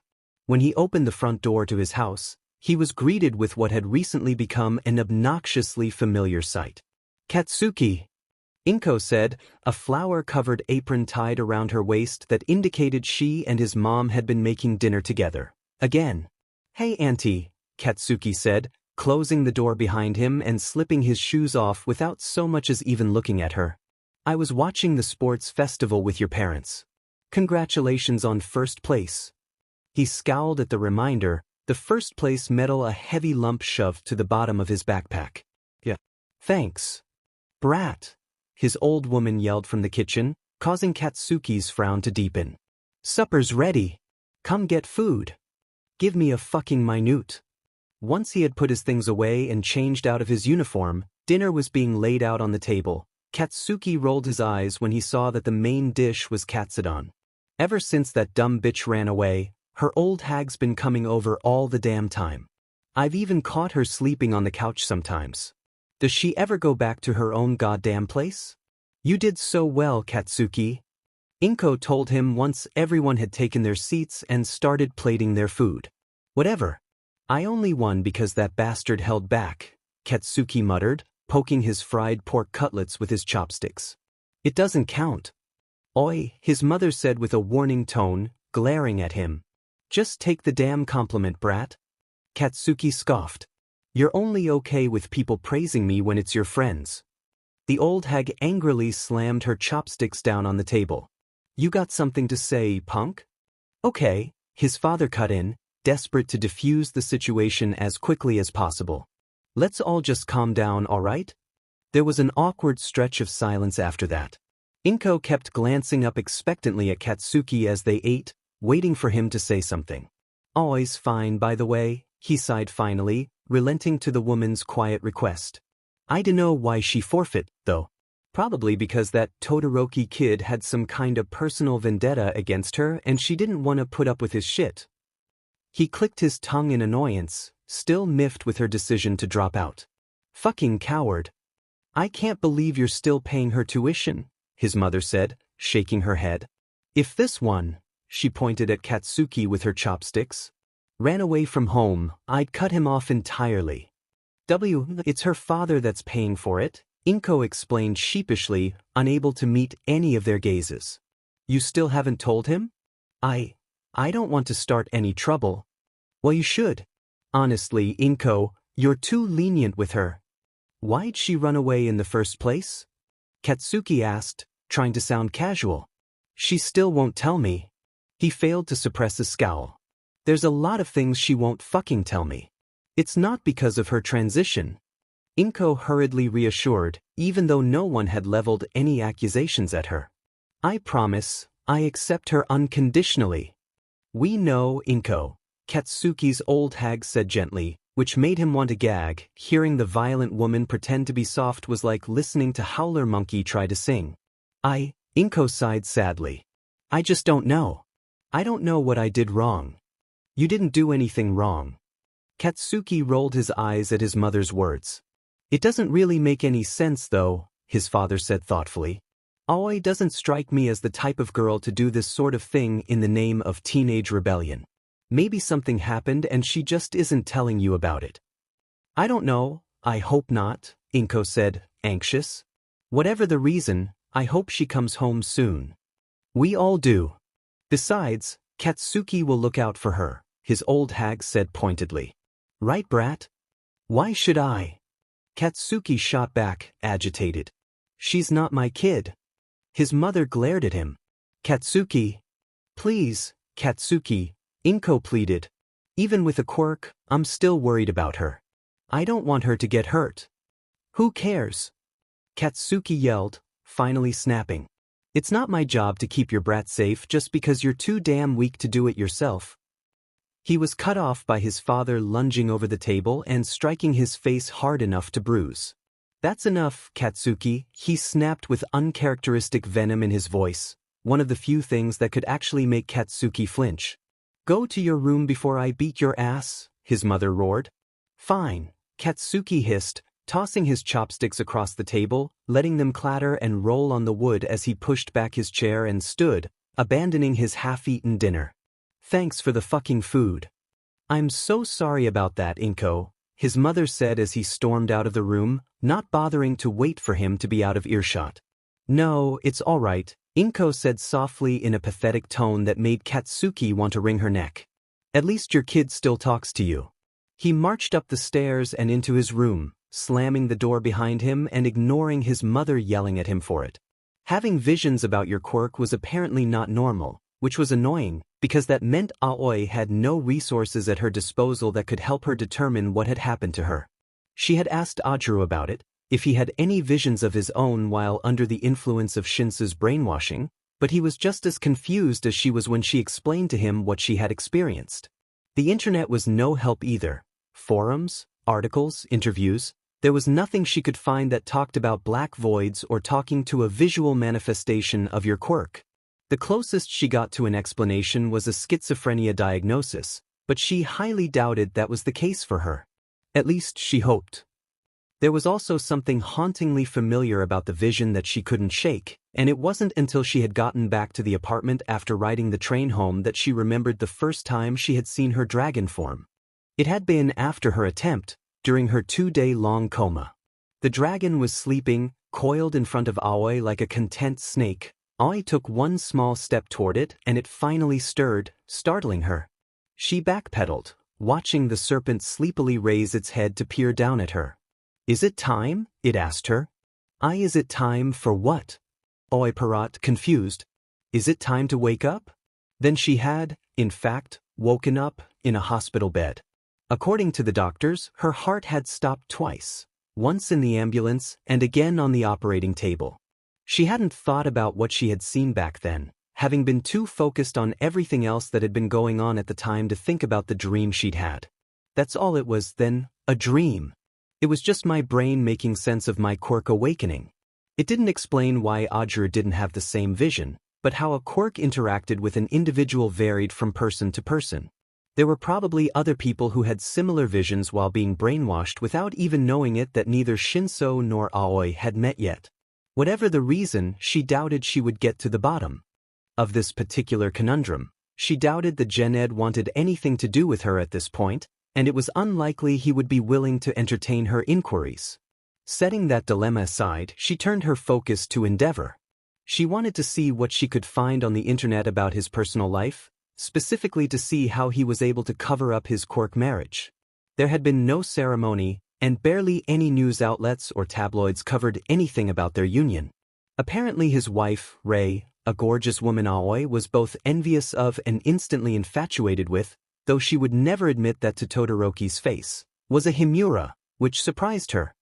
When he opened the front door to his house, he was greeted with what had recently become an obnoxiously familiar sight. Katsuki, Inko said, a flower-covered apron tied around her waist that indicated she and his mom had been making dinner together. Again. Hey auntie, Katsuki said, closing the door behind him and slipping his shoes off without so much as even looking at her. I was watching the sports festival with your parents. Congratulations on first place. He scowled at the reminder, the first place medal a heavy lump shoved to the bottom of his backpack. Yeah. Thanks. Brat. His old woman yelled from the kitchen, causing Katsuki's frown to deepen. Supper's ready. Come get food. Give me a fucking minute. Once he had put his things away and changed out of his uniform, dinner was being laid out on the table. Katsuki rolled his eyes when he saw that the main dish was katsudon. Ever since that dumb bitch ran away, her old hag's been coming over all the damn time. I've even caught her sleeping on the couch sometimes. Does she ever go back to her own goddamn place? You did so well, Katsuki. Inko told him once everyone had taken their seats and started plating their food. Whatever. I only won because that bastard held back, Katsuki muttered, poking his fried pork cutlets with his chopsticks. It doesn't count. Oi, his mother said with a warning tone, glaring at him. Just take the damn compliment, brat. Katsuki scoffed. You're only okay with people praising me when it's your friends. The old hag angrily slammed her chopsticks down on the table. You got something to say, punk? Okay, his father cut in, desperate to defuse the situation as quickly as possible. Let's all just calm down, all right? There was an awkward stretch of silence after that. Inko kept glancing up expectantly at Katsuki as they ate, waiting for him to say something. Always fine, by the way, he sighed finally, relenting to the woman's quiet request. I dunno why she forfeit, though. Probably because that Todoroki kid had some kind of personal vendetta against her and she didn't want to put up with his shit. He clicked his tongue in annoyance, still miffed with her decision to drop out. Fucking coward. I can't believe you're still paying her tuition, his mother said, shaking her head. If this one, she pointed at Katsuki with her chopsticks, ran away from home, I'd cut him off entirely. It's her father that's paying for it, Inko explained sheepishly, unable to meet any of their gazes. You still haven't told him? I don't want to start any trouble. Well, you should. Honestly, Inko, you're too lenient with her. Why'd she run away in the first place? Katsuki asked, trying to sound casual. She still won't tell me. He failed to suppress a scowl. There's a lot of things she won't fucking tell me. It's not because of her transition. Inko hurriedly reassured, even though no one had leveled any accusations at her. I promise, I accept her unconditionally. We know, Inko, Katsuki's old hag said gently, which made him want to gag. Hearing the violent woman pretend to be soft was like listening to Howler Monkey try to sing. Inko sighed sadly. I just don't know. I don't know what I did wrong. You didn't do anything wrong. Katsuki rolled his eyes at his mother's words. It doesn't really make any sense though, his father said thoughtfully. Aoi doesn't strike me as the type of girl to do this sort of thing in the name of teenage rebellion. Maybe something happened and she just isn't telling you about it. I don't know, I hope not, Inko said, anxious. Whatever the reason, I hope she comes home soon. We all do. Besides, Katsuki will look out for her, his old hag said pointedly. Right, brat? Why should I? Katsuki shot back, agitated. She's not my kid. His mother glared at him. Katsuki. Please, Katsuki, Inko pleaded. Even with a quirk, I'm still worried about her. I don't want her to get hurt. Who cares? Katsuki yelled, finally snapping. It's not my job to keep your brat safe just because you're too damn weak to do it yourself. He was cut off by his father lunging over the table and striking his face hard enough to bruise. That's enough, Katsuki, he snapped with uncharacteristic venom in his voice, one of the few things that could actually make Katsuki flinch. Go to your room before I beat your ass, his mother roared. Fine, Katsuki hissed, tossing his chopsticks across the table, letting them clatter and roll on the wood as he pushed back his chair and stood, abandoning his half-eaten dinner. Thanks for the fucking food. I'm so sorry about that, Inko, his mother said as he stormed out of the room, not bothering to wait for him to be out of earshot. No, it's all right, Inko said softly in a pathetic tone that made Katsuki want to wring her neck. At least your kid still talks to you. He marched up the stairs and into his room, slamming the door behind him and ignoring his mother yelling at him for it. Having visions about your quirk was apparently not normal, which was annoying, because that meant Aoi had no resources at her disposal that could help her determine what had happened to her. She had asked Ajuru about it, if he had any visions of his own while under the influence of Shinsu's brainwashing, but he was just as confused as she was when she explained to him what she had experienced. The internet was no help either. Forums, articles, interviews, there was nothing she could find that talked about black voids or talking to a visual manifestation of your quirk. The closest she got to an explanation was a schizophrenia diagnosis, but she highly doubted that was the case for her. At least she hoped. There was also something hauntingly familiar about the vision that she couldn't shake, and it wasn't until she had gotten back to the apartment after riding the train home that she remembered the first time she had seen her dragon form. It had been after her attempt, during her 2-day-long coma. The dragon was sleeping, coiled in front of Aoi like a content snake. Aoi took one small step toward it and it finally stirred, startling her. She backpedaled, watching the serpent sleepily raise its head to peer down at her. Is it time? It asked her. Is it time for what? Aoi parrot, confused. Is it time to wake up? Then she had, in fact, woken up, in a hospital bed. According to the doctors, her heart had stopped twice, once in the ambulance and again on the operating table. She hadn't thought about what she had seen back then, having been too focused on everything else that had been going on at the time to think about the dream she'd had. That's all it was then, a dream. It was just my brain making sense of my quirk awakening. It didn't explain why Ajuru didn't have the same vision, but how a quirk interacted with an individual varied from person to person. There were probably other people who had similar visions while being brainwashed without even knowing it that neither Shinso nor Aoi had met yet. Whatever the reason, she doubted she would get to the bottom of this particular conundrum. She doubted that Gened wanted anything to do with her at this point, and it was unlikely he would be willing to entertain her inquiries. Setting that dilemma aside, she turned her focus to Endeavor. She wanted to see what she could find on the internet about his personal life, specifically to see how he was able to cover up his quirk marriage. There had been no ceremony, and barely any news outlets or tabloids covered anything about their union. Apparently his wife, Rei, a gorgeous woman Aoi was both envious of and instantly infatuated with, though she would never admit that to Todoroki's face, was a Himura, which surprised her.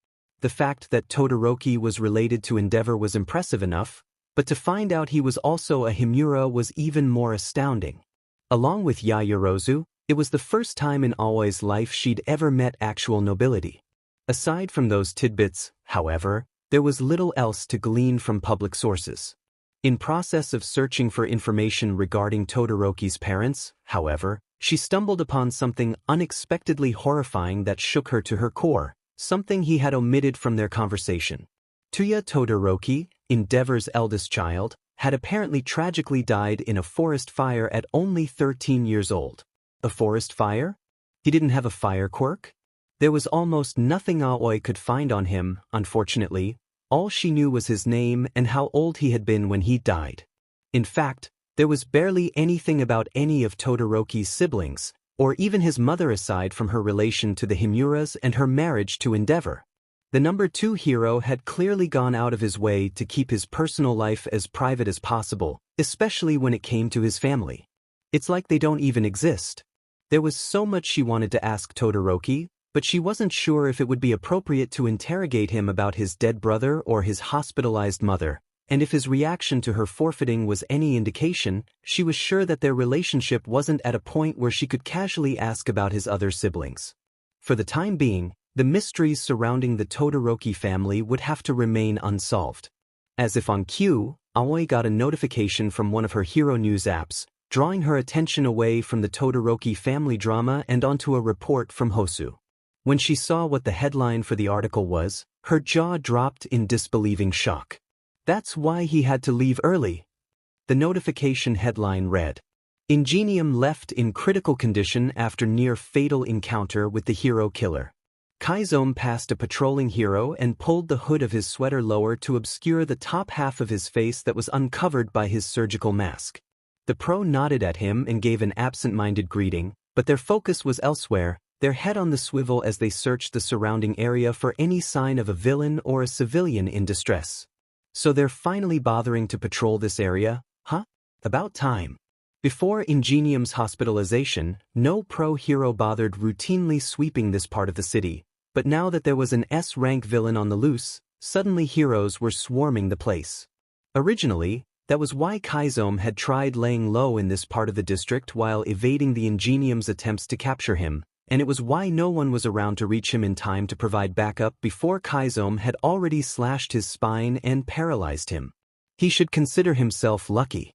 The fact that Todoroki was related to Endeavor was impressive enough, But to find out he was also a Himura was even more astounding. Along with Yayorozu, it was the first time in Aoi's life she'd ever met actual nobility. Aside from those tidbits, however, there was little else to glean from public sources. In process of searching for information regarding Todoroki's parents, however, she stumbled upon something unexpectedly horrifying that shook her to her core, something he had omitted from their conversation. Tuya Todoroki, Endeavor's eldest child, had apparently tragically died in a forest fire at only 13 years old. A forest fire? He didn't have a fire quirk? There was almost nothing Aoi could find on him, unfortunately. All she knew was his name and how old he had been when he died. In fact, there was barely anything about any of Todoroki's siblings, or even his mother aside from her relation to the Himuras and her marriage to Endeavor. The number 2 hero had clearly gone out of his way to keep his personal life as private as possible, especially when it came to his family. It's like they don't even exist. There was so much she wanted to ask Todoroki, but she wasn't sure if it would be appropriate to interrogate him about his dead brother or his hospitalized mother, and if his reaction to her forfeiting was any indication, she was sure that their relationship wasn't at a point where she could casually ask about his other siblings. For the time being, the mysteries surrounding the Todoroki family would have to remain unsolved. As if on cue, Aoi got a notification from one of her hero news apps, drawing her attention away from the Todoroki family drama and onto a report from Hosu. When she saw what the headline for the article was, her jaw dropped in disbelieving shock. That's why he had to leave early. The notification headline read, Ingenium left in critical condition after near-fatal encounter with the hero killer. Kaizome passed a patrolling hero and pulled the hood of his sweater lower to obscure the top half of his face that was uncovered by his surgical mask. The pro nodded at him and gave an absent-minded greeting, but their focus was elsewhere, their head on the swivel as they searched the surrounding area for any sign of a villain or a civilian in distress. So they're finally bothering to patrol this area, huh? About time. Before Ingenium's hospitalization, no pro-hero bothered routinely sweeping this part of the city, but now that there was an S-rank villain on the loose, suddenly heroes were swarming the place. Originally, that was why Kaizome had tried laying low in this part of the district while evading the Ingenium's attempts to capture him, and it was why no one was around to reach him in time to provide backup before Kaizome had already slashed his spine and paralyzed him. He should consider himself lucky.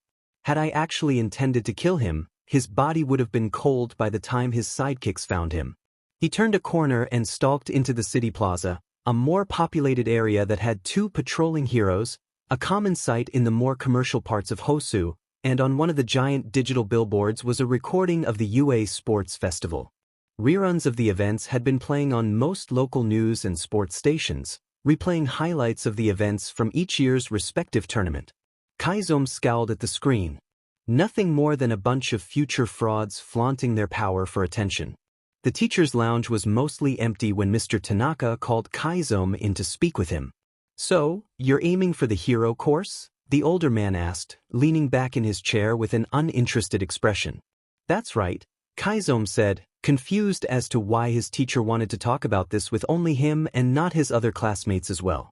Had I actually intended to kill him, his body would have been cold by the time his sidekicks found him. He turned a corner and stalked into the city plaza, a more populated area that had 2 patrolling heroes, a common sight in the more commercial parts of Hosu, and on one of the giant digital billboards was a recording of the UA Sports Festival. Reruns of the events had been playing on most local news and sports stations, replaying highlights of the events from each year's respective tournament. Kaizome scowled at the screen. Nothing more than a bunch of future frauds flaunting their power for attention. The teacher's lounge was mostly empty when Mr. Tanaka called Kaizome in to speak with him. So, you're aiming for the hero course? The older man asked, leaning back in his chair with an uninterested expression. That's right, Kaizome said, confused as to why his teacher wanted to talk about this with only him and not his other classmates as well.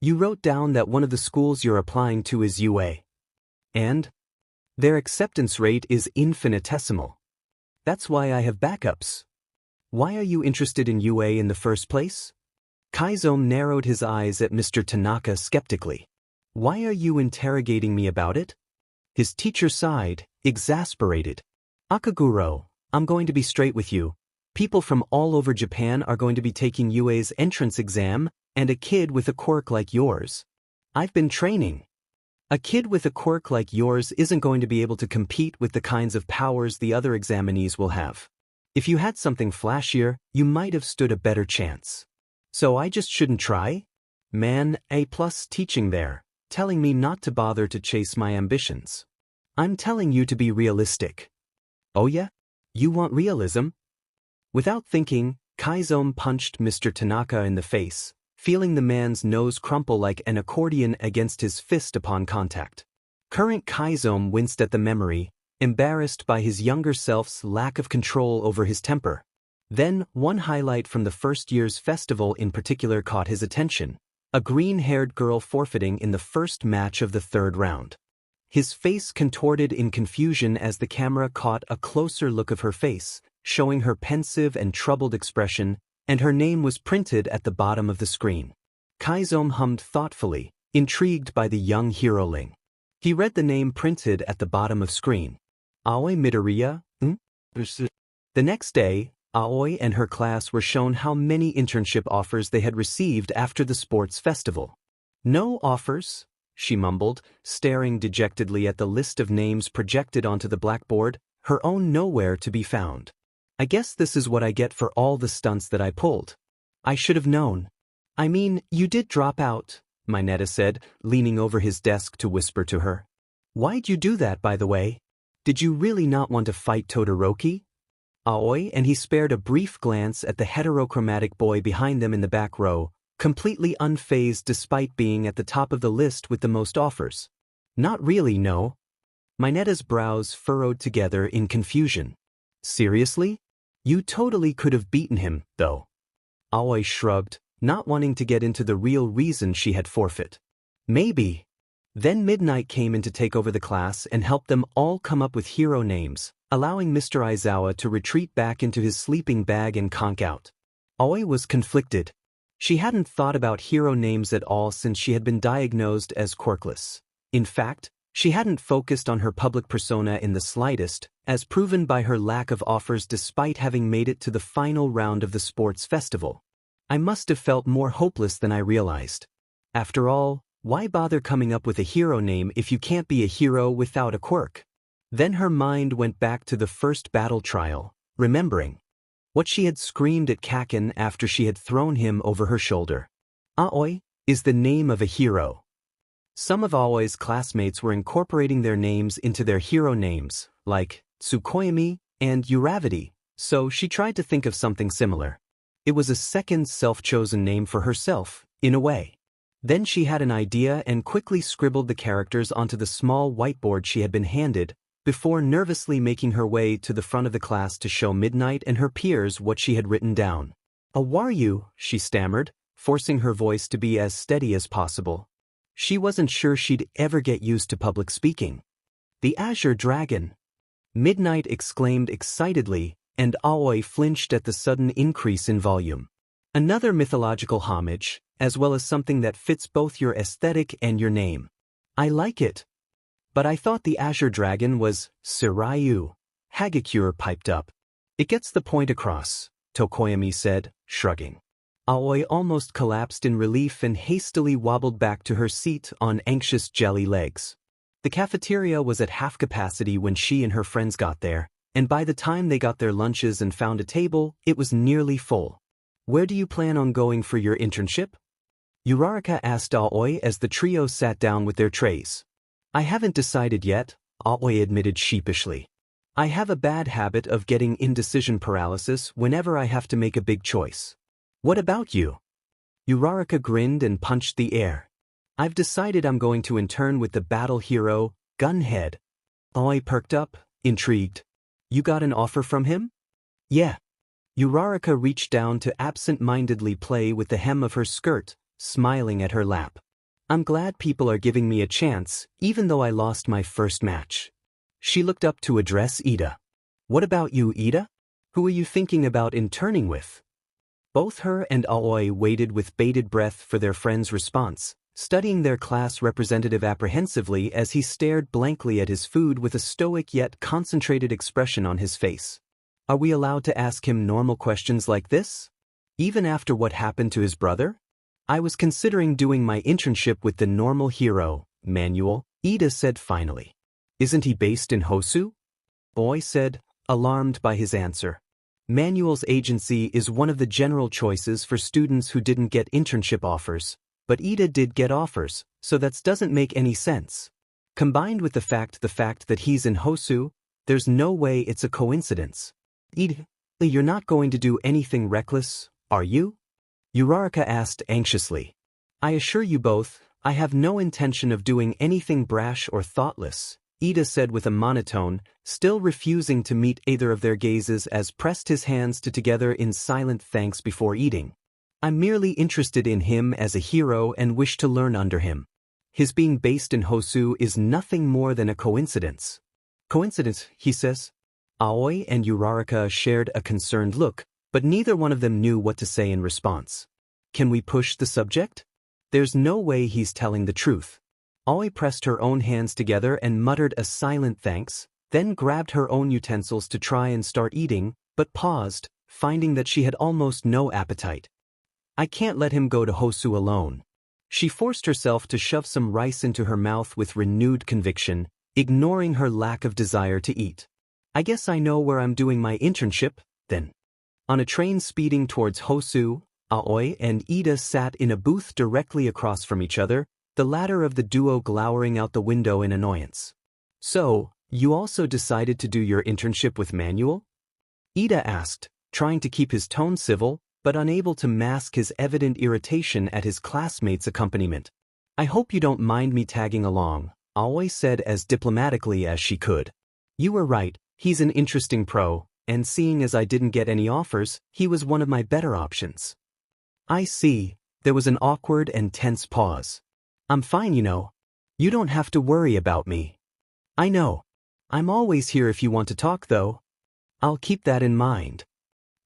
You wrote down that one of the schools you're applying to is UA. And? Their acceptance rate is infinitesimal. That's why I have backups. Why are you interested in UA in the first place? Kaizome narrowed his eyes at Mr. Tanaka skeptically. Why are you interrogating me about it? His teacher sighed, exasperated. Akaguro, I'm going to be straight with you. People from all over Japan are going to be taking UA's entrance exam, and a kid with a quirk like yours. I've been training. A kid with a quirk like yours isn't going to be able to compete with the kinds of powers the other examinees will have. If you had something flashier, you might have stood a better chance. So I just shouldn't try? Man, A+ teaching there, telling me not to bother to chase my ambitions. I'm telling you to be realistic. Oh yeah? You want realism? Without thinking, Kaizome punched Mr. Tanaka in the face, feeling the man's nose crumple like an accordion against his fist upon contact. Current Kaizome winced at the memory, embarrassed by his younger self's lack of control over his temper. Then, one highlight from the first year's festival in particular caught his attention. a green-haired girl forfeiting in the first match of the third round. His face contorted in confusion as the camera caught a closer look of her face, showing her pensive and troubled expression, and her name was printed at the bottom of the screen. Kaizome hummed thoughtfully, intrigued by the young heroling. He read the name printed at the bottom of screen. Aoi Midoriya? The next day, Aoi and her class were shown how many internship offers they had received after the sports festival. "No offers," she mumbled, staring dejectedly at the list of names projected onto the blackboard, her own nowhere to be found. "I guess this is what I get for all the stunts that I pulled. I should have known." "I mean, you did drop out," Mineta said, leaning over his desk to whisper to her. "Why'd you do that, by the way? Did you really not want to fight Todoroki?" Aoi and he spared a brief glance at the heterochromatic boy behind them in the back row, completely unfazed despite being at the top of the list with the most offers. "Not really, no." Mineta's brows furrowed together in confusion. "Seriously? You totally could have beaten him, though." Aoi shrugged, not wanting to get into the real reason she had forfeit. "Maybe." Then Midnight came in to take over the class and help them all come up with hero names, allowing Mr. Aizawa to retreat back into his sleeping bag and conk out. Aoi was conflicted. She hadn't thought about hero names at all since she had been diagnosed as quirkless. In fact, she hadn't focused on her public persona in the slightest, as proven by her lack of offers despite having made it to the final round of the sports festival. "I must have felt more hopeless than I realized. After all, why bother coming up with a hero name if you can't be a hero without a quirk?" Then her mind went back to the first battle trial, remembering what she had screamed at Kaken after she had thrown him over her shoulder. Aoi is the name of a hero. Some of Aoi's classmates were incorporating their names into their hero names, like Tsukuyomi and Uravity, so she tried to think of something similar. It was a second self-chosen name for herself, in a way. Then she had an idea and quickly scribbled the characters onto the small whiteboard she had been handed, before nervously making her way to the front of the class to show Midnight and her peers what she had written down. "A waryu," she stammered, forcing her voice to be as steady as possible. She wasn't sure she'd ever get used to public speaking. "The Azure Dragon," Midnight exclaimed excitedly, and Aoi flinched at the sudden increase in volume. "Another mythological homage, as well as something that fits both your aesthetic and your name. I like it." "But I thought the Azure Dragon was Siraiu," Hagakure piped up. "It gets the point across," Tokoyami said, shrugging. Aoi almost collapsed in relief and hastily wobbled back to her seat on anxious jelly legs. The cafeteria was at half capacity when she and her friends got there, and by the time they got their lunches and found a table, it was nearly full. "Where do you plan on going for your internship?" Uraraka asked Aoi as the trio sat down with their trays. "I haven't decided yet," Aoi admitted sheepishly. "I have a bad habit of getting indecision paralysis whenever I have to make a big choice." "What about you?" Uraraka grinned and punched the air. "I've decided I'm going to intern with the battle hero, Gunhead." Aoi perked up, intrigued. "You got an offer from him?" "Yeah." Uraraka reached down to absent-mindedly play with the hem of her skirt, smiling at her lap. "I'm glad people are giving me a chance, even though I lost my first match." She looked up to address Ida. "What about you, Ida? Who are you thinking about interning with?" Both her and Aoi waited with bated breath for their friend's response, studying their class representative apprehensively as he stared blankly at his food with a stoic yet concentrated expression on his face. Are we allowed to ask him normal questions like this? Even after what happened to his brother? "I was considering doing my internship with the normal hero, Manuel," Ida said finally. "Isn't he based in Hosu?" Aoi said, alarmed by his answer. "Manuel's agency is one of the general choices for students who didn't get internship offers, but Ida did get offers, so that doesn't make any sense. Combined with the fact that he's in Hosu, there's no way it's a coincidence." "Ida, you're not going to do anything reckless, are you?" Uraraka asked anxiously. "I assure you both, I have no intention of doing anything brash or thoughtless," Ida said with a monotone, still refusing to meet either of their gazes as pressed his hands together in silent thanks before eating. I'm merely interested in him as a hero and wish to learn under him. His being based in Hosu is nothing more than a coincidence. Coincidence, he says. Aoi and Uraraka shared a concerned look, but neither one of them knew what to say in response. Can we push the subject? There's no way he's telling the truth. Aoi pressed her own hands together and muttered a silent thanks, then grabbed her own utensils to try and start eating, but paused, finding that she had almost no appetite. I can't let him go to Hosu alone. She forced herself to shove some rice into her mouth with renewed conviction, ignoring her lack of desire to eat. I guess I know where I'm doing my internship, then. On a train speeding towards Hosu, Aoi and Ida sat in a booth directly across from each other, the latter of the duo glowering out the window in annoyance. So, you also decided to do your internship with Manuel? Ida asked, trying to keep his tone civil, but unable to mask his evident irritation at his classmates' accompaniment. I hope you don't mind me tagging along, Aoi said as diplomatically as she could. You were right, he's an interesting pro, and seeing as I didn't get any offers, he was one of my better options. I see. There was an awkward and tense pause. I'm fine, you know. You don't have to worry about me. I know. I'm always here if you want to talk, though. I'll keep that in mind.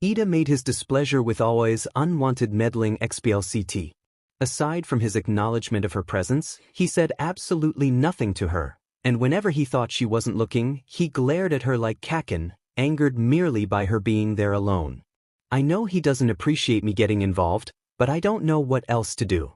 Ida made his displeasure with Aoi's unwanted meddling explicit. Aside from his acknowledgement of her presence, he said absolutely nothing to her, and whenever he thought she wasn't looking, he glared at her like Kaken, angered merely by her being there alone. I know he doesn't appreciate me getting involved, but I don't know what else to do.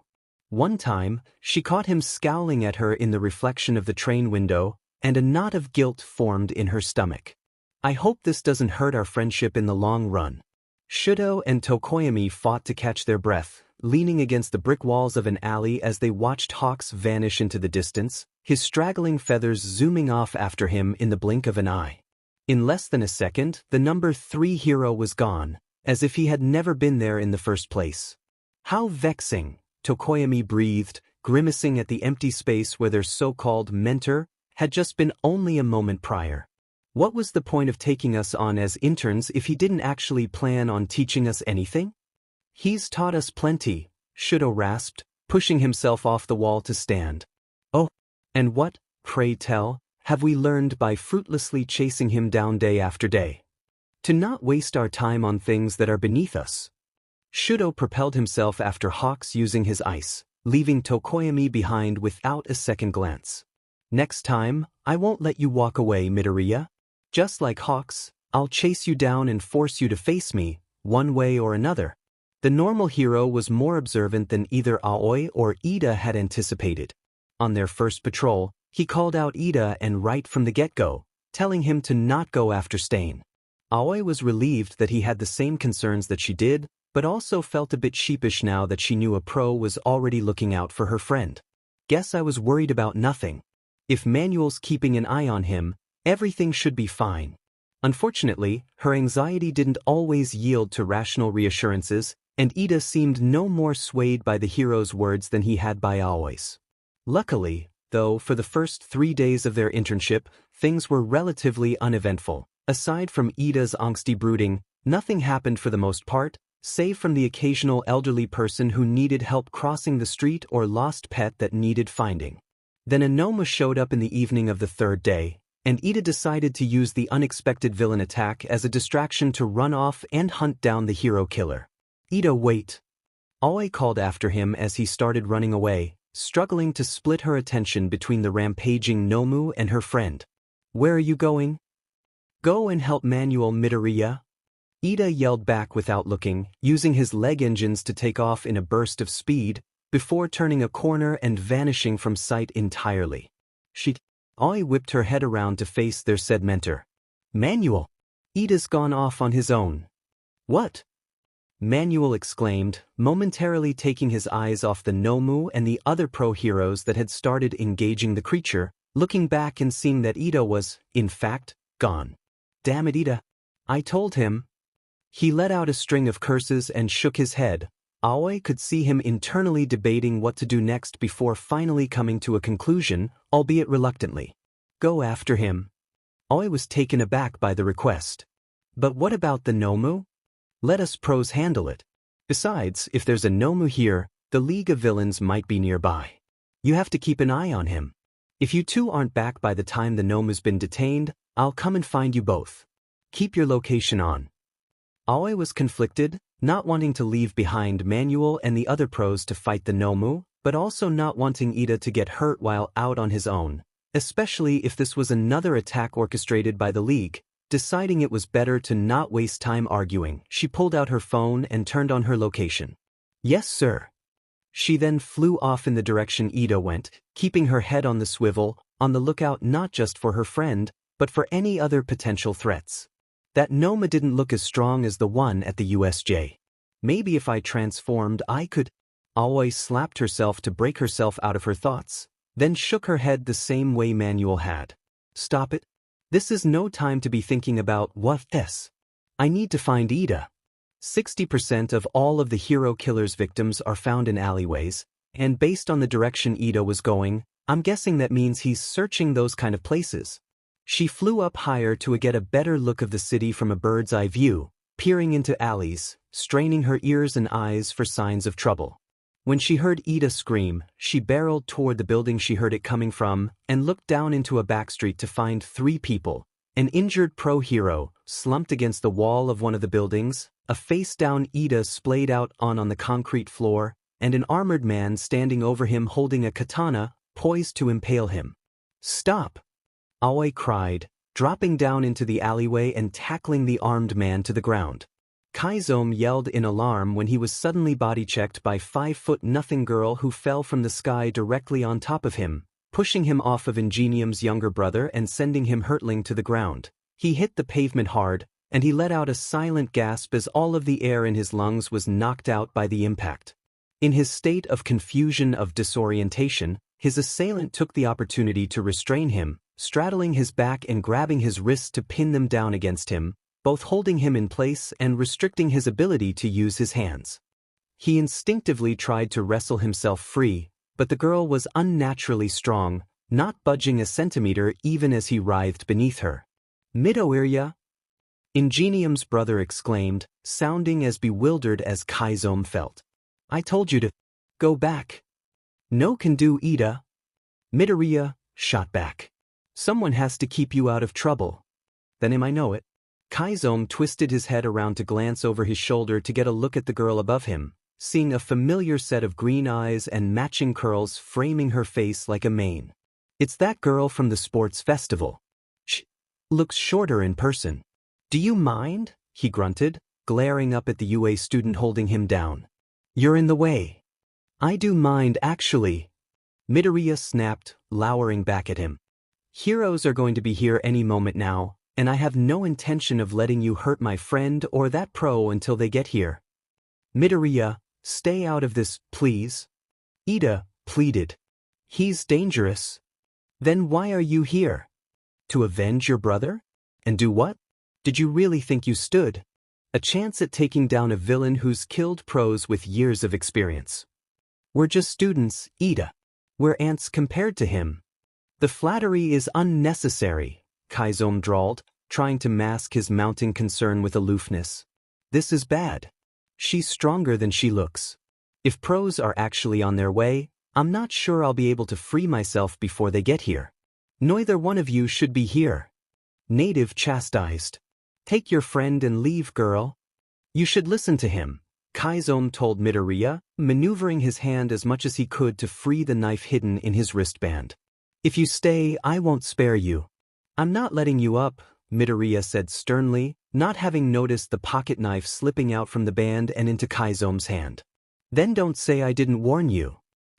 One time, she caught him scowling at her in the reflection of the train window, and a knot of guilt formed in her stomach. I hope this doesn't hurt our friendship in the long run. Shudo and Tokoyami fought to catch their breath, leaning against the brick walls of an alley as they watched Hawks vanish into the distance, his straggling feathers zooming off after him in the blink of an eye. In less than a second, the number 3 hero was gone, as if he had never been there in the first place. How vexing, Tokoyami breathed, grimacing at the empty space where their so-called mentor had just been only a moment prior. What was the point of taking us on as interns if he didn't actually plan on teaching us anything? He's taught us plenty, Shudo rasped, pushing himself off the wall to stand. Oh, and what, pray tell, have we learned by fruitlessly chasing him down day after day? To not waste our time on things that are beneath us. Shudo propelled himself after Hawks using his ice, leaving Tokoyami behind without a second glance. Next time, I won't let you walk away, Midoriya. Just like Hawks, I'll chase you down and force you to face me, one way or another. The normal hero was more observant than either Aoi or Ida had anticipated. On their first patrol, he called out Ida and right from the get-go, telling him to not go after Stain. Aoi was relieved that he had the same concerns that she did, but also felt a bit sheepish now that she knew a pro was already looking out for her friend. Guess I was worried about nothing. If Manuel's keeping an eye on him, everything should be fine. Unfortunately, her anxiety didn't always yield to rational reassurances, and Ida seemed no more swayed by the hero's words than he had by Aoi's. Luckily, though, for the first 3 days of their internship, things were relatively uneventful. Aside from Ida's angsty brooding, nothing happened for the most part, save from the occasional elderly person who needed help crossing the street or lost pet that needed finding. Then a Noma showed up in the evening of the 3rd day, and Ida decided to use the unexpected villain attack as a distraction to run off and hunt down the hero killer. Ida, wait. Aoi called after him as he started running away, struggling to split her attention between the rampaging Nomu and her friend. Where are you going? Go and help Manuel, Midoriya. Ida yelled back without looking, using his leg engines to take off in a burst of speed, before turning a corner and vanishing from sight entirely. Aoi whipped her head around to face their said mentor. Manuel! Ida's gone off on his own. What? Manuel exclaimed, momentarily taking his eyes off the Nomu and the other pro-heroes that had started engaging the creature, looking back and seeing that Ida was, in fact, gone. Damn it, Ida. I told him. He let out a string of curses and shook his head. Aoi could see him internally debating what to do next before finally coming to a conclusion, albeit reluctantly. Go after him. Aoi was taken aback by the request. But what about the Nomu? Let us pros handle it. Besides, if there's a Nomu here, the League of Villains might be nearby. You have to keep an eye on him. If you two aren't back by the time the Nomu's been detained, I'll come and find you both. Keep your location on. Aoi was conflicted, not wanting to leave behind Manuel and the other pros to fight the Nomu, but also not wanting Ida to get hurt while out on his own, especially if this was another attack orchestrated by the League. Deciding it was better to not waste time arguing, she pulled out her phone and turned on her location. Yes, sir. She then flew off in the direction Ida went, keeping her head on the swivel, on the lookout not just for her friend, but for any other potential threats. That Noma didn't look as strong as the one at the USJ. Maybe if I transformed I could. Aoi slapped herself to break herself out of her thoughts, then shook her head the same way Manuel had. Stop it. This is no time to be thinking about what this. I need to find Ida. 60% of all of the hero killer's victims are found in alleyways, and based on the direction Ida was going, I'm guessing that means he's searching those kind of places. She flew up higher to get a better look of the city from a bird's eye view, peering into alleys, straining her ears and eyes for signs of trouble. When she heard Ida scream, she barreled toward the building she heard it coming from and looked down into a backstreet to find 3 people. An injured pro-hero, slumped against the wall of one of the buildings, a face-down Ida splayed out on the concrete floor, and an armored man standing over him holding a katana, poised to impale him. Stop! Aoi cried, dropping down into the alleyway and tackling the armed man to the ground. Kaizome yelled in alarm when he was suddenly body-checked by 5'0" girl who fell from the sky directly on top of him, pushing him off of Ingenium's younger brother and sending him hurtling to the ground. He hit the pavement hard, and he let out a silent gasp as all of the air in his lungs was knocked out by the impact. In his state of confusion of disorientation, his assailant took the opportunity to restrain him, straddling his back and grabbing his wrists to pin them down against him, both holding him in place and restricting his ability to use his hands. He instinctively tried to wrestle himself free, but the girl was unnaturally strong, not budging a centimeter even as he writhed beneath her. Midoriya? Ingenium's brother exclaimed, sounding as bewildered as Kaizome felt. I told you to go back. No can do, Ida. Midoriya shot back. Someone has to keep you out of trouble. Then I know it. Kaizome twisted his head around to glance over his shoulder to get a look at the girl above him, seeing a familiar set of green eyes and matching curls framing her face like a mane. It's that girl from the sports festival. She looks shorter in person. Do you mind? He grunted, glaring up at the UA student holding him down. You're in the way. I do mind actually. Midoriya snapped, lowering back at him. Heroes are going to be here any moment now, and I have no intention of letting you hurt my friend or that pro until they get here. Midoriya, stay out of this, please. Ida pleaded. He's dangerous. Then why are you here? To avenge your brother? And do what? Did you really think you stood a chance at taking down a villain who's killed pros with years of experience? We're just students, Ida. We're ants compared to him. The flattery is unnecessary, Kaizome drawled, trying to mask his mounting concern with aloofness. This is bad. She's stronger than she looks. If pros are actually on their way, I'm not sure I'll be able to free myself before they get here. Neither one of you should be here. Native chastised. Take your friend and leave, girl. You should listen to him, Kaizome told Midoriya, maneuvering his hand as much as he could to free the knife hidden in his wristband. If you stay, I won't spare you. I'm not letting you up, Midoriya said sternly, not having noticed the pocket knife slipping out from the band and into Kaizome's hand. Then don't say I didn't warn you.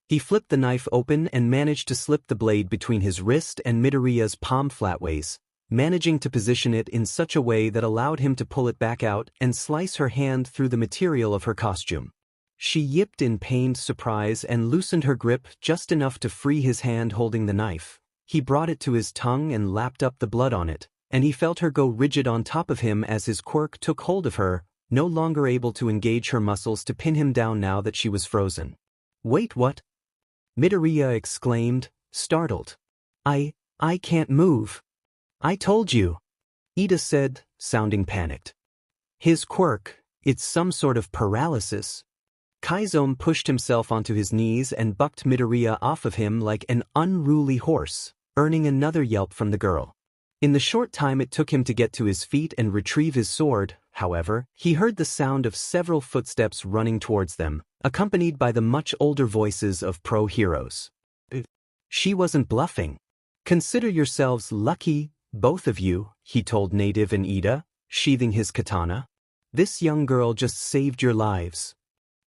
He flipped the knife open and managed to slip the blade between his wrist and Midoriya's palm flatways, managing to position it in such a way that allowed him to pull it back out and slice her hand through the material of her costume. She yipped in pained surprise and loosened her grip just enough to free his hand holding the knife. He brought it to his tongue and lapped up the blood on it, and he felt her go rigid on top of him as his quirk took hold of her, no longer able to engage her muscles to pin him down now that she was frozen. Wait, what? Midoriya exclaimed, startled. I can't move. I told you. Ida said, sounding panicked. His quirk, it's some sort of paralysis, Kaizome pushed himself onto his knees and bucked Midoriya off of him like an unruly horse, earning another yelp from the girl. In the short time it took him to get to his feet and retrieve his sword, however, he heard the sound of several footsteps running towards them, accompanied by the much older voices of pro-heroes. She wasn't bluffing. "Consider yourselves lucky, both of you," he told Native and Ida, sheathing his katana. "This young girl just saved your lives."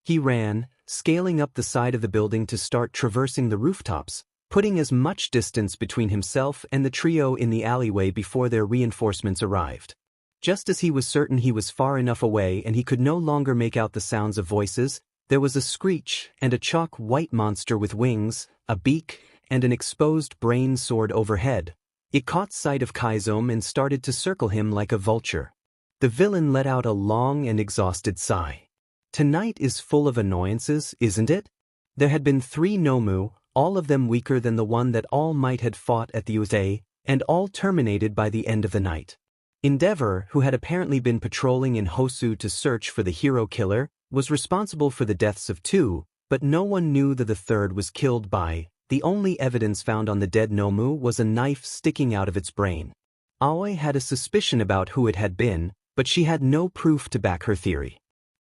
He ran, scaling up the side of the building to start traversing the rooftops, putting as much distance between himself and the trio in the alleyway before their reinforcements arrived. Just as he was certain he was far enough away and he could no longer make out the sounds of voices, there was a screech and a chalk-white monster with wings, a beak, and an exposed brain sword overhead. It caught sight of Kaizome and started to circle him like a vulture. The villain let out a long and exhausted sigh. Tonight is full of annoyances, isn't it? There had been 3 Nomu, all of them weaker than the one that All Might had fought at the Uze, and all terminated by the end of the night. Endeavor, who had apparently been patrolling in Hosu to search for the hero killer, was responsible for the deaths of 2, but no one knew that the third was killed by. The only evidence found on the dead Nomu was a knife sticking out of its brain. Aoi had a suspicion about who it had been, but she had no proof to back her theory.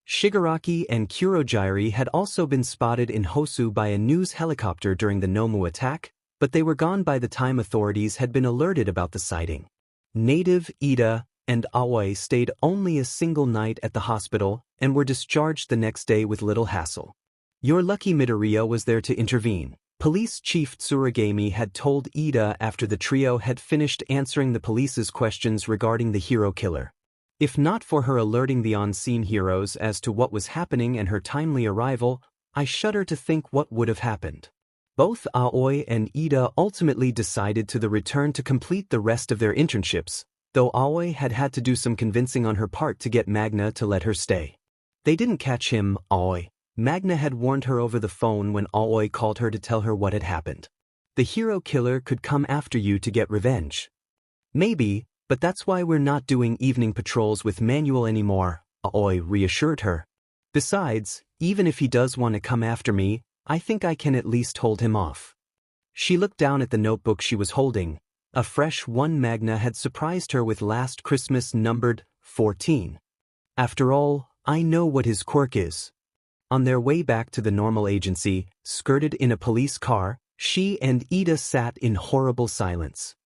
Shigaraki and Kurogiri had also been spotted in Hosu by a news helicopter during the Nomu attack, but they were gone by the time authorities had been alerted about the sighting. Native, Ida, and Aoi stayed only a single night at the hospital and were discharged the next day with little hassle. Your lucky Midoriya was there to intervene. Police Chief Tsuragami had told Ida after the trio had finished answering the police's questions regarding the hero killer. If not for her alerting the on-scene heroes as to what was happening and her timely arrival, I shudder to think what would have happened. Both Aoi and Ida ultimately decided to return to complete the rest of their internships, though Aoi had had to do some convincing on her part to get Magna to let her stay. They didn't catch him, Aoi. Magna had warned her over the phone when Aoi called her to tell her what had happened. The hero killer could come after you to get revenge. Maybe, but that's why we're not doing evening patrols with Manuel anymore, Aoi reassured her. Besides, even if he does want to come after me, I think I can at least hold him off. She looked down at the notebook she was holding. A fresh one Magna had surprised her with last Christmas, numbered 14. After all, I know what his quirk is. On their way back to the normal agency, skirted in a police car, she and Ida sat in horrible silence.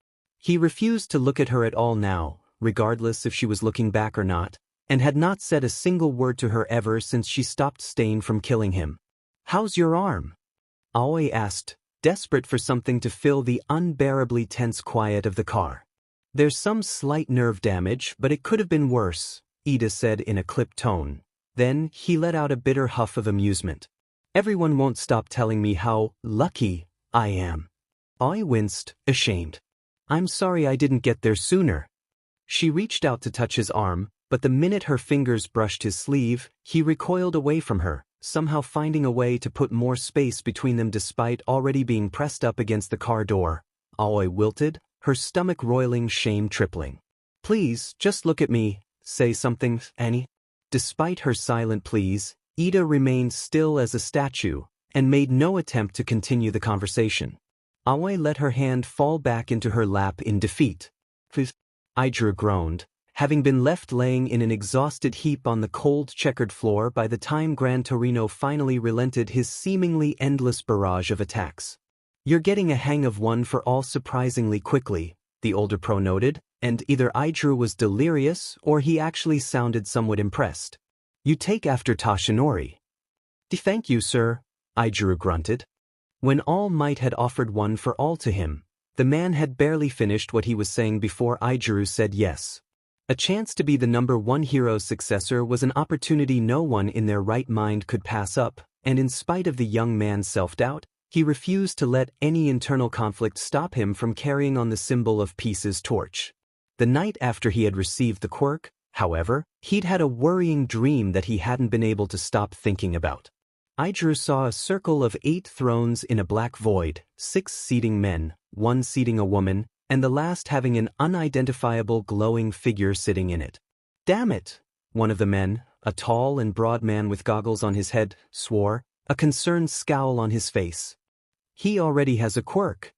He refused to look at her at all now, regardless if she was looking back or not, and had not said a single word to her ever since she stopped Stain from killing him. "How's your arm?" Aoi asked, desperate for something to fill the unbearably tense quiet of the car. "There's some slight nerve damage, but it could have been worse," Ida said in a clipped tone. Then he let out a bitter huff of amusement. "Everyone won't stop telling me how lucky I am." Aoi winced, ashamed. "I'm sorry I didn't get there sooner." She reached out to touch his arm, but the minute her fingers brushed his sleeve, he recoiled away from her, somehow finding a way to put more space between them despite already being pressed up against the car door. Aoi wilted, her stomach roiling, shame tripling. "Please, just look at me, say something, Annie." Despite her silent pleas, Ida remained still as a statue, and made no attempt to continue the conversation. Aoi let her hand fall back into her lap in defeat. Ida groaned, having been left laying in an exhausted heap on the cold checkered floor by the time Gran Torino finally relented his seemingly endless barrage of attacks. "You're getting a hang of one for all surprisingly quickly," the older pro noted, and either Idru was delirious or he actually sounded somewhat impressed. "You take after Tashinori." "Thank you, sir," Idru grunted. When All Might had offered one for all to him, the man had barely finished what he was saying before Idru said yes. A chance to be the #1 hero's successor was an opportunity no one in their right mind could pass up, and in spite of the young man's self-doubt, he refused to let any internal conflict stop him from carrying on the symbol of peace's torch. The night after he had received the quirk, however, he'd had a worrying dream that he hadn't been able to stop thinking about. Idru saw a circle of 8 thrones in a black void, 6 seating men, 1 seating a woman, and the last having an unidentifiable glowing figure sitting in it. "Damn it!" one of the men, a tall and broad man with goggles on his head, swore, a concerned scowl on his face. He already has a quirk.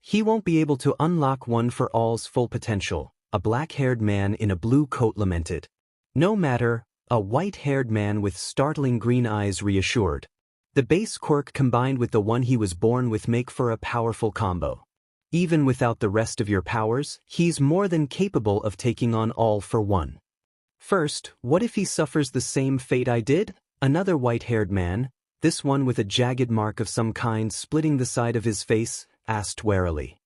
He won't be able to unlock One for All's full potential, a black-haired man in a blue coat lamented. No matter, a white-haired man with startling green eyes reassured. The base quirk combined with the one he was born with make for a powerful combo. Even without the rest of your powers, he's more than capable of taking on All for One. First, what if he suffers the same fate I did? Another white-haired man, this one with a jagged mark of some kind splitting the side of his face, asked warily.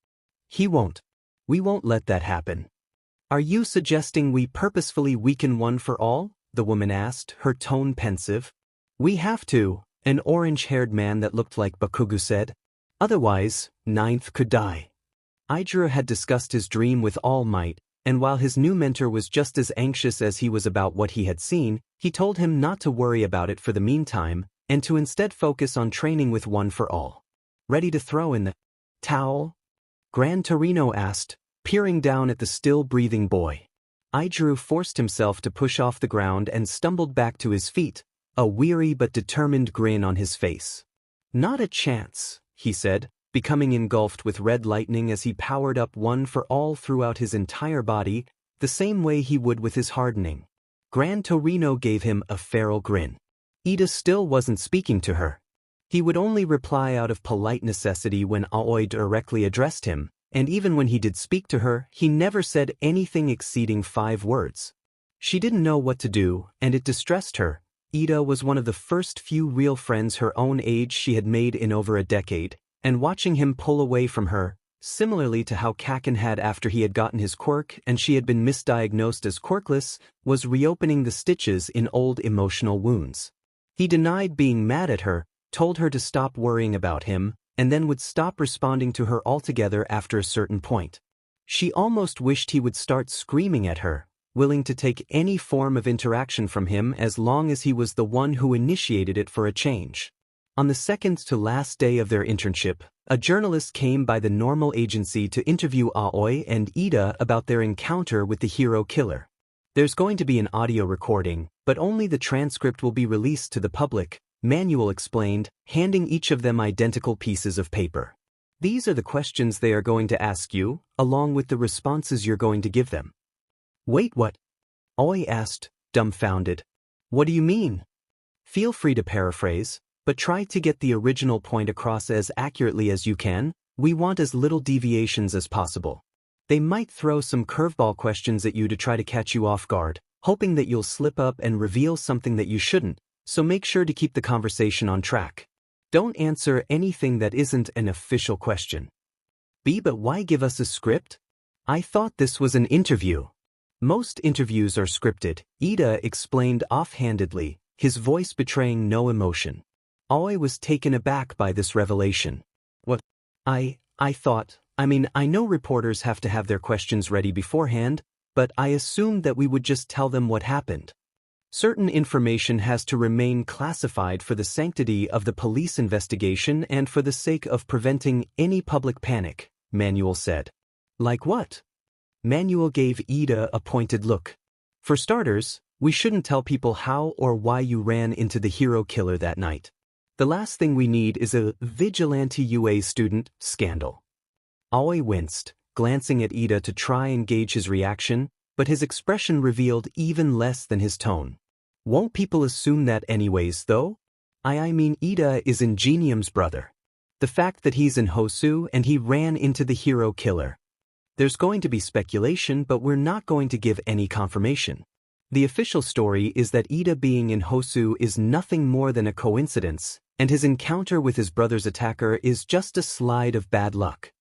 He won't. We won't let that happen. Are you suggesting we purposefully weaken One for All? The woman asked, her tone pensive. We have to, an orange-haired man that looked like Bakugu said. Otherwise, Ninth could die. Aijiro had discussed his dream with All Might, and while his new mentor was just as anxious as he was about what he had seen, he told him not to worry about it for the meantime, and to instead focus on training with One for All. Ready to throw in the towel? Gran Torino asked, peering down at the still-breathing boy. Aijiro forced himself to push off the ground and stumbled back to his feet, a weary but determined grin on his face. Not a chance, he said, becoming engulfed with red lightning as he powered up One for All throughout his entire body, the same way he would with his hardening. Gran Torino gave him a feral grin. Ida still wasn't speaking to her. He would only reply out of polite necessity when Aoi directly addressed him, and even when he did speak to her, he never said anything exceeding 5 words. She didn't know what to do, and it distressed her. Ida was one of the first few real friends her own age she had made in over a decade, and watching him pull away from her, similarly to how Kaken had after he had gotten his quirk and she had been misdiagnosed as quirkless, was reopening the stitches in old emotional wounds. He denied being mad at her, told her to stop worrying about him, and then would stop responding to her altogether after a certain point. She almost wished he would start screaming at her, willing to take any form of interaction from him as long as he was the one who initiated it for a change. On the second to last day of their internship, a journalist came by the normal agency to interview Aoi and Ida about their encounter with the hero killer. There's going to be an audio recording, but only the transcript will be released to the public, Manuel explained, handing each of them identical pieces of paper. These are the questions they are going to ask you, along with the responses you're going to give them. Wait, what? Aoi asked, dumbfounded. What do you mean? Feel free to paraphrase, but try to get the original point across as accurately as you can. We want as little deviations as possible. They might throw some curveball questions at you to try to catch you off guard, hoping that you'll slip up and reveal something that you shouldn't, so make sure to keep the conversation on track. Don't answer anything that isn't an official question. But why give us a script? I thought this was an interview. Most interviews are scripted, Ida explained offhandedly, his voice betraying no emotion. Aoi was taken aback by this revelation. What? I thought, I know reporters have to have their questions ready beforehand, but I assumed that we would just tell them what happened. Certain information has to remain classified for the sanctity of the police investigation and for the sake of preventing any public panic, Manuel said. Like what? Manuel gave Ida a pointed look. For starters, we shouldn't tell people how or why you ran into the hero killer that night. The last thing we need is a vigilante UA student scandal. Aoi winced, glancing at Ida to try and gauge his reaction, but his expression revealed even less than his tone. Won't people assume that anyways, though? I mean Ida is Ingenium's brother. The fact that he's in Hosu and he ran into the hero killer. There's going to be speculation, but we're not going to give any confirmation. The official story is that Ida being in Hosu is nothing more than a coincidence, and his encounter with his brother's attacker is just a slide of bad luck.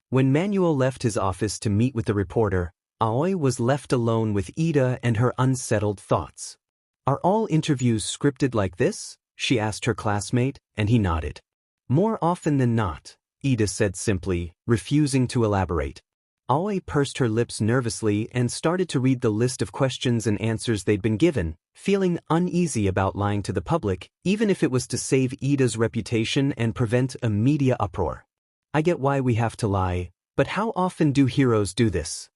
When Manuel left his office to meet with the reporter, Aoi was left alone with Ida and her unsettled thoughts. Are all interviews scripted like this? She asked her classmate, and he nodded. More often than not, Ida said simply, refusing to elaborate. Aoi pursed her lips nervously and started to read the list of questions and answers they'd been given, feeling uneasy about lying to the public, even if it was to save Ida's reputation and prevent a media uproar. I get why we have to lie, but how often do heroes do this?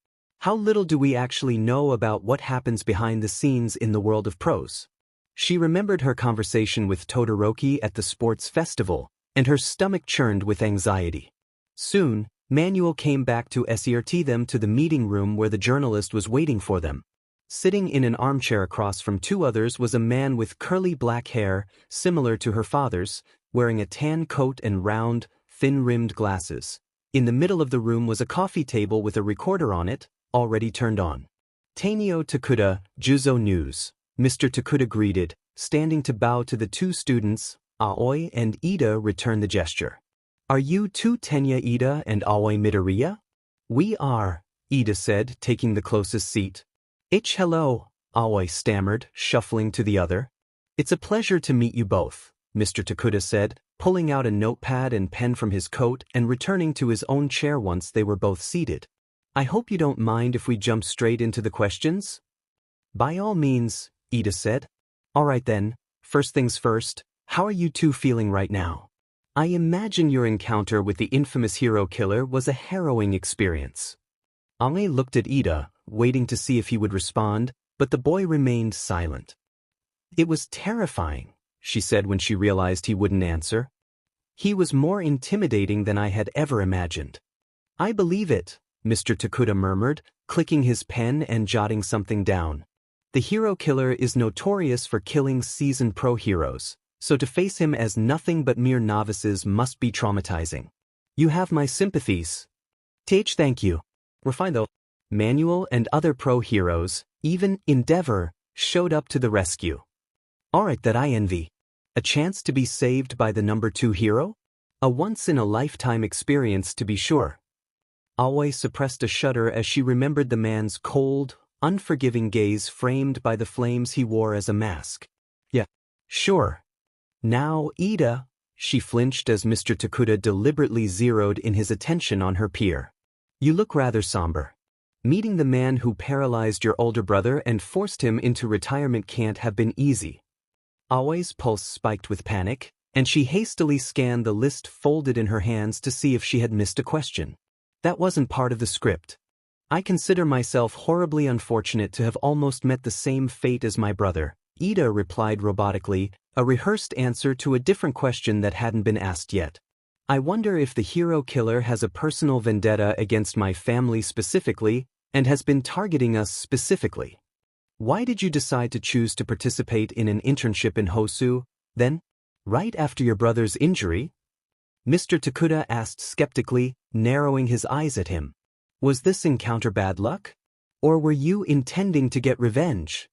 How little do we actually know about what happens behind the scenes in the world of pros? She remembered her conversation with Todoroki at the sports festival, and her stomach churned with anxiety. Soon, Manuel came back to escort them to the meeting room where the journalist was waiting for them. Sitting in an armchair across from two others was a man with curly black hair, similar to her father's, wearing a tan coat and round, thin-rimmed glasses. In the middle of the room was a coffee table with a recorder on it, already turned on. Tanio Takuda, Juzo News. Mr. Takuda greeted, standing to bow to the two students. Aoi and Ida returned the gesture. Are you two Tenya Ida and Aoi Midoriya? We are, Ida said, taking the closest seat. Hello, Aoi stammered, shuffling to the other. It's a pleasure to meet you both, Mr. Takuda said, pulling out a notepad and pen from his coat and returning to his own chair once they were both seated. I hope you don't mind if we jump straight into the questions? By all means, Ida said. All right then, first things first, how are you two feeling right now? I imagine your encounter with the infamous hero killer was a harrowing experience. Aoi looked at Ida, waiting to see if he would respond, but the boy remained silent. It was terrifying, she said when she realized he wouldn't answer. He was more intimidating than I had ever imagined. I believe it, Mr. Takuda murmured, clicking his pen and jotting something down. The hero killer is notorious for killing seasoned pro heroes, so to face him as nothing but mere novices must be traumatizing. You have my sympathies. Thank you. We're fine though. Manuel and other pro heroes, even Endeavor, showed up to the rescue. Alright, that I envy. A chance to be saved by the number 2 hero? A once-in-a-lifetime experience to be sure. Aoi suppressed a shudder as she remembered the man's cold, unforgiving gaze framed by the flames he wore as a mask. Yeah, sure. Now, Ida, she flinched as Mr. Takuda deliberately zeroed in his attention on her peer. You look rather somber. Meeting the man who paralyzed your older brother and forced him into retirement can't have been easy. Aoi's pulse spiked with panic, and she hastily scanned the list folded in her hands to see if she had missed a question. That wasn't part of the script. I consider myself horribly unfortunate to have almost met the same fate as my brother, Ida replied robotically, a rehearsed answer to a different question that hadn't been asked yet. I wonder if the hero killer has a personal vendetta against my family specifically, and has been targeting us specifically. Why did you decide to choose to participate in an internship in Hosu, then? Right after your brother's injury? Mr. Takuda asked skeptically, narrowing his eyes at him. Was this encounter bad luck? Or were you intending to get revenge?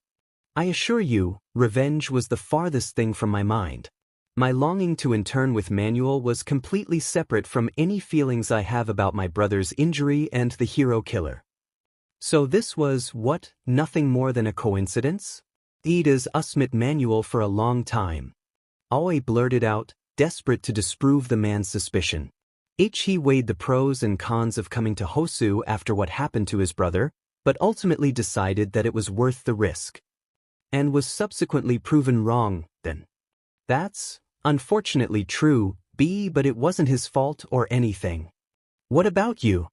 I assure you, revenge was the farthest thing from my mind. My longing to intern with Manuel was completely separate from any feelings I have about my brother's injury and the hero killer. So this was, what, nothing more than a coincidence? Ida's met Manuel for a long time. Aoi blurted out, desperate to disprove the man's suspicion. He weighed the pros and cons of coming to Hosu after what happened to his brother, but ultimately decided that it was worth the risk. And was subsequently proven wrong, then. That's unfortunately true, but it wasn't his fault or anything. What about you?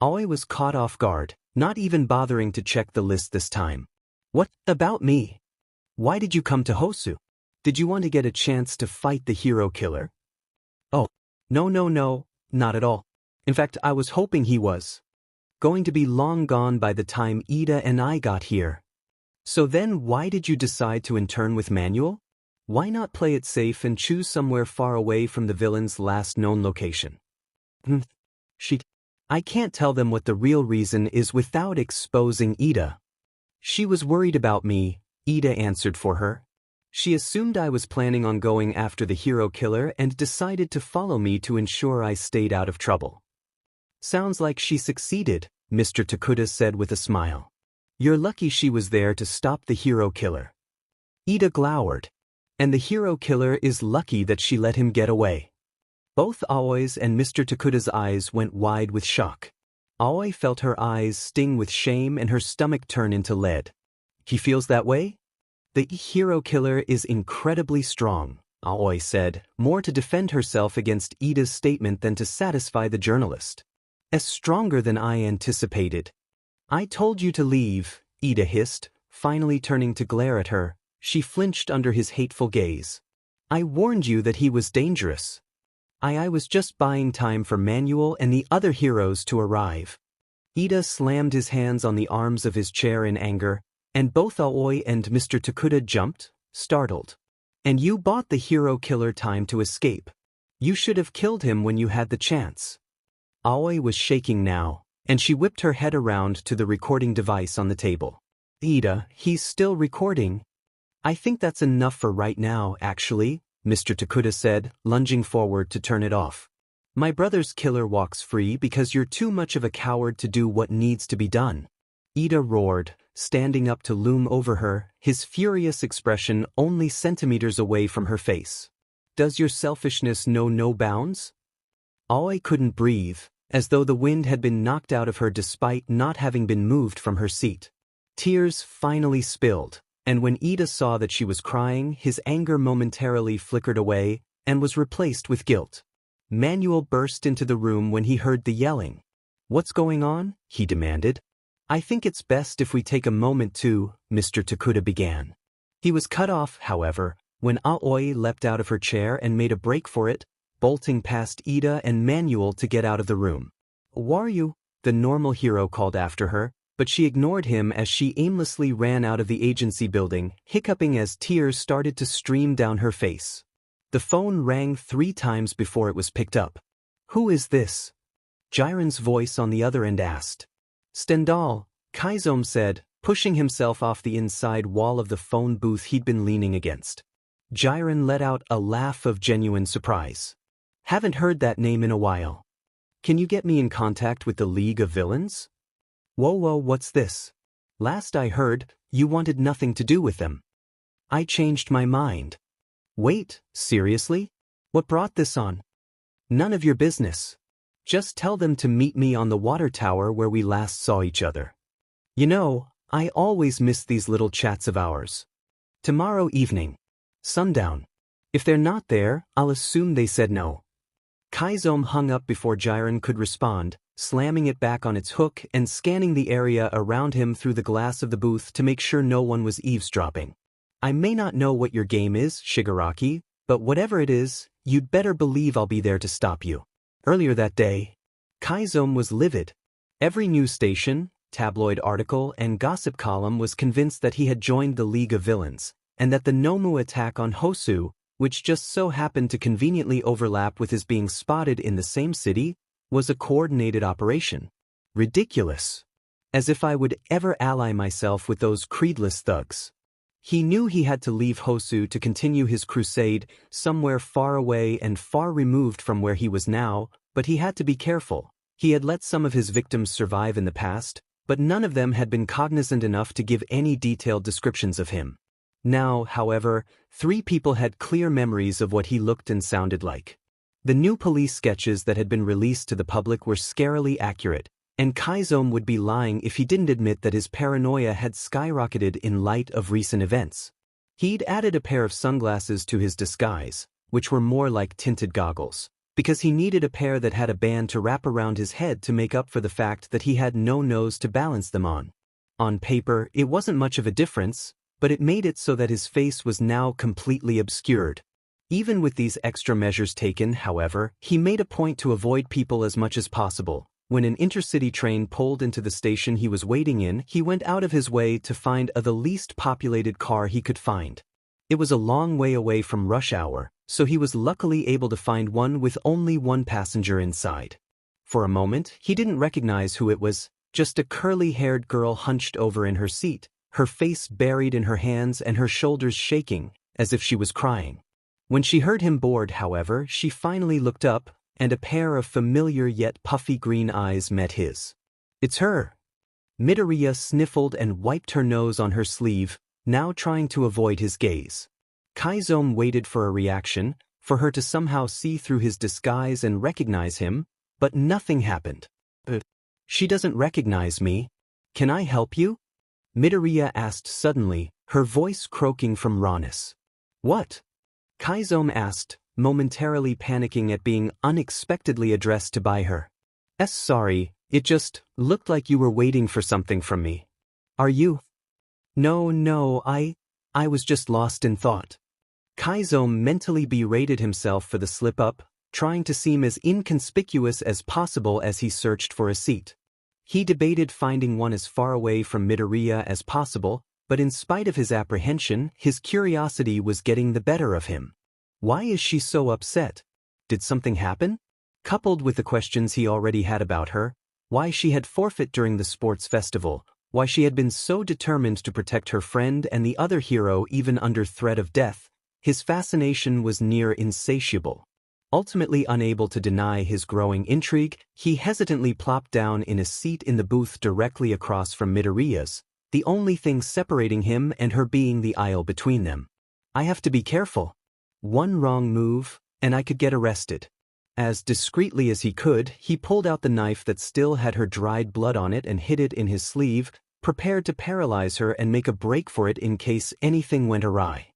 Aoi was caught off guard, not even bothering to check the list this time. What about me? Why did you come to Hosu? Did you want to get a chance to fight the hero killer? Oh, no, not at all. In fact, I was hoping he was going to be long gone by the time Ida and I got here. So then why did you decide to intern with Manuel? Why not play it safe and choose somewhere far away from the villain's last known location? I can't tell them what the real reason is without exposing Ida. She was worried about me, Ida answered for her. She assumed I was planning on going after the hero killer and decided to follow me to ensure I stayed out of trouble. Sounds like she succeeded, Mr. Takuda said with a smile. You're lucky she was there to stop the hero killer. Ida glowered. And the hero killer is lucky that she let him get away. Both Aoi's and Mr. Takuda's eyes went wide with shock. Aoi felt her eyes sting with shame and her stomach turn into lead. He feels that way? The hero killer is incredibly strong, Aoi said, more to defend herself against Ida's statement than to satisfy the journalist. As stronger than I anticipated. I told you to leave, Ida hissed, finally turning to glare at her. She flinched under his hateful gaze. I warned you that he was dangerous. I was just buying time for Manuel and the other heroes to arrive. Ida slammed his hands on the arms of his chair in anger, and both Aoi and Mr. Takuda jumped, startled. And you bought the hero killer time to escape. You should have killed him when you had the chance. Aoi was shaking now, and she whipped her head around to the recording device on the table. Ida, he's still recording. I think that's enough for right now, actually, Mr. Takuda said, lunging forward to turn it off. My brother's killer walks free because you're too much of a coward to do what needs to be done. Ida roared, standing up to loom over her, his furious expression only centimeters away from her face. Does your selfishness know no bounds? Aoi couldn't breathe, as though the wind had been knocked out of her despite not having been moved from her seat. Tears finally spilled, and when Ida saw that she was crying, his anger momentarily flickered away and was replaced with guilt. Manuel burst into the room when he heard the yelling. What's going on? He demanded. I think it's best if we take a moment to, Mr. Takuda began. He was cut off, however, when Aoi leapt out of her chair and made a break for it, bolting past Ida and Manuel to get out of the room. Waryu, the normal hero called after her, but she ignored him as she aimlessly ran out of the agency building, hiccuping as tears started to stream down her face. The phone rang 3 times before it was picked up. Who is this? Jiren's voice on the other end asked. Stendhal, Kaizome said, pushing himself off the inside wall of the phone booth he'd been leaning against. Jiren let out a laugh of genuine surprise. Haven't heard that name in a while. Can you get me in contact with the League of Villains? Whoa, what's this? Last I heard, you wanted nothing to do with them. I changed my mind. Wait, seriously? What brought this on? None of your business. Just tell them to meet me on the water tower where we last saw each other. You know, I always miss these little chats of ours. Tomorrow evening. Sundown. If they're not there, I'll assume they said no. Kaizome hung up before Jiren could respond, slamming it back on its hook and scanning the area around him through the glass of the booth to make sure no one was eavesdropping. I may not know what your game is, Shigaraki, but whatever it is, you'd better believe I'll be there to stop you. Earlier that day, Kaizome was livid. Every news station, tabloid article, and gossip column was convinced that he had joined the League of Villains, and that the Nomu attack on Hosu, which just so happened to conveniently overlap with his being spotted in the same city, was a coordinated operation. Ridiculous. As if I would ever ally myself with those creedless thugs. He knew he had to leave Hosu to continue his crusade somewhere far away and far removed from where he was now, but he had to be careful. He had let some of his victims survive in the past, but none of them had been cognizant enough to give any detailed descriptions of him. Now, however, 3 people had clear memories of what he looked and sounded like. The new police sketches that had been released to the public were scarily accurate, and Kaizome would be lying if he didn't admit that his paranoia had skyrocketed in light of recent events. He'd added a pair of sunglasses to his disguise, which were more like tinted goggles, because he needed a pair that had a band to wrap around his head to make up for the fact that he had no nose to balance them on. On paper, it wasn't much of a difference, but it made it so that his face was now completely obscured. Even with these extra measures taken, however, he made a point to avoid people as much as possible. When an intercity train pulled into the station he was waiting in, he went out of his way to find the least populated car he could find. It was a long way away from rush hour, so he was luckily able to find one with only 1 passenger inside. For a moment, he didn't recognize who it was, just a curly-haired girl hunched over in her seat, her face buried in her hands and her shoulders shaking, as if she was crying. When she heard him board, however, she finally looked up, and a pair of familiar yet puffy green eyes met his. It's her. Midoriya sniffled and wiped her nose on her sleeve, now trying to avoid his gaze. Kaizome waited for a reaction, for her to somehow see through his disguise and recognize him, but nothing happened. She doesn't recognize me. Can I help you? Midoriya asked suddenly, her voice croaking from rawness. What? Kaizome asked, momentarily panicking at being unexpectedly addressed to by her. Sorry, It just looked like you were waiting for something from me. Are you? No, I was just lost in thought. Kaizome mentally berated himself for the slip-up, trying to seem as inconspicuous as possible as he searched for a seat. He debated finding one as far away from Midoriya as possible, but in spite of his apprehension, his curiosity was getting the better of him. Why is she so upset? Did something happen? Coupled with the questions he already had about her, why she had forfeit during the sports festival, why she had been so determined to protect her friend and the other hero even under threat of death, his fascination was near insatiable. Ultimately unable to deny his growing intrigue, he hesitantly plopped down in a seat in the booth directly across from Midoriya's, the only thing separating him and her being the aisle between them. I have to be careful. One wrong move, and I could get arrested. As discreetly as he could, he pulled out the knife that still had her dried blood on it and hid it in his sleeve, prepared to paralyze her and make a break for it in case anything went awry.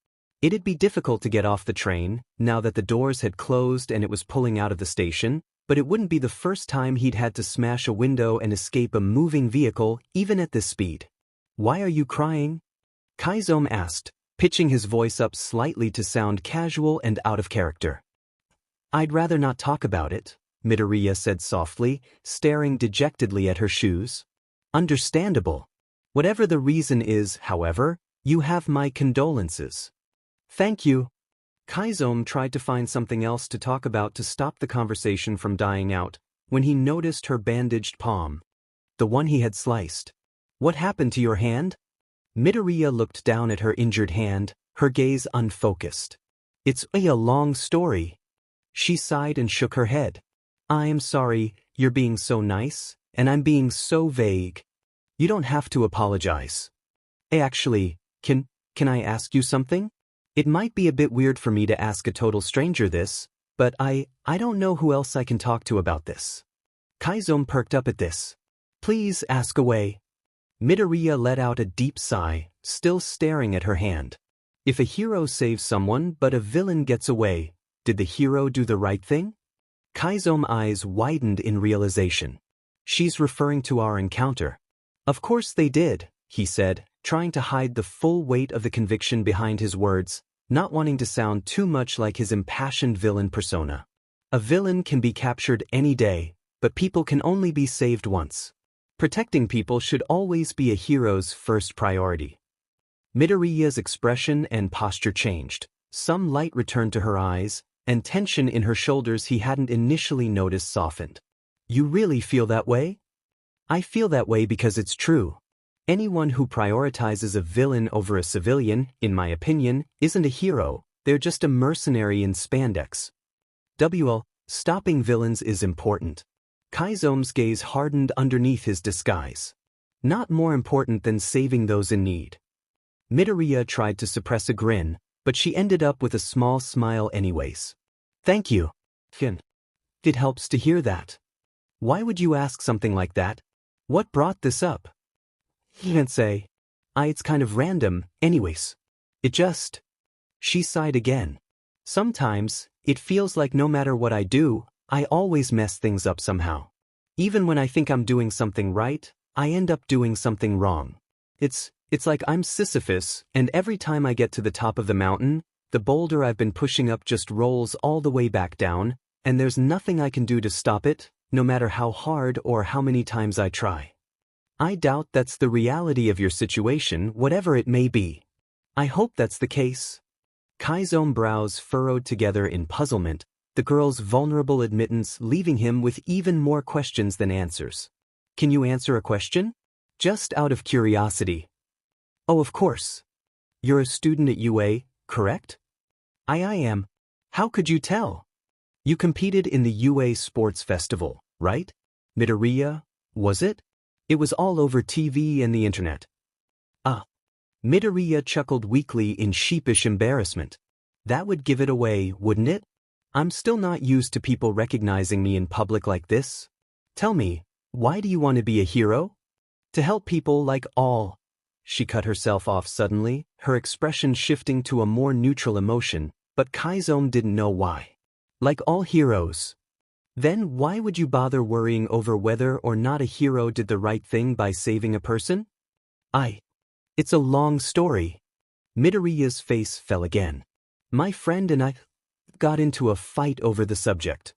It'd be difficult to get off the train, now that the doors had closed and it was pulling out of the station, but it wouldn't be the first time he'd had to smash a window and escape a moving vehicle, even at this speed. Why are you crying? Kaizome asked, pitching his voice up slightly to sound casual and out of character. I'd rather not talk about it, Midoriya said softly, staring dejectedly at her shoes. Understandable. Whatever the reason is, however, you have my condolences. Thank you. Kaizome tried to find something else to talk about to stop the conversation from dying out, when he noticed her bandaged palm. The one he had sliced. What happened to your hand? Midoriya looked down at her injured hand, her gaze unfocused. It's a long story. She sighed and shook her head. I'm sorry, you're being so nice, and I'm being so vague. You don't have to apologize. Actually, can I ask you something? It might be a bit weird for me to ask a total stranger this, but I don't know who else I can talk to about this. Kaizome perked up at this. Please ask away. Midoriya let out a deep sigh, still staring at her hand. If a hero saves someone but a villain gets away, did the hero do the right thing? Kaizome's eyes widened in realization. She's referring to our encounter. Of course they did, he said, trying to hide the full weight of the conviction behind his words, not wanting to sound too much like his impassioned villain persona. A villain can be captured any day, but people can only be saved once. Protecting people should always be a hero's first priority. Midoriya's expression and posture changed. Some light returned to her eyes, and tension in her shoulders he hadn't initially noticed softened. You really feel that way? I feel that way because it's true. Anyone who prioritizes a villain over a civilian, in my opinion, isn't a hero, they're just a mercenary in spandex. Stopping villains is important. Kaizome's gaze hardened underneath his disguise. Not more important than saving those in need. Midoriya tried to suppress a grin, but she ended up with a small smile anyways. Thank you. It helps to hear that. Why would you ask something like that? What brought this up? He didn't say. It's kind of random, anyways. It just... She sighed again. Sometimes, it feels like no matter what I do, I always mess things up somehow. Even when I think I'm doing something right, I end up doing something wrong. It's like I'm Sisyphus, and every time I get to the top of the mountain, the boulder I've been pushing up just rolls all the way back down, and there's nothing I can do to stop it, no matter how hard or how many times I try. I doubt that's the reality of your situation, whatever it may be. I hope that's the case. Kaizome's brows furrowed together in puzzlement, the girl's vulnerable admittance leaving him with even more questions than answers. Can you answer a question? Just out of curiosity. Oh, of course. You're a student at UA, correct? I am. How could you tell? You competed in the UA Sports Festival, right? Midoriya, was it? It was all over TV and the internet. Midoriya chuckled weakly in sheepish embarrassment. That would give it away, wouldn't it? I'm still not used to people recognizing me in public like this. Tell me, why do you want to be a hero? To help people like all. She cut herself off suddenly, her expression shifting to a more neutral emotion, but Kaizome didn't know why. Like all heroes. Then why would you bother worrying over whether or not a hero did the right thing by saving a person? It's a long story. Midoriya's face fell again. My friend and I got into a fight over the subject.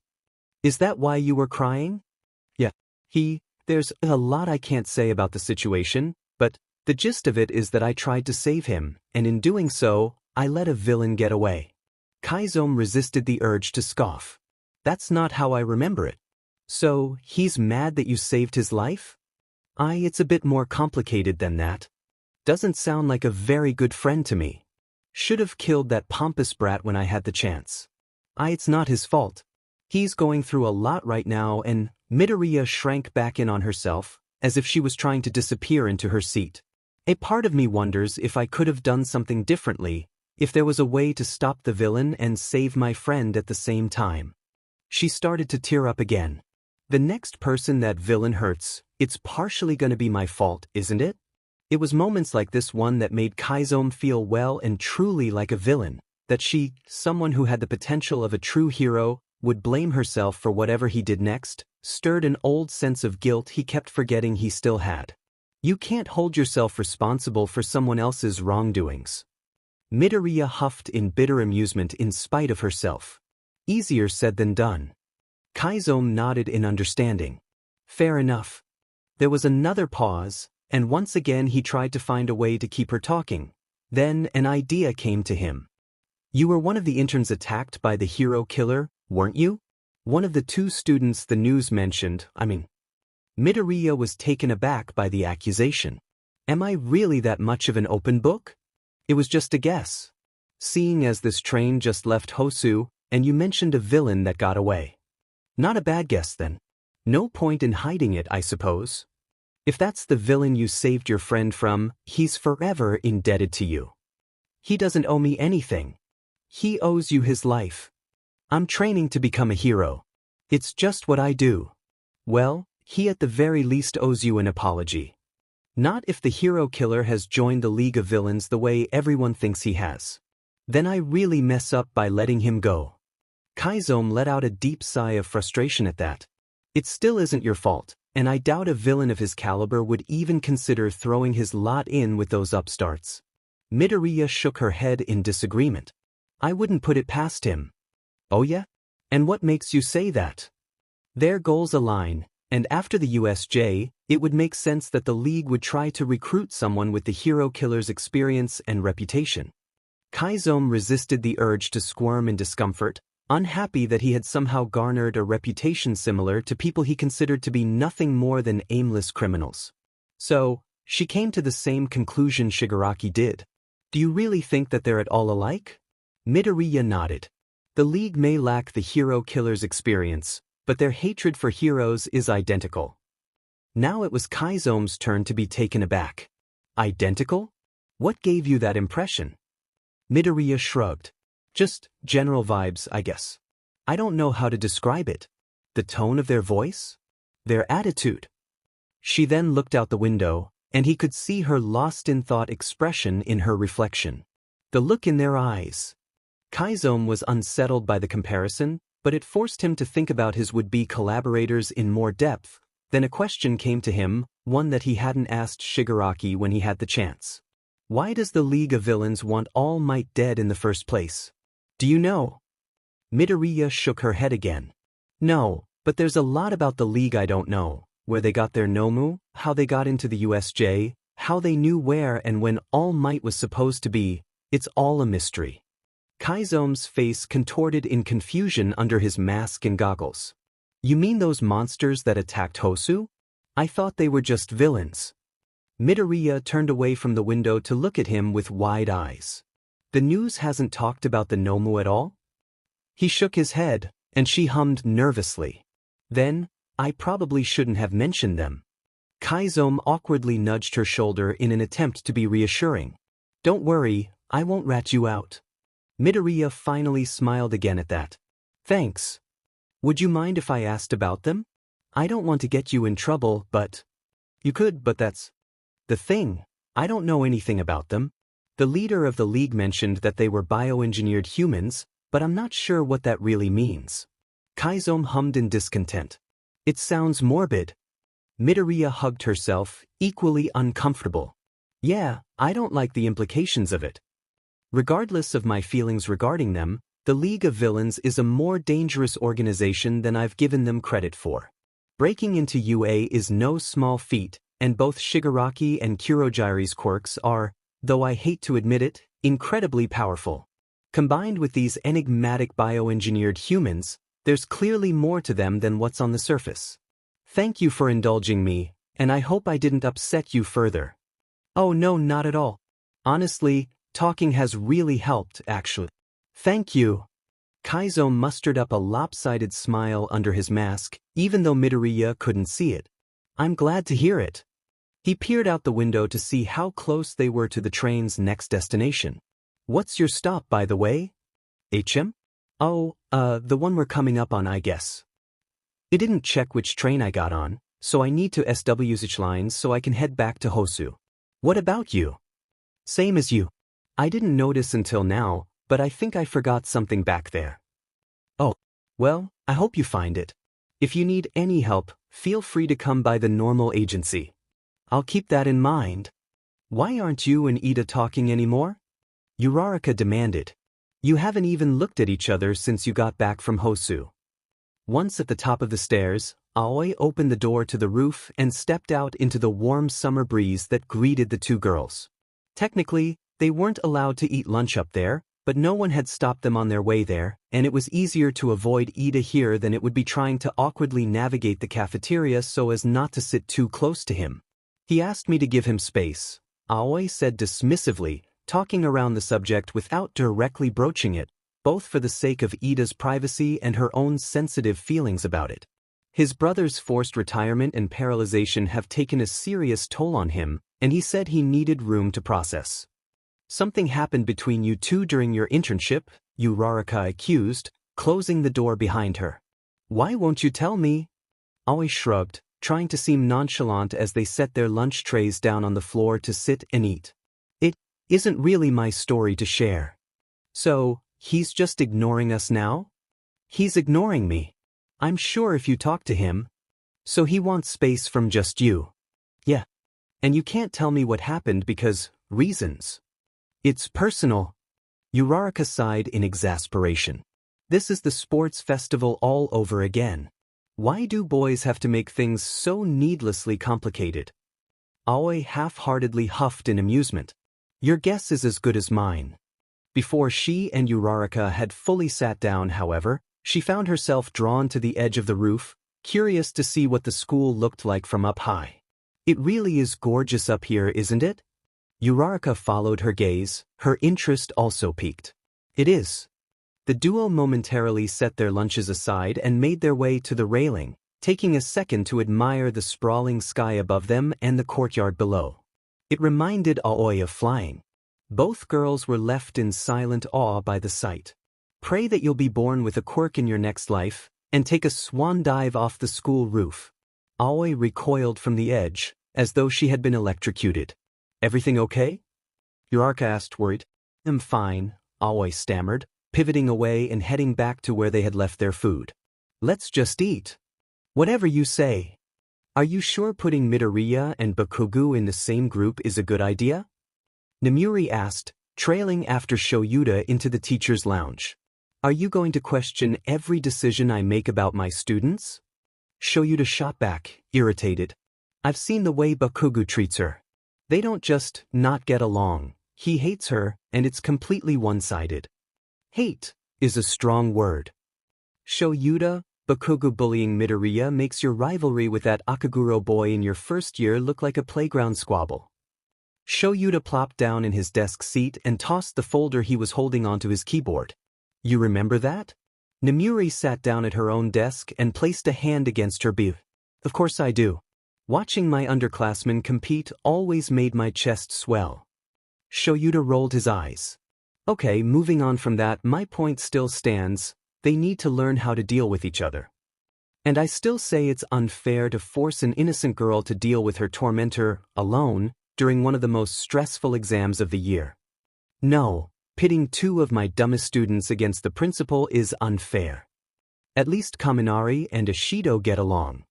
Is that why you were crying? Yeah. There's a lot I can't say about the situation, but the gist of it is that I tried to save him, and in doing so, I let a villain get away. Kaizome resisted the urge to scoff. That's not how I remember it. So, he's mad that you saved his life? It's a bit more complicated than that. Doesn't sound like a very good friend to me. Should have killed that pompous brat when I had the chance. It's not his fault. He's going through a lot right now, and Midoriya shrank back in on herself, as if she was trying to disappear into her seat. A part of me wonders if I could have done something differently, if there was a way to stop the villain and save my friend at the same time. She started to tear up again. The next person that villain hurts, it's partially gonna be my fault, isn't it? It was moments like this one that made Kaizome feel well and truly like a villain, that she, someone who had the potential of a true hero, would blame herself for whatever he did next, stirred an old sense of guilt he kept forgetting he still had. You can't hold yourself responsible for someone else's wrongdoings. Midoriya huffed in bitter amusement in spite of herself. Easier said than done. Kaizome nodded in understanding. Fair enough. There was another pause, and once again he tried to find a way to keep her talking. Then an idea came to him. You were one of the interns attacked by the hero killer, weren't you? One of the two students the news mentioned, Midoriya was taken aback by the accusation. Am I really that much of an open book? It was just a guess. Seeing as this train just left Hosu, and you mentioned a villain that got away. Not a bad guess then. No point in hiding it, I suppose. If that's the villain you saved your friend from, he's forever indebted to you. He doesn't owe me anything. He owes you his life. I'm training to become a hero. It's just what I do. Well, he at the very least owes you an apology. Not if the hero killer has joined the League of Villains the way everyone thinks he has. Then I really mess up by letting him go. Kaizome let out a deep sigh of frustration at that. It still isn't your fault, and I doubt a villain of his caliber would even consider throwing his lot in with those upstarts. Midoriya shook her head in disagreement. I wouldn't put it past him. Oh yeah? And what makes you say that? Their goals align, and after the USJ, it would make sense that the League would try to recruit someone with the hero killer's experience and reputation. Kaizome resisted the urge to squirm in discomfort, unhappy that he had somehow garnered a reputation similar to people he considered to be nothing more than aimless criminals. So, she came to the same conclusion Shigaraki did. Do you really think that they're at all alike? Midoriya nodded. The League may lack the hero killer's experience, but their hatred for heroes is identical. Now it was Kaizome's turn to be taken aback. Identical? What gave you that impression? Midoriya shrugged. Just general vibes, I guess. I don't know how to describe it. The tone of their voice? Their attitude. She then looked out the window, and he could see her lost-in-thought expression in her reflection. The look in their eyes. Kaizome was unsettled by the comparison, but it forced him to think about his would-be collaborators in more depth. Then a question came to him, one that he hadn't asked Shigaraki when he had the chance. Why does the League of Villains want All Might dead in the first place? Do you know? Midoriya shook her head again. No, but there's a lot about the League I don't know. Where they got their Nomu, how they got into the USJ, how they knew where and when All Might was supposed to be. It's all a mystery. Kaizome's face contorted in confusion under his mask and goggles. You mean those monsters that attacked Hosu? I thought they were just villains. Midoriya turned away from the window to look at him with wide eyes. The news hasn't talked about the Nomu at all? He shook his head, and she hummed nervously. Then, I probably shouldn't have mentioned them. Kaizome awkwardly nudged her shoulder in an attempt to be reassuring. Don't worry, I won't rat you out. Midoriya finally smiled again at that. Thanks. Would you mind if I asked about them? I don't want to get you in trouble, but... You could, but that's... the thing. I don't know anything about them. The leader of the League mentioned that they were bioengineered humans, but I'm not sure what that really means. Kaizome hummed in discontent. It sounds morbid. Midoriya hugged herself, equally uncomfortable. Yeah, I don't like the implications of it. Regardless of my feelings regarding them, the League of Villains is a more dangerous organization than I've given them credit for. Breaking into UA is no small feat, and both Shigaraki and Kurogiri's quirks are, though I hate to admit it, incredibly powerful. Combined with these enigmatic bioengineered humans, there's clearly more to them than what's on the surface. Thank you for indulging me, and I hope I didn't upset you further. Oh no, not at all. Honestly, talking has really helped, actually. Thank you. Kaizo mustered up a lopsided smile under his mask, even though Midoriya couldn't see it. I'm glad to hear it. He peered out the window to see how close they were to the train's next destination. What's your stop, by the way? HM? Oh, the one we're coming up on, I guess. It didn't check which train I got on, so I need to switch lines so I can head back to Hosu. What about you? Same as you. I didn't notice until now, but I think I forgot something back there. Oh, well, I hope you find it. If you need any help, feel free to come by the normal agency. I'll keep that in mind. Why aren't you and Ida talking anymore? Uraraka demanded. You haven't even looked at each other since you got back from Hosu. Once at the top of the stairs, Aoi opened the door to the roof and stepped out into the warm summer breeze that greeted the two girls. Technically, they weren't allowed to eat lunch up there, but no one had stopped them on their way there, and it was easier to avoid Ida here than it would be trying to awkwardly navigate the cafeteria so as not to sit too close to him. He asked me to give him space, Aoi said dismissively, talking around the subject without directly broaching it, both for the sake of Ida's privacy and her own sensitive feelings about it. His brother's forced retirement and paralyzation have taken a serious toll on him, and he said he needed room to process. Something happened between you two during your internship, Uraraka accused, closing the door behind her. Why won't you tell me? Aoi shrugged, trying to seem nonchalant as they set their lunch trays down on the floor to sit and eat. It isn't really my story to share. So, he's just ignoring us now? He's ignoring me. I'm sure if you talk to him. So he wants space from just you. Yeah. And you can't tell me what happened because, reasons. It's personal. Uraraka sighed in exasperation. This is the sports festival all over again. Why do boys have to make things so needlessly complicated? Aoi half-heartedly huffed in amusement. Your guess is as good as mine. Before she and Uraraka had fully sat down, however, she found herself drawn to the edge of the roof, curious to see what the school looked like from up high. It really is gorgeous up here, isn't it? Uraraka followed her gaze, her interest also piqued. It is. The duo momentarily set their lunches aside and made their way to the railing, taking a second to admire the sprawling sky above them and the courtyard below. It reminded Aoi of flying. Both girls were left in silent awe by the sight. Pray that you'll be born with a quirk in your next life, and take a swan dive off the school roof. Aoi recoiled from the edge, as though she had been electrocuted. Everything okay? Uraraka asked worried. I'm fine, Aoi stammered, pivoting away and heading back to where they had left their food. Let's just eat. Whatever you say. Are you sure putting Midoriya and Bakugo in the same group is a good idea? Namuri asked, trailing after Shoyuta into the teacher's lounge. Are you going to question every decision I make about my students? Shoyuta shot back, irritated. I've seen the way Bakugo treats her. They don't just not get along. He hates her, and it's completely one-sided. Hate is a strong word. Shoyuta, Bakugo bullying Midoriya makes your rivalry with that Akaguro boy in your first year look like a playground squabble. Shoyuta plopped down in his desk seat and tossed the folder he was holding onto his keyboard. You remember that? Namuri sat down at her own desk and placed a hand against her bib. Of course I do. Watching my underclassmen compete always made my chest swell. Shoyuta rolled his eyes. Okay, moving on from that, my point still stands. They need to learn how to deal with each other. And I still say it's unfair to force an innocent girl to deal with her tormentor alone during one of the most stressful exams of the year. No, pitting two of my dumbest students against the principal is unfair. At least Kaminari and Ishido get along.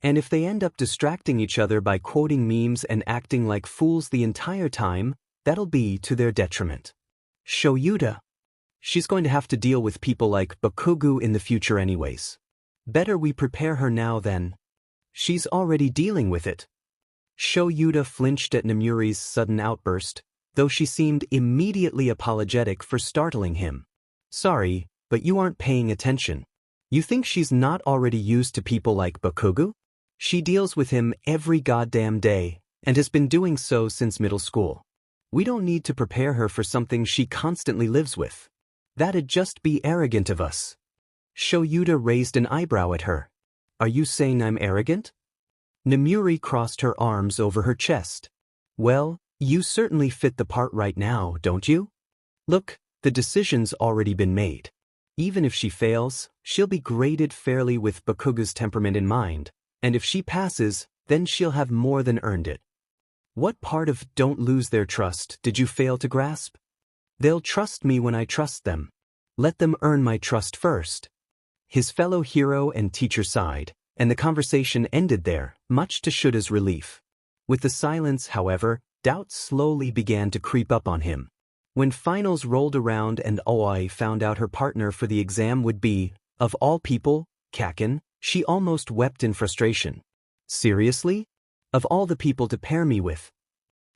And if they end up distracting each other by quoting memes and acting like fools the entire time, that'll be to their detriment. Shoyuta. She's going to have to deal with people like Bakugo in the future anyways. Better we prepare her now then. She's already dealing with it. Shoyuta flinched at Nemuri's sudden outburst, though she seemed immediately apologetic for startling him. Sorry, but you aren't paying attention. You think she's not already used to people like Bakugo? She deals with him every goddamn day, and has been doing so since middle school. We don't need to prepare her for something she constantly lives with. That'd just be arrogant of us. Shoyuta raised an eyebrow at her. Are you saying I'm arrogant? Nemuri crossed her arms over her chest. Well, you certainly fit the part right now, don't you? Look, the decision's already been made. Even if she fails, she'll be graded fairly with Bakugo's temperament in mind, and if she passes, then she'll have more than earned it. What part of don't lose their trust did you fail to grasp? They'll trust me when I trust them. Let them earn my trust first. His fellow hero and teacher sighed, and the conversation ended there, much to Shuta's relief. With the silence, however, doubt slowly began to creep up on him. When finals rolled around and Aoi found out her partner for the exam would be, of all people, Kaken, she almost wept in frustration. Seriously? Of all the people to pair me with?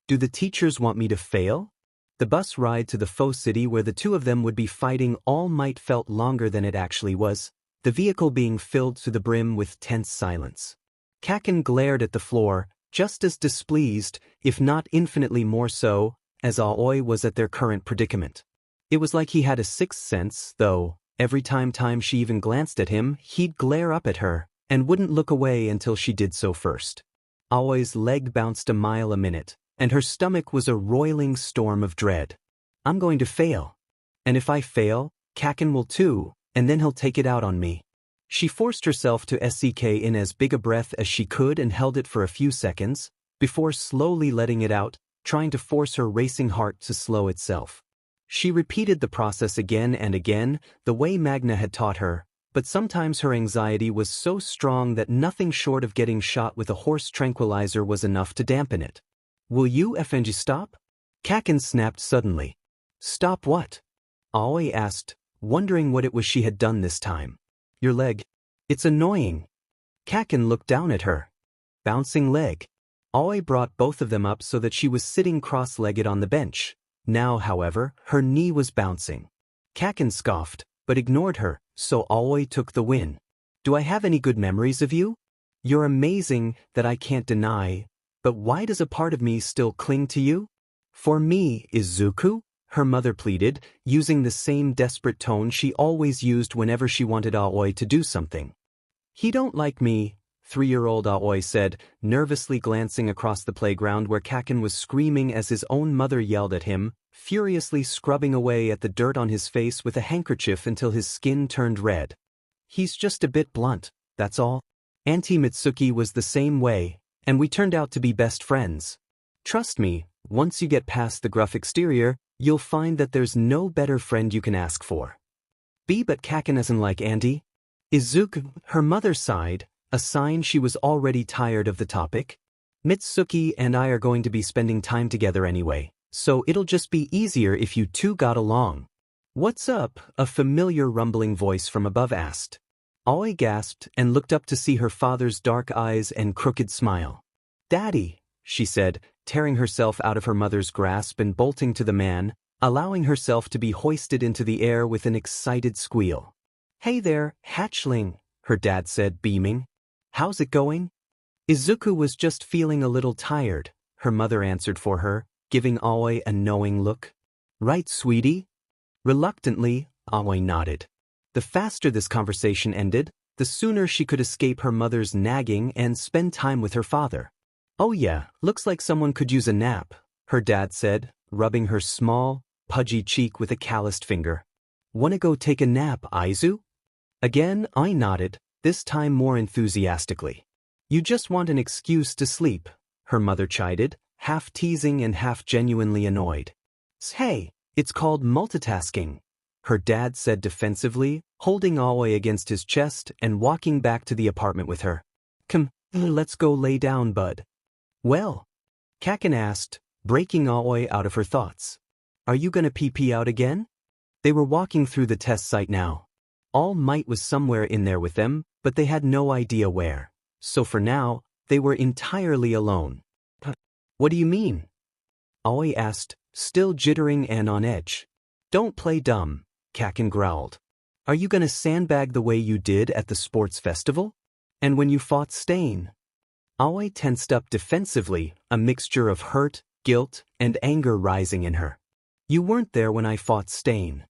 Do the teachers want me to fail? The bus ride to the faux city where the two of them would be fighting all might felt longer than it actually was, the vehicle being filled to the brim with tense silence. Kaken glared at the floor, just as displeased, if not infinitely more so, as Aoi was at their current predicament. It was like he had a sixth sense, though, every time she even glanced at him, he'd glare up at her, and wouldn't look away until she did so first. Aoi's leg bounced a mile a minute, and her stomach was a roiling storm of dread. I'm going to fail. And if I fail, Kaken will too, and then he'll take it out on me. She forced herself to seek in as big a breath as she could and held it for a few seconds, before slowly letting it out, trying to force her racing heart to slow itself. She repeated the process again and again, the way Magna had taught her, but sometimes her anxiety was so strong that nothing short of getting shot with a horse tranquilizer was enough to dampen it. Will you effing stop? Kaken snapped suddenly. Stop what? Aoi asked, wondering what it was she had done this time. Your leg. It's annoying. Kaken looked down at her. Bouncing leg. Aoi brought both of them up so that she was sitting cross-legged on the bench. Now, however, her knee was bouncing. Kaken scoffed, but ignored her, so Aoi took the win. Do I have any good memories of you? You're amazing, that I can't deny, but why does a part of me still cling to you? For me, Izuku? Her mother pleaded, using the same desperate tone she always used whenever she wanted Aoi to do something. He don't like me, 3-year-old Aoi said, nervously glancing across the playground where Kaken was screaming as his own mother yelled at him, furiously scrubbing away at the dirt on his face with a handkerchief until his skin turned red. He's just a bit blunt, that's all. Auntie Mitsuki was the same way, and we turned out to be best friends. Trust me, once you get past the gruff exterior, you'll find that there's no better friend you can ask for. But Kaken isn't like Auntie. Izuku, her mother sighed, a sign she was already tired of the topic. Mitsuki and I are going to be spending time together anyway, so it'll just be easier if you two got along. What's up? A familiar rumbling voice from above asked. Aoi gasped and looked up to see her father's dark eyes and crooked smile. Daddy, she said, tearing herself out of her mother's grasp and bolting to the man, allowing herself to be hoisted into the air with an excited squeal. Hey there, hatchling, her dad said, beaming. How's it going? Izuku was just feeling a little tired, her mother answered for her, giving Aoi a knowing look. Right, sweetie? Reluctantly, Aoi nodded. The faster this conversation ended, the sooner she could escape her mother's nagging and spend time with her father. Oh yeah, looks like someone could use a nap, her dad said, rubbing her small, pudgy cheek with a calloused finger. Wanna go take a nap, Aizu? Again, I nodded, this time more enthusiastically. You just want an excuse to sleep, her mother chided, half teasing and half genuinely annoyed. Hey, it's called multitasking. her dad said defensively, holding Aoi against his chest and walking back to the apartment with her. Come, let's go lay down, bud. Well? Kaken asked, breaking Aoi out of her thoughts. Are you gonna pee out again? They were walking through the test site now. All Might was somewhere in there with them, but they had no idea where. So for now, they were entirely alone. What do you mean? Aoi asked, still jittering and on edge. Don't play dumb, Kaken growled. Are you gonna sandbag the way you did at the sports festival? And when you fought Stain? Aoi tensed up defensively, a mixture of hurt, guilt, and anger rising in her. You weren't there when I fought Stain.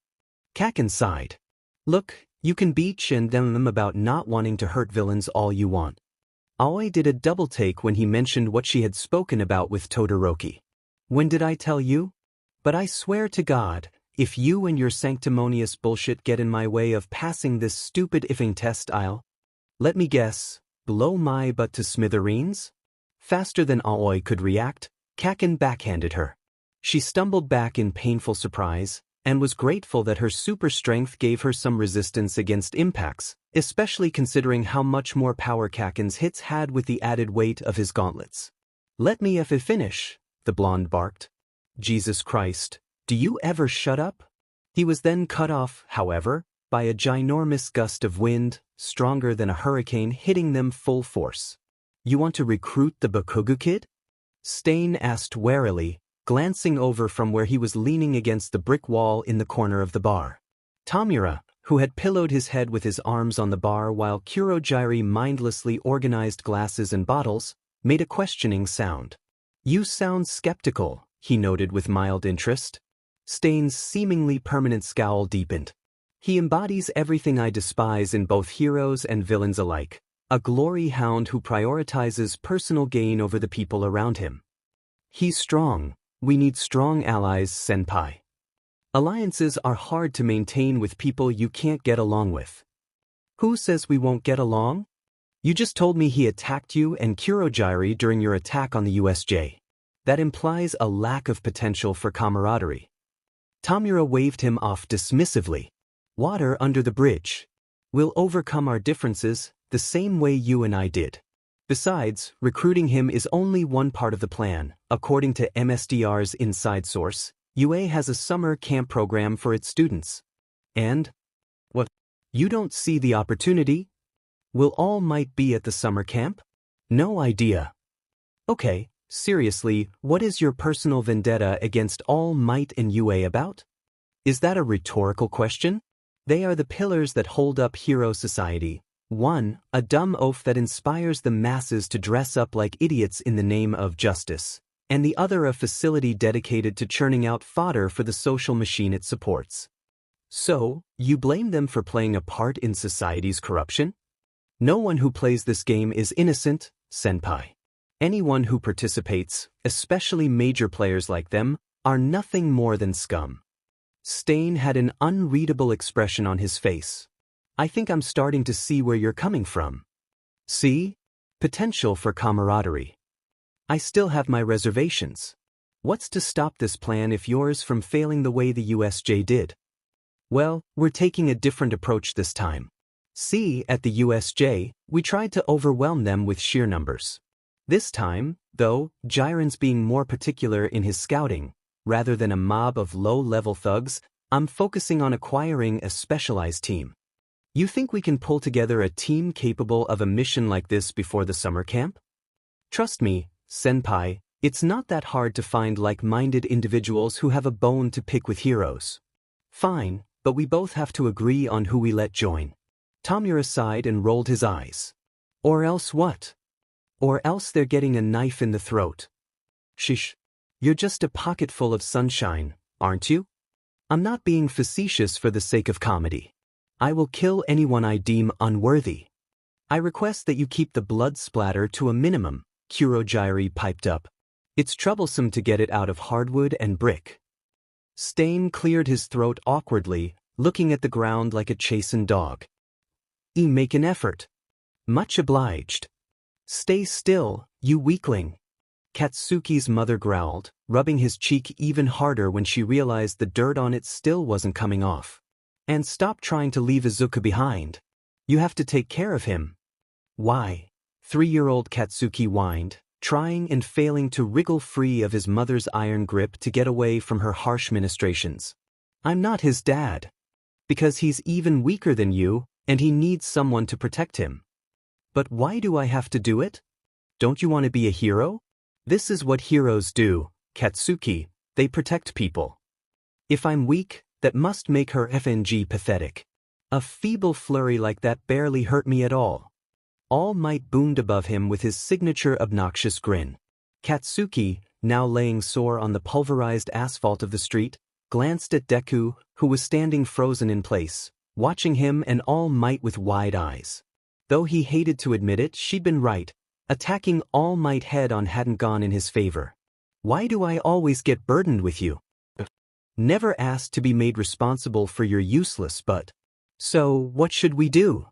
Kaken sighed. Look, you can bitch and them about not wanting to hurt villains all you want. Aoi did a double take when he mentioned what she had spoken about with Todoroki. When did I tell you? But I swear to God, if you and your sanctimonious bullshit get in my way of passing this stupid ifing test, let me guess, blow my butt to smithereens? Faster than Aoi could react, Kaken backhanded her. She stumbled back in painful surprise, and was grateful that her super strength gave her some resistance against impacts, especially considering how much more power Kaken's hits had with the added weight of his gauntlets. Let me finish, the blonde barked. Jesus Christ, do you ever shut up? He was then cut off, however, by a ginormous gust of wind, stronger than a hurricane hitting them full force. You want to recruit the Bakugo kid? Stain asked warily, glancing over from where he was leaning against the brick wall in the corner of the bar. Tamura, who had pillowed his head with his arms on the bar while Kurogiri mindlessly organized glasses and bottles, made a questioning sound. You sound skeptical, he noted with mild interest. Stain's seemingly permanent scowl deepened. He embodies everything I despise in both heroes and villains alike, a glory hound who prioritizes personal gain over the people around him. He's strong. We need strong allies, senpai. Alliances are hard to maintain with people you can't get along with. Who says we won't get along? You just told me he attacked you and Kurogiri during your attack on the USJ. That implies a lack of potential for camaraderie. Tamura waved him off dismissively. Water under the bridge. We'll overcome our differences the same way you and I did. Besides, recruiting him is only one part of the plan. According to MSDR's inside source, UA has a summer camp program for its students. And? What? You don't see the opportunity? Will All Might be at the summer camp? No idea. Okay, seriously, what is your personal vendetta against All Might and UA about? Is that a rhetorical question? They are the pillars that hold up hero society. One, a dumb oaf that inspires the masses to dress up like idiots in the name of justice, and the other a facility dedicated to churning out fodder for the social machine it supports. So, you blame them for playing a part in society's corruption? No one who plays this game is innocent, senpai. Anyone who participates, especially major players like them, are nothing more than scum. Stain had an unreadable expression on his face. I think I'm starting to see where you're coming from. See? Potential for camaraderie. I still have my reservations. What's to stop this plan if yours from failing the way the USJ did? Well, we're taking a different approach this time. See, at the USJ, we tried to overwhelm them with sheer numbers. This time, though, Jiren's being more particular in his scouting. Rather than a mob of low-level thugs, I'm focusing on acquiring a specialized team. You think we can pull together a team capable of a mission like this before the summer camp? Trust me, senpai, it's not that hard to find like-minded individuals who have a bone to pick with heroes. Fine, but we both have to agree on who we let join. Tamura sighed and rolled his eyes. Or else what? Or else they're getting a knife in the throat. Shish. You're just a pocket full of sunshine, aren't you? I'm not being facetious for the sake of comedy. I will kill anyone I deem unworthy. I request that you keep the blood splatter to a minimum, Kurogiri piped up. It's troublesome to get it out of hardwood and brick. Stain cleared his throat awkwardly, looking at the ground like a chastened dog. Make an effort. Much obliged. Stay still, you weakling. Katsuki's mother growled, rubbing his cheek even harder when she realized the dirt on it still wasn't coming off. And stop trying to leave Izuku behind. You have to take care of him. Why? 3-year-old Katsuki whined, trying and failing to wriggle free of his mother's iron grip to get away from her harsh ministrations. I'm not his dad. Because he's even weaker than you, and he needs someone to protect him. But why do I have to do it? Don't you want to be a hero? This is what heroes do, Katsuki, they protect people. If I'm weak, that must make her FNG pathetic. A feeble flurry like that barely hurt me at all. All Might boomed above him with his signature obnoxious grin. Katsuki, now laying sore on the pulverized asphalt of the street, glanced at Deku, who was standing frozen in place, watching him and All Might with wide eyes. Though he hated to admit it, she'd been right. Attacking All Might head-on hadn't gone in his favor. Why do I always get burdened with you? Never asked to be made responsible for your useless but. So, what should we do?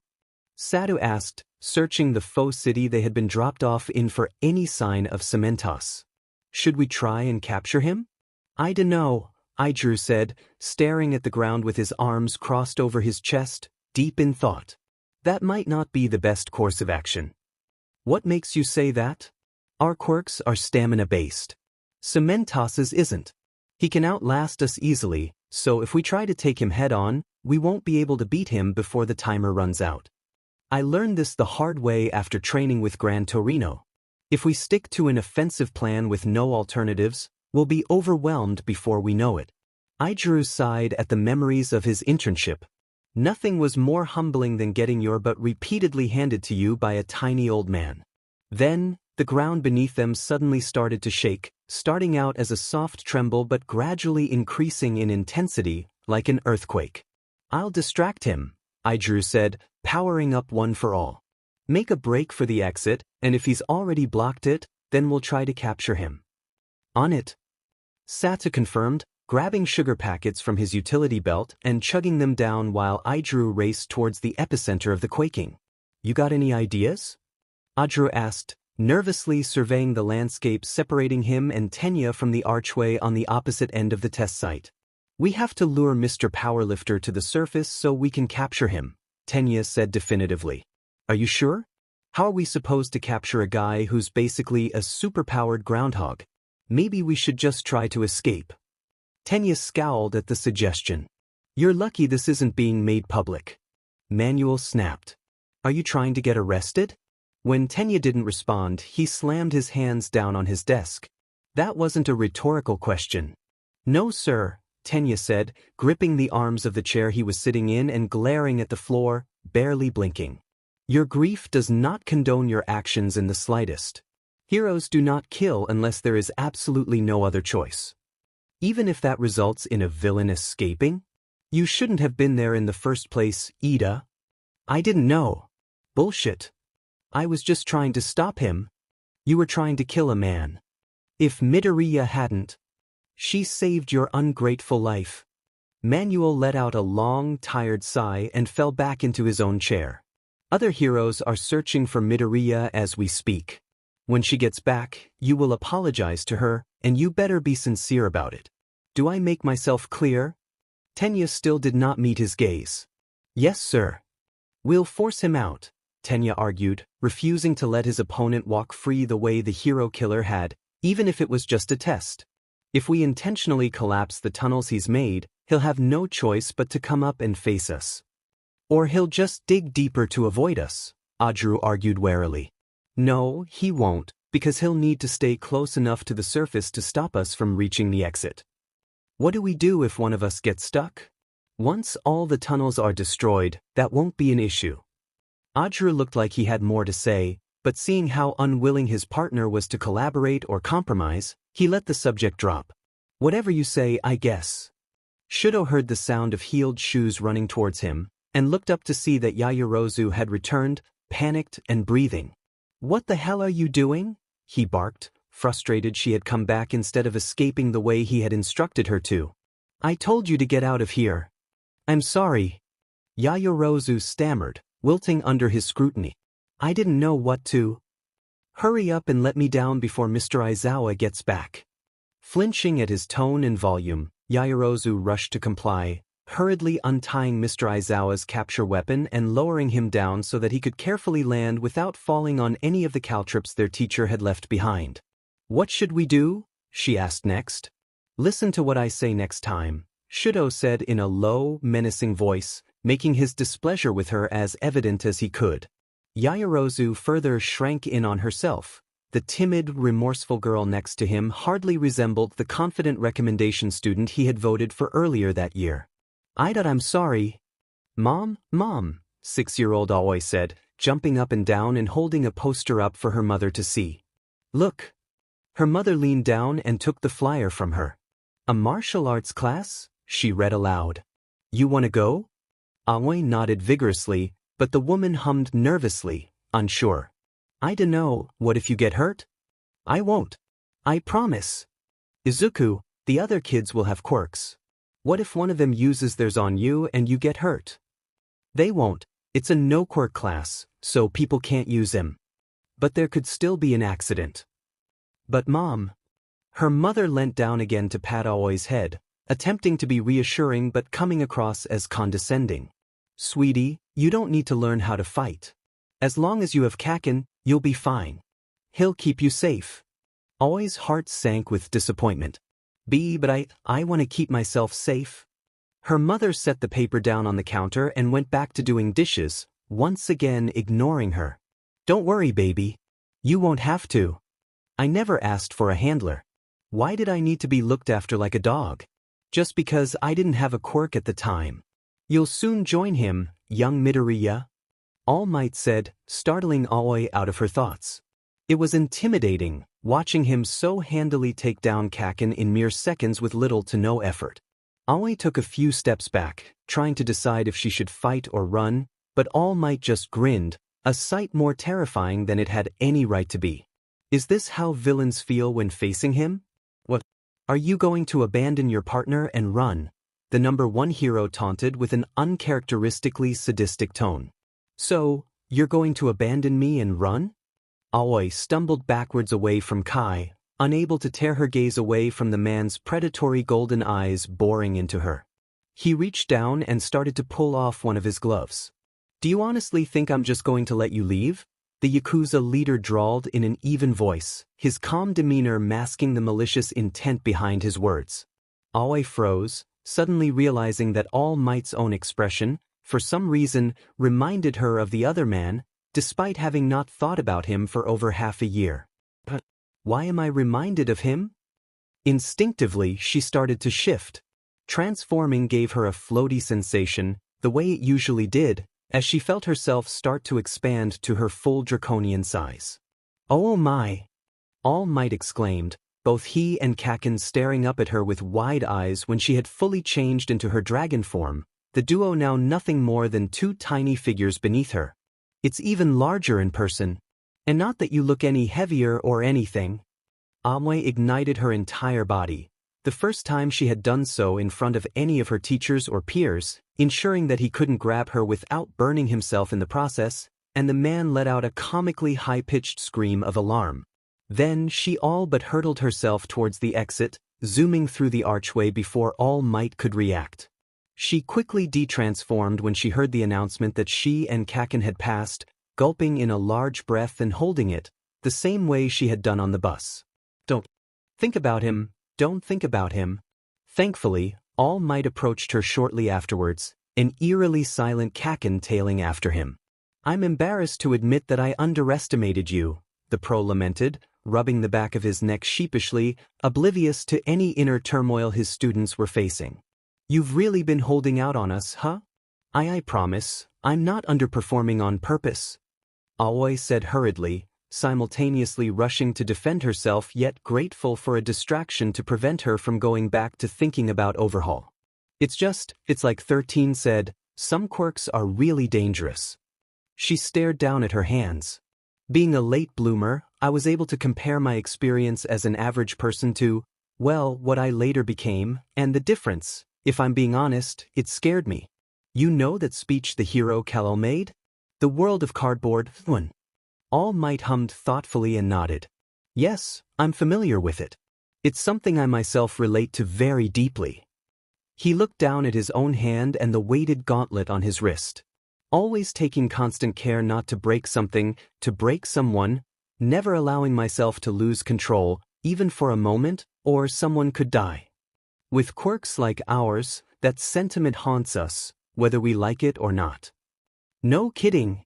Satu asked, searching the faux city they had been dropped off in for any sign of Cementos. Should we try and capture him? I dunno, Idru said, staring at the ground with his arms crossed over his chest, deep in thought. That might not be the best course of action. What makes you say that? Our quirks are stamina-based. Cementos's isn't. He can outlast us easily, so if we try to take him head-on, we won't be able to beat him before the timer runs out. I learned this the hard way after training with Gran Torino. If we stick to an offensive plan with no alternatives, we'll be overwhelmed before we know it. Idru sighed at the memories of his internship. Nothing was more humbling than getting your butt repeatedly handed to you by a tiny old man. Then, the ground beneath them suddenly started to shake, starting out as a soft tremble but gradually increasing in intensity, like an earthquake. I'll distract him, Idru said, powering up one for all. Make a break for the exit, and if he's already blocked it, then we'll try to capture him. On it. Satu confirmed, grabbing sugar packets from his utility belt and chugging them down while Idru raced towards the epicenter of the quaking. You got any ideas? Idru asked, nervously surveying the landscape separating him and Tenya from the archway on the opposite end of the test site. We have to lure Mr. Powerlifter to the surface so we can capture him, Tenya said definitively. Are you sure? How are we supposed to capture a guy who's basically a superpowered groundhog? Maybe we should just try to escape. Tenya scowled at the suggestion. You're lucky this isn't being made public. Manuel snapped. Are you trying to get arrested? When Tenya didn't respond, he slammed his hands down on his desk. That wasn't a rhetorical question. No, sir, Tenya said, gripping the arms of the chair he was sitting in and glaring at the floor, barely blinking. Your grief does not condone your actions in the slightest. Heroes do not kill unless there is absolutely no other choice. Even if that results in a villain escaping? You shouldn't have been there in the first place, Ida. I didn't know. Bullshit. I was just trying to stop him. You were trying to kill a man. If Midoriya hadn't, she saved your ungrateful life. Manuel let out a long, tired sigh and fell back into his own chair. Other heroes are searching for Midoriya as we speak. When she gets back, you will apologize to her, and you better be sincere about it. Do I make myself clear? Tenya still did not meet his gaze. Yes, sir. We'll force him out, Tenya argued, refusing to let his opponent walk free the way the hero killer had, even if it was just a test. If we intentionally collapse the tunnels he's made, he'll have no choice but to come up and face us. Or he'll just dig deeper to avoid us, Idru argued warily. No, he won't, because he'll need to stay close enough to the surface to stop us from reaching the exit. What do we do if one of us gets stuck? Once all the tunnels are destroyed, that won't be an issue. Idru looked like he had more to say, but seeing how unwilling his partner was to collaborate or compromise, he let the subject drop. Whatever you say, I guess. Shudo heard the sound of heeled shoes running towards him, and looked up to see that Yaoyorozu had returned, panicked and breathing. What the hell are you doing? He barked, frustrated she had come back instead of escaping the way he had instructed her to. I told you to get out of here. I'm sorry. Yaoyorozu stammered, wilting under his scrutiny. I didn't know what to. Hurry up and let me down before Mr. Aizawa gets back. Flinching at his tone and volume, Yaoyorozu rushed to comply, hurriedly untying Mr. Aizawa's capture weapon and lowering him down so that he could carefully land without falling on any of the caltrops their teacher had left behind. "What should we do?" she asked next. "Listen to what I say next time," Shudo said in a low, menacing voice, making his displeasure with her as evident as he could. Yaoyorozu further shrank in on herself. The timid, remorseful girl next to him hardly resembled the confident recommendation student he had voted for earlier that year. "I'm sorry." Mom, 6-year-old Aoi said, jumping up and down and holding a poster up for her mother to see. "Look." Her mother leaned down and took the flyer from her. "A martial arts class?" she read aloud. "You want to go?" Aoi nodded vigorously, but the woman hummed nervously, unsure. "I dunno, what if you get hurt?" "I won't. I promise." "Izuku, the other kids will have quirks. What if one of them uses theirs on you and you get hurt?" "They won't. It's a no-quirk class, so people can't use them. But there could still be an accident." "But Mom." Her mother leant down again to pat Aoi's head, attempting to be reassuring but coming across as condescending. "Sweetie, you don't need to learn how to fight. As long as you have Kaken, you'll be fine. He'll keep you safe." Aoi's heart sank with disappointment. But I want to keep myself safe." Her mother set the paper down on the counter and went back to doing dishes, once again ignoring her. "Don't worry, baby. You won't have to. I never asked for a handler. Why did I need to be looked after like a dog? Just because I didn't have a quirk at the time. You'll soon join him, young Midoriya," All Might said, startling Aoi out of her thoughts. It was intimidating, watching him so handily take down Kaken in mere seconds with little to no effort. Aoi took a few steps back, trying to decide if she should fight or run, but All Might just grinned, a sight more terrifying than it had any right to be. Is this how villains feel when facing him? "What? Are you going to abandon your partner and run?" The number one hero taunted with an uncharacteristically sadistic tone. "So, you're going to abandon me and run?" Aoi stumbled backwards away from Kai, unable to tear her gaze away from the man's predatory golden eyes boring into her. He reached down and started to pull off one of his gloves. "Do you honestly think I'm just going to let you leave?" The Yakuza leader drawled in an even voice, his calm demeanor masking the malicious intent behind his words. Aoi froze, suddenly realizing that All Might's own expression, for some reason, reminded her of the other man, despite having not thought about him for over half a year. "But why am I reminded of him?" Instinctively, she started to shift. Transforming gave her a floaty sensation, the way it usually did, as she felt herself start to expand to her full draconian size. "Oh my!" All Might exclaimed, both he and Kaken staring up at her with wide eyes when she had fully changed into her dragon form, the duo now nothing more than two tiny figures beneath her. "It's even larger in person. And not that you look any heavier or anything." Aoi ignited her entire body, the first time she had done so in front of any of her teachers or peers, ensuring that he couldn't grab her without burning himself in the process, and the man let out a comically high-pitched scream of alarm. Then she all but hurtled herself towards the exit, zooming through the archway before All Might could react. She quickly detransformed when she heard the announcement that she and Kaken had passed, gulping in a large breath and holding it, the same way she had done on the bus. Don't think about him. Thankfully, All Might approached her shortly afterwards, an eerily silent Kaken tailing after him. "I'm embarrassed to admit that I underestimated you," the pro lamented, rubbing the back of his neck sheepishly, oblivious to any inner turmoil his students were facing. "You've really been holding out on us, huh?" I promise, I'm not underperforming on purpose," Aoi said hurriedly, simultaneously rushing to defend herself yet grateful for a distraction to prevent her from going back to thinking about overhaul. It's like 13 said, some quirks are really dangerous." She stared down at her hands. "Being a late bloomer, I was able to compare my experience as an average person to, well, what I later became, and the difference, if I'm being honest, it scared me. You know that speech the hero Kal-El made? The world of cardboard, one." All Might hummed thoughtfully and nodded. "Yes, I'm familiar with it. It's something I myself relate to very deeply." He looked down at his own hand and the weighted gauntlet on his wrist. Always taking constant care not to break something, to break someone, never allowing myself to lose control, even for a moment, or someone could die. With quirks like ours, that sentiment haunts us, whether we like it or not. No kidding.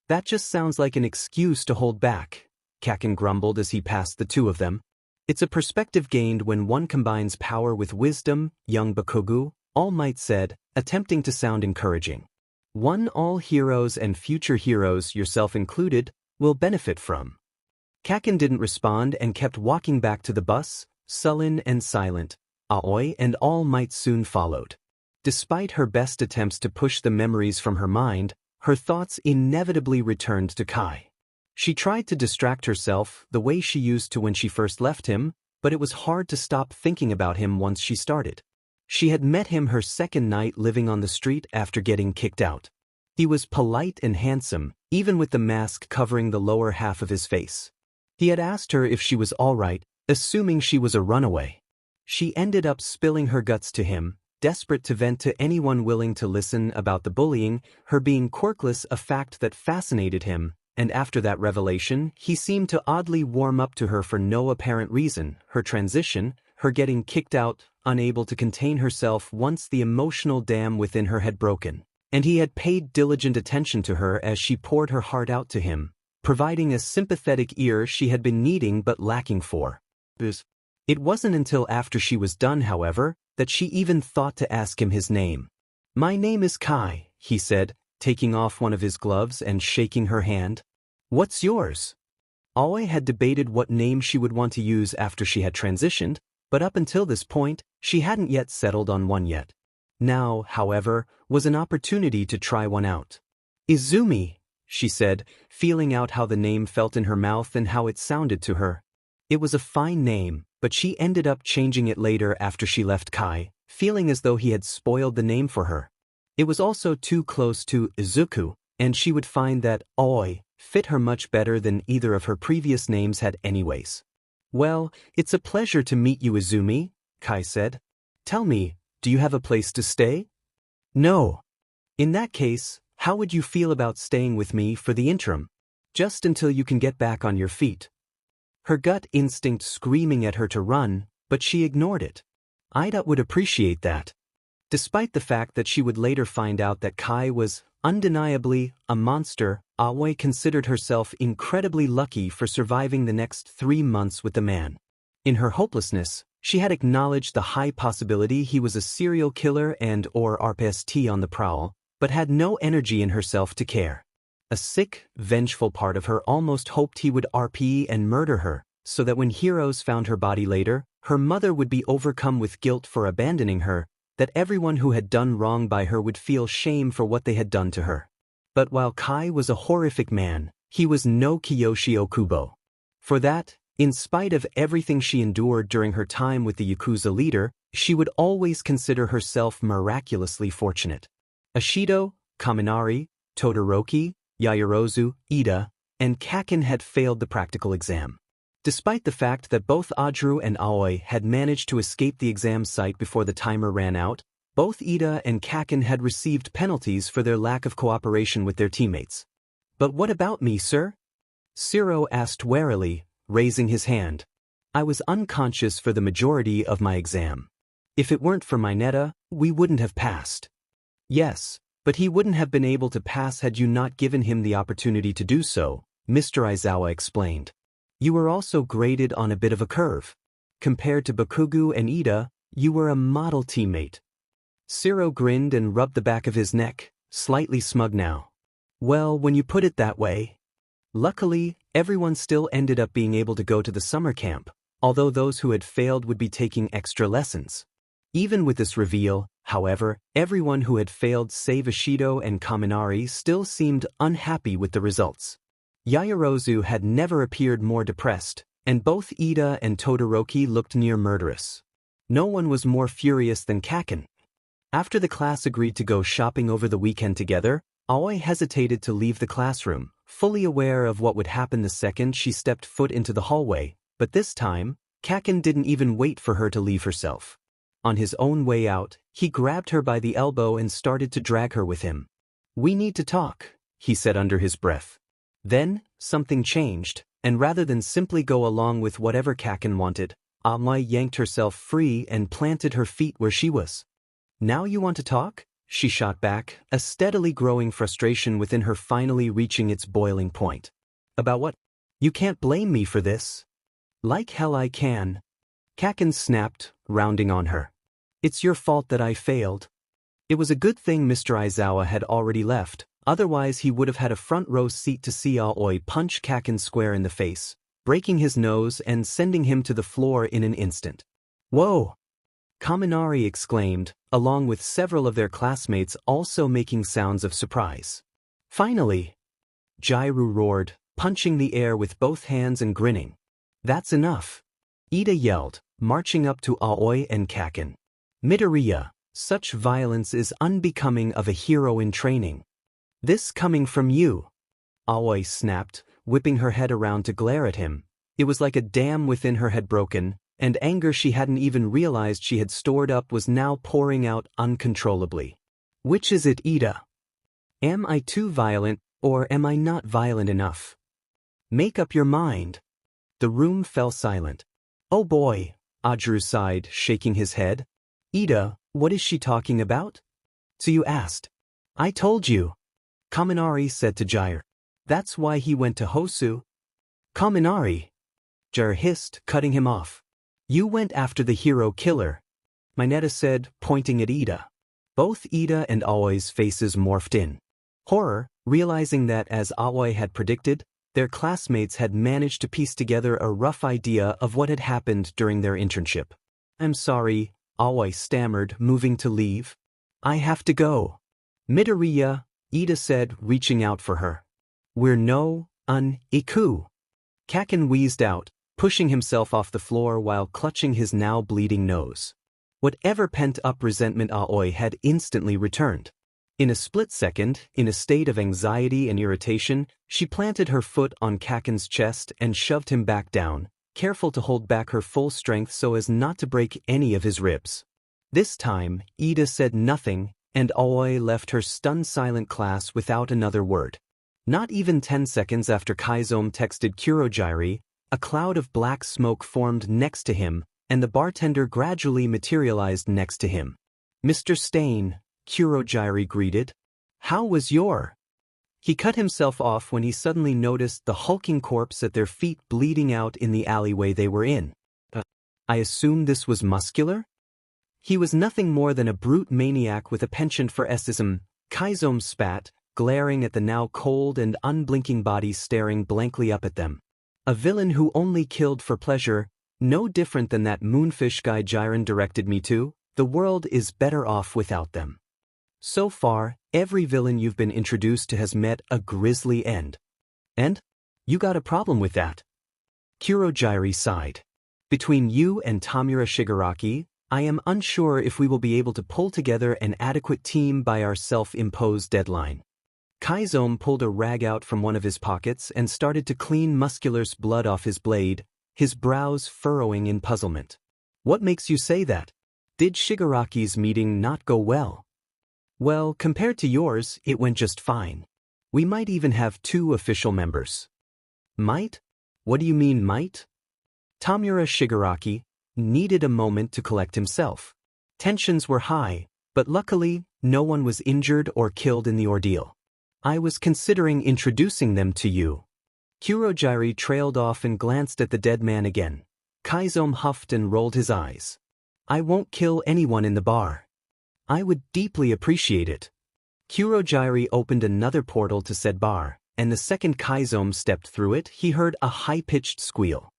That just sounds like an excuse to hold back, Kaken grumbled as he passed the two of them. It's a perspective gained when one combines power with wisdom, young Bakugu, All Might said, attempting to sound encouraging. One all heroes and future heroes, yourself included, will benefit from. Kaken didn't respond and kept walking back to the bus, sullen and silent. Aoi and All Might soon followed. Despite her best attempts to push the memories from her mind, her thoughts inevitably returned to Kai. She tried to distract herself the way she used to when she first left him, but it was hard to stop thinking about him once she started. She had met him her second night living on the street after getting kicked out. He was polite and handsome, even with the mask covering the lower half of his face. He had asked her if she was all right, assuming she was a runaway. She ended up spilling her guts to him, desperate to vent to anyone willing to listen about the bullying, her being quirkless, a fact that fascinated him. And after that revelation, he seemed to oddly warm up to her for no apparent reason. Her transition, her getting kicked out, unable to contain herself once the emotional dam within her had broken. And he had paid diligent attention to her as she poured her heart out to him, providing a sympathetic ear she had been needing but lacking for. It wasn't until after she was done, however, that she even thought to ask him his name. "My name is Kai," he said, taking off one of his gloves and shaking her hand. "What's yours?" Aoi had debated what name she would want to use after she had transitioned, but up until this point, she hadn't yet settled on one yet. Now, however, was an opportunity to try one out. "Izumi," she said, feeling out how the name felt in her mouth and how it sounded to her. It was a fine name, but she ended up changing it later after she left Kai, feeling as though he had spoiled the name for her. It was also too close to Izuku, and she would find that Aoi fit her much better than either of her previous names had anyways. "Well, it's a pleasure to meet you, Izumi," Kai said. "Tell me, do you have a place to stay?" "No." "In that case, how would you feel about staying with me for the interim? Just until you can get back on your feet?" Her gut instinct screaming at her to run, but she ignored it. Ida would appreciate that. Despite the fact that she would later find out that Kai was undeniably a monster, Aoi considered herself incredibly lucky for surviving the next 3 months with the man. In her hopelessness, she had acknowledged the high possibility he was a serial killer and/or RPST on the prowl, but had no energy in herself to care. A sick, vengeful part of her almost hoped he would RP and murder her, so that when heroes found her body later, her mother would be overcome with guilt for abandoning her, that everyone who had done wrong by her would feel shame for what they had done to her. But while Kai was a horrific man, he was no Kiyoshi Okubo. For that, in spite of everything she endured during her time with the Yakuza leader, she would always consider herself miraculously fortunate. Ashido, Kaminari, Todoroki, Yaoyorozu, Ida, and Kaken had failed the practical exam. Despite the fact that both Ajuru and Aoi had managed to escape the exam site before the timer ran out, both Ida and Kaken had received penalties for their lack of cooperation with their teammates. "But what about me, sir?" Shiro asked warily, raising his hand. "I was unconscious for the majority of my exam. If it weren't for Mineta, we wouldn't have passed." "Yes, but he wouldn't have been able to pass had you not given him the opportunity to do so," Mr. Aizawa explained. "You were also graded on a bit of a curve. Compared to Bakugu and Ida, you were a model teammate." Shiro grinned and rubbed the back of his neck, slightly smug now. "Well, when you put it that way." Luckily, everyone still ended up being able to go to the summer camp, although those who had failed would be taking extra lessons. Even with this reveal, however, everyone who had failed save Ashido and Kaminari still seemed unhappy with the results. Yaoyorozu had never appeared more depressed, and both Ida and Todoroki looked near murderous. No one was more furious than Kaken. After the class agreed to go shopping over the weekend together, Aoi hesitated to leave the classroom, fully aware of what would happen the second she stepped foot into the hallway, but this time, Kaken didn't even wait for her to leave herself. On his own way out, he grabbed her by the elbow and started to drag her with him. "We need to talk," he said under his breath. Then, something changed, and rather than simply go along with whatever Kaken wanted, Aoi yanked herself free and planted her feet where she was. "Now you want to talk?" she shot back, a steadily growing frustration within her finally reaching its boiling point. "About what? You can't blame me for this." "Like hell I can." Kaken snapped, rounding on her. "It's your fault that I failed." It was a good thing Mr. Aizawa had already left, otherwise he would have had a front row seat to see Aoi punch Kaken square in the face, breaking his nose and sending him to the floor in an instant. "Whoa!" Kaminari exclaimed, along with several of their classmates also making sounds of surprise. "Finally!" Jairu roared, punching the air with both hands and grinning. "That's enough!" Ida yelled, marching up to Aoi and Kaken. "Midoriya, such violence is unbecoming of a hero in training." "This coming from you!" Aoi snapped, whipping her head around to glare at him. It was like a dam within her had broken, and anger she hadn't even realized she had stored up was now pouring out uncontrollably. "Which is it, Ida? Am I too violent, or am I not violent enough? Make up your mind." The room fell silent. "Oh boy," Ajuru sighed, shaking his head. "Ida, what is she talking about?" "So you asked." "I told you." Kaminari said to Jair. "That's why he went to Hosu." "Kaminari!" Jair hissed, cutting him off. "You went after the hero killer," Mineta said, pointing at Ida. Both Ida and Aoi's faces morphed in horror, realizing that, as Aoi had predicted, their classmates had managed to piece together a rough idea of what had happened during their internship. "I'm sorry," Aoi stammered, moving to leave. "I have to go." "Midoriya," Ida said, reaching out for her. "We're no, iku." Kaken wheezed out, pushing himself off the floor while clutching his now bleeding nose. Whatever pent-up resentment Aoi had instantly returned. In a split second, in a state of anxiety and irritation, she planted her foot on Kaken's chest and shoved him back down, careful to hold back her full strength so as not to break any of his ribs. This time, Ida said nothing, and Aoi left her stunned silent class without another word. Not even 10 seconds after Kaizome texted Kurojairi, a cloud of black smoke formed next to him, and the bartender gradually materialized next to him. "Mr. Stain," Kurojairi greeted. "How was your—" He cut himself off when he suddenly noticed the hulking corpse at their feet bleeding out in the alleyway they were in. "I assume this was muscular?" "He was nothing more than a brute maniac with a penchant for esism," Kaizome spat, glaring at the now cold and unblinking body staring blankly up at them. "A villain who only killed for pleasure, no different than that moonfish guy Jiren directed me to. The world is better off without them. So far, every villain you've been introduced to has met a grisly end. And? You got a problem with that?" Kurojairi sighed. "Between you and Tamura Shigaraki, I am unsure if we will be able to pull together an adequate team by our self-imposed deadline." Kaizome pulled a rag out from one of his pockets and started to clean Muscular's blood off his blade, his brows furrowing in puzzlement. "What makes you say that? Did Shigaraki's meeting not go well?" "Well, compared to yours, it went just fine. We might even have 2 official members." "Might? What do you mean, might?" Tamura Shigaraki needed a moment to collect himself. Tensions were high, but luckily, no one was injured or killed in the ordeal. "I was considering introducing them to you." Kurojairi trailed off and glanced at the dead man again. Kaizome huffed and rolled his eyes. "I won't kill anyone in the bar. I would deeply appreciate it." Kurojairi opened another portal to said bar, and the second Kaizome stepped through it, he heard a high-pitched squeal.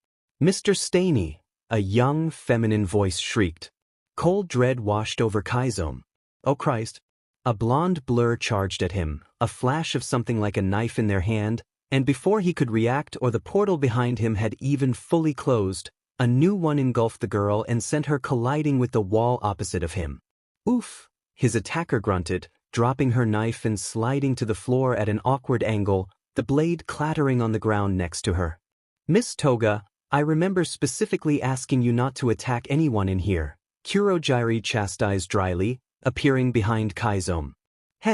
"Mr. Staney," a young, feminine voice shrieked. Cold dread washed over Kaizome. "Oh Christ." A blonde blur charged at him, a flash of something like a knife in their hand, and before he could react or the portal behind him had even fully closed, a new one engulfed the girl and sent her colliding with the wall opposite of him. "Oof," his attacker grunted, dropping her knife and sliding to the floor at an awkward angle, the blade clattering on the ground next to her. "Miss Toga, I remember specifically asking you not to attack anyone in here," Kurojiri chastised dryly, appearing behind Kaizome.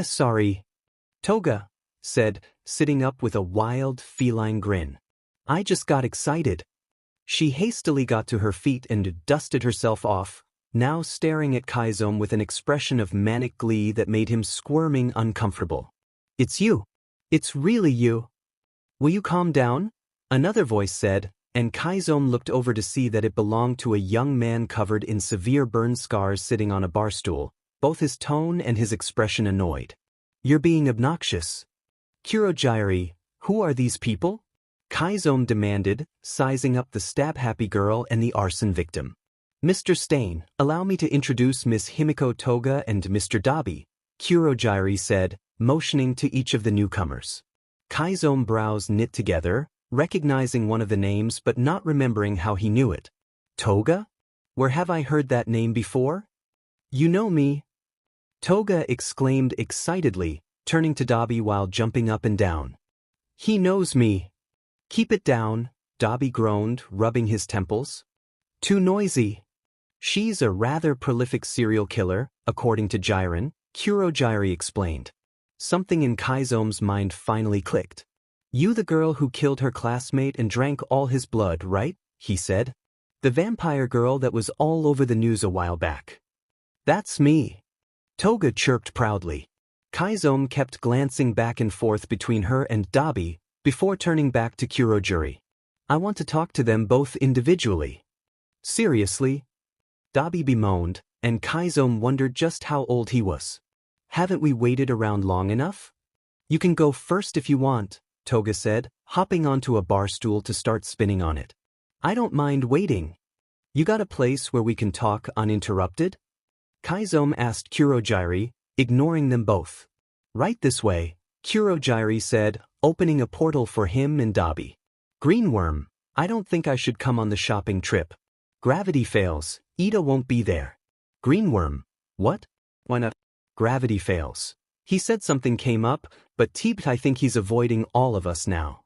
Sorry. Toga said, sitting up with a wild, feline grin. I just got excited. She hastily got to her feet and dusted herself off, now staring at Kaizome with an expression of manic glee that made him squirming uncomfortable. It's you. It's really you. Will you calm down? Another voice said, and Kaizome looked over to see that it belonged to a young man covered in severe burn scars sitting on a bar stool, both his tone and his expression annoyed. You're being obnoxious. Kurojiri, who are these people? Kaizome demanded, sizing up the stab-happy girl and the arson victim. Mr. Stain, allow me to introduce Miss Himiko Toga and Mr. Dabi, Kurojiri said, motioning to each of the newcomers. Kaizome's brows knit together, recognizing one of the names but not remembering how he knew it. Toga? Where have I heard that name before? You know me? Toga exclaimed excitedly, turning to Dabi while jumping up and down. He knows me. Keep it down, Dabi groaned, rubbing his temples. Too noisy. She's a rather prolific serial killer, according to Jiren, Kurojiri explained. Something in Kaizome's mind finally clicked. You the girl who killed her classmate and drank all his blood, right? He said. The vampire girl that was all over the news a while back. That's me. Toga chirped proudly. Kaizome kept glancing back and forth between her and Dabi, before turning back to Kurojiri. I want to talk to them both individually. Seriously? Dabi bemoaned, and Kaizome wondered just how old he was. Haven't we waited around long enough? You can go first if you want, Toga said, hopping onto a bar stool to start spinning on it. I don't mind waiting. You got a place where we can talk uninterrupted? Kaizome asked Kurojiri, ignoring them both. Right this way, Kurojiri said, opening a portal for him and Dabi. Greenworm, I don't think I should come on the shopping trip. Gravity fails, Ida won't be there. Greenworm, what? Why not? Gravity fails. He said something came up, but I think he's avoiding all of us now.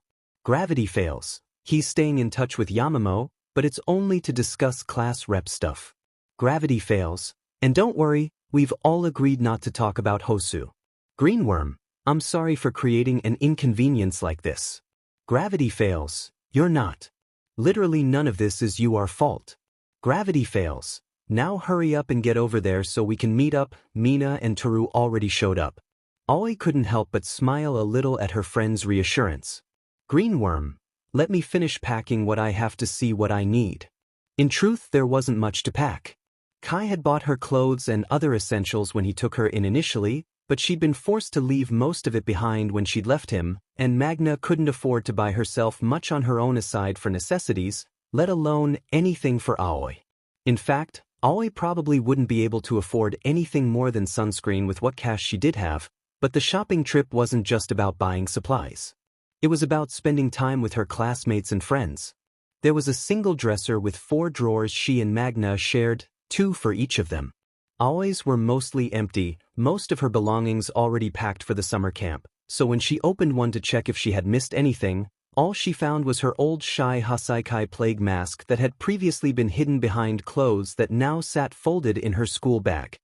Gravity fails. He's staying in touch with Yamamo, but it's only to discuss class rep stuff. Gravity fails. And don't worry, we've all agreed not to talk about Hosu. Greenworm, I'm sorry for creating an inconvenience like this. Gravity fails. You're not. Literally none of this is your fault. Gravity fails. Now hurry up and get over there so we can meet up. Mina and Toru already showed up. Aoi couldn't help but smile a little at her friend's reassurance. Greenworm, let me finish packing what I have to see what I need. In truth, there wasn't much to pack. Kai had bought her clothes and other essentials when he took her in initially, but she'd been forced to leave most of it behind when she'd left him, and Magna couldn't afford to buy herself much on her own aside for necessities, let alone anything for Aoi. In fact, Aoi probably wouldn't be able to afford anything more than sunscreen with what cash she did have, but the shopping trip wasn't just about buying supplies. It was about spending time with her classmates and friends. There was a single dresser with 4 drawers she and Magna shared, 2 for each of them. Aoi's were mostly empty, most of her belongings already packed for the summer camp, so when she opened one to check if she had missed anything, all she found was her old Shai Hasaikai plague mask that had previously been hidden behind clothes that now sat folded in her school bag.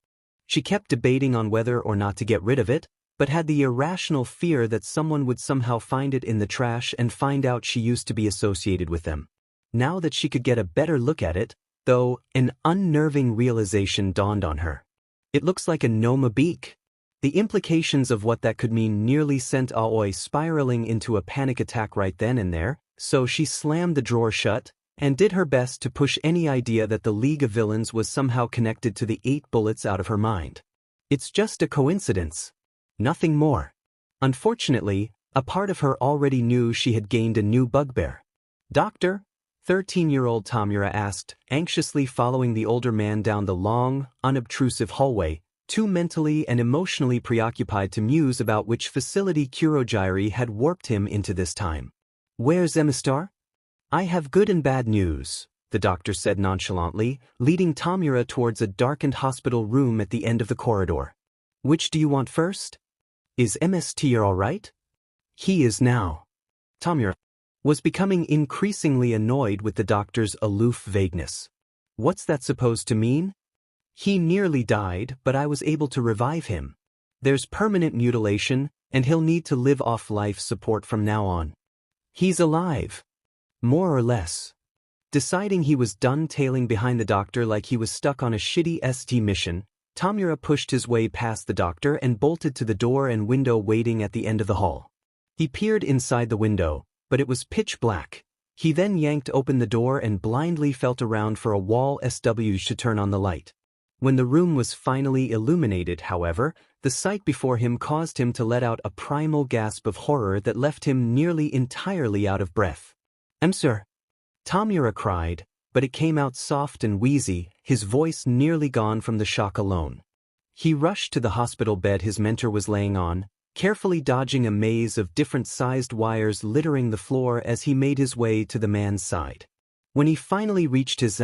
She kept debating on whether or not to get rid of it, but had the irrational fear that someone would somehow find it in the trash and find out she used to be associated with them. Now that she could get a better look at it, though, an unnerving realization dawned on her. It looks like a Noma beak. The implications of what that could mean nearly sent Aoi spiraling into a panic attack right then and there, so she slammed the drawer shut and did her best to push any idea that the League of Villains was somehow connected to the 8 bullets out of her mind. It's just a coincidence. Nothing more. Unfortunately, a part of her already knew she had gained a new bugbear. Doctor? 13-year-old Tamura asked, anxiously following the older man down the long, unobtrusive hallway, too mentally and emotionally preoccupied to muse about which facility Kurojiri had warped him into this time. Where's Emistar? I have good and bad news, the doctor said nonchalantly, leading Tamura towards a darkened hospital room at the end of the corridor. Which do you want first? Is MST all right? He is now. Tamura was becoming increasingly annoyed with the doctor's aloof vagueness. What's that supposed to mean? He nearly died, but I was able to revive him. There's permanent mutilation, and he'll need to live off life support from now on. He's alive. More or less. Deciding he was done tailing behind the doctor like he was stuck on a shitty ST mission, Tamura pushed his way past the doctor and bolted to the door and window waiting at the end of the hall. He peered inside the window, but it was pitch black. He then yanked open the door and blindly felt around for a wall SW to turn on the light. When the room was finally illuminated, however, the sight before him caused him to let out a primal gasp of horror that left him nearly entirely out of breath. Sir," Tamura cried, but it came out soft and wheezy, his voice nearly gone from the shock alone. He rushed to the hospital bed his mentor was laying on, carefully dodging a maze of different-sized wires littering the floor as he made his way to the man's side. When he finally reached his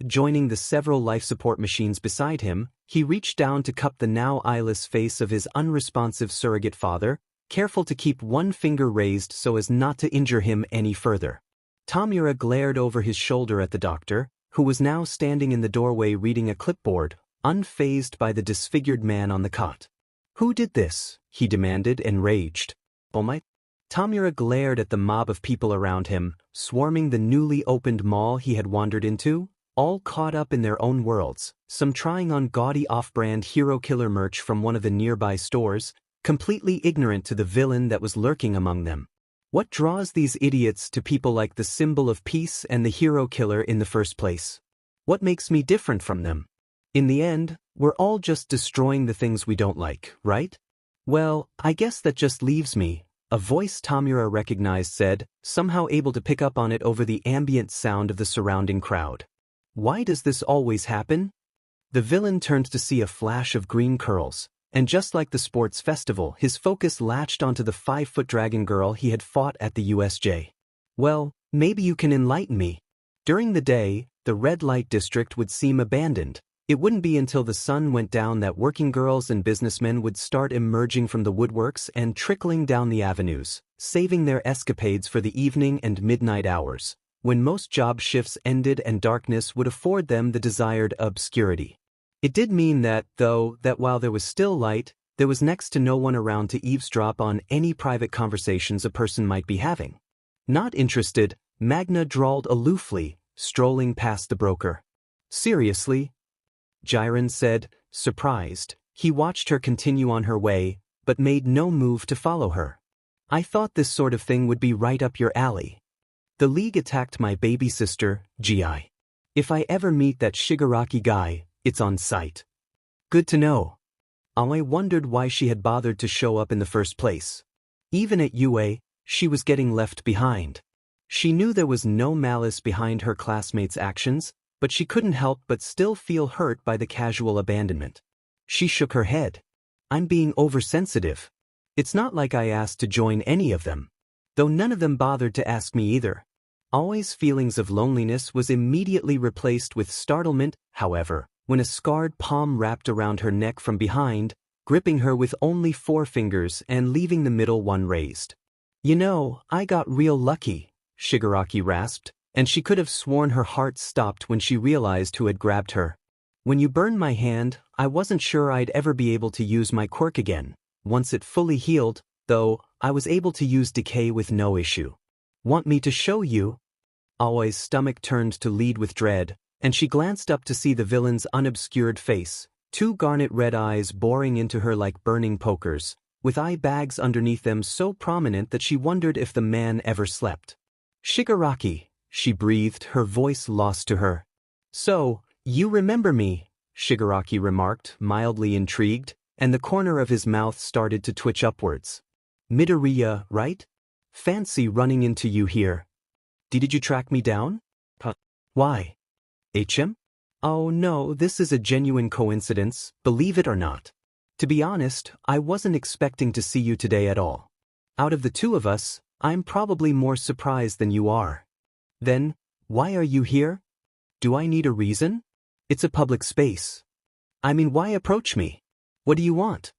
joining the several life support machines beside him, he reached down to cup the now eyeless face of his unresponsive surrogate father, careful to keep one finger raised so as not to injure him any further. Tamura glared over his shoulder at the doctor, who was now standing in the doorway reading a clipboard, unfazed by the disfigured man on the cot. "Who did this?" he demanded, enraged. "Oh my?" Tamura glared at the mob of people around him, swarming the newly opened mall he had wandered into, all caught up in their own worlds, some trying on gaudy off-brand hero killer merch from one of the nearby stores, completely ignorant to the villain that was lurking among them. What draws these idiots to people like the symbol of peace and the hero killer in the first place? What makes me different from them? In the end, we're all just destroying the things we don't like, right? Well, I guess that just leaves me, a voice Tamura recognized said, somehow able to pick up on it over the ambient sound of the surrounding crowd. Why does this always happen? The villain turned to see a flash of green curls, and just like the sports festival, his focus latched onto the 5-foot dragon girl he had fought at the USJ. Well, maybe you can enlighten me. During the day, the red light district would seem abandoned. It wouldn't be until the sun went down that working girls and businessmen would start emerging from the woodworks and trickling down the avenues, saving their escapades for the evening and midnight hours, when most job shifts ended and darkness would afford them the desired obscurity. It did mean that, though, that while there was still light, there was next to no one around to eavesdrop on any private conversations a person might be having. Not interested, Magna drawled aloofly, strolling past the broker. "Seriously?" Jiren said, surprised. He watched her continue on her way, but made no move to follow her. "I thought this sort of thing would be right up your alley. The League attacked my baby sister, GI. If I ever meet that Shigaraki guy, it's on sight." "Good to know." Aoi wondered why she had bothered to show up in the first place. Even at UA, she was getting left behind. She knew there was no malice behind her classmates' actions, but she couldn't help but still feel hurt by the casual abandonment. She shook her head. "I'm being oversensitive. It's not like I asked to join any of them. Though none of them bothered to ask me either." Aoi's feelings of loneliness was immediately replaced with startlement, however, when a scarred palm wrapped around her neck from behind, gripping her with only 4 fingers and leaving the middle one raised. "You know, I got real lucky," Shigaraki rasped, and she could have sworn her heart stopped when she realized who had grabbed her. "When you burned my hand, I wasn't sure I'd ever be able to use my quirk again. Once it fully healed, though, I was able to use decay with no issue. Want me to show you?" Aoi's stomach turned to lead with dread, and she glanced up to see the villain's unobscured face, 2 garnet red eyes boring into her like burning pokers, with eye bags underneath them so prominent that she wondered if the man ever slept. "Shigaraki," she breathed, her voice lost to her. "So, you remember me," Shigaraki remarked, mildly intrigued, and the corner of his mouth started to twitch upwards. "Midoriya, right? Fancy running into you here. Did you track me down?" "Why? HM? Oh no, this is a genuine coincidence, believe it or not. To be honest, I wasn't expecting to see you today at all. Out of the 2 of us, I'm probably more surprised than you are. Then, why are you here? Do I need a reason? It's a public space. I mean, why approach me? What do you want?"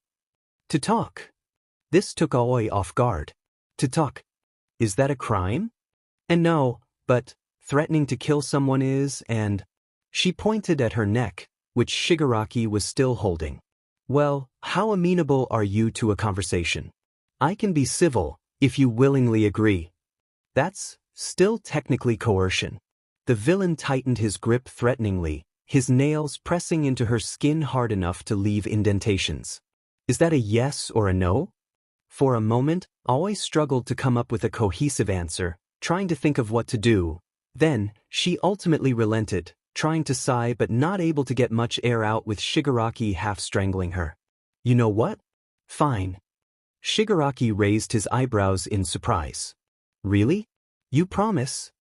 "To talk." This took Aoi off guard. "To talk? Is that a crime?" "And no, but threatening to kill someone is, and..." She pointed at her neck, which Shigaraki was still holding. Well, how amenable are you to a conversation? I can be civil, if you willingly agree. That's still technically coercion. The villain tightened his grip threateningly, his nails pressing into her skin hard enough to leave indentations. Is that a yes or a no? For a moment, Aoi struggled to come up with a cohesive answer, trying to think of what to do. Then, she ultimately relented, trying to sigh but not able to get much air out with Shigaraki half-strangling her. You know what? Fine. Shigaraki raised his eyebrows in surprise. Really? You promise?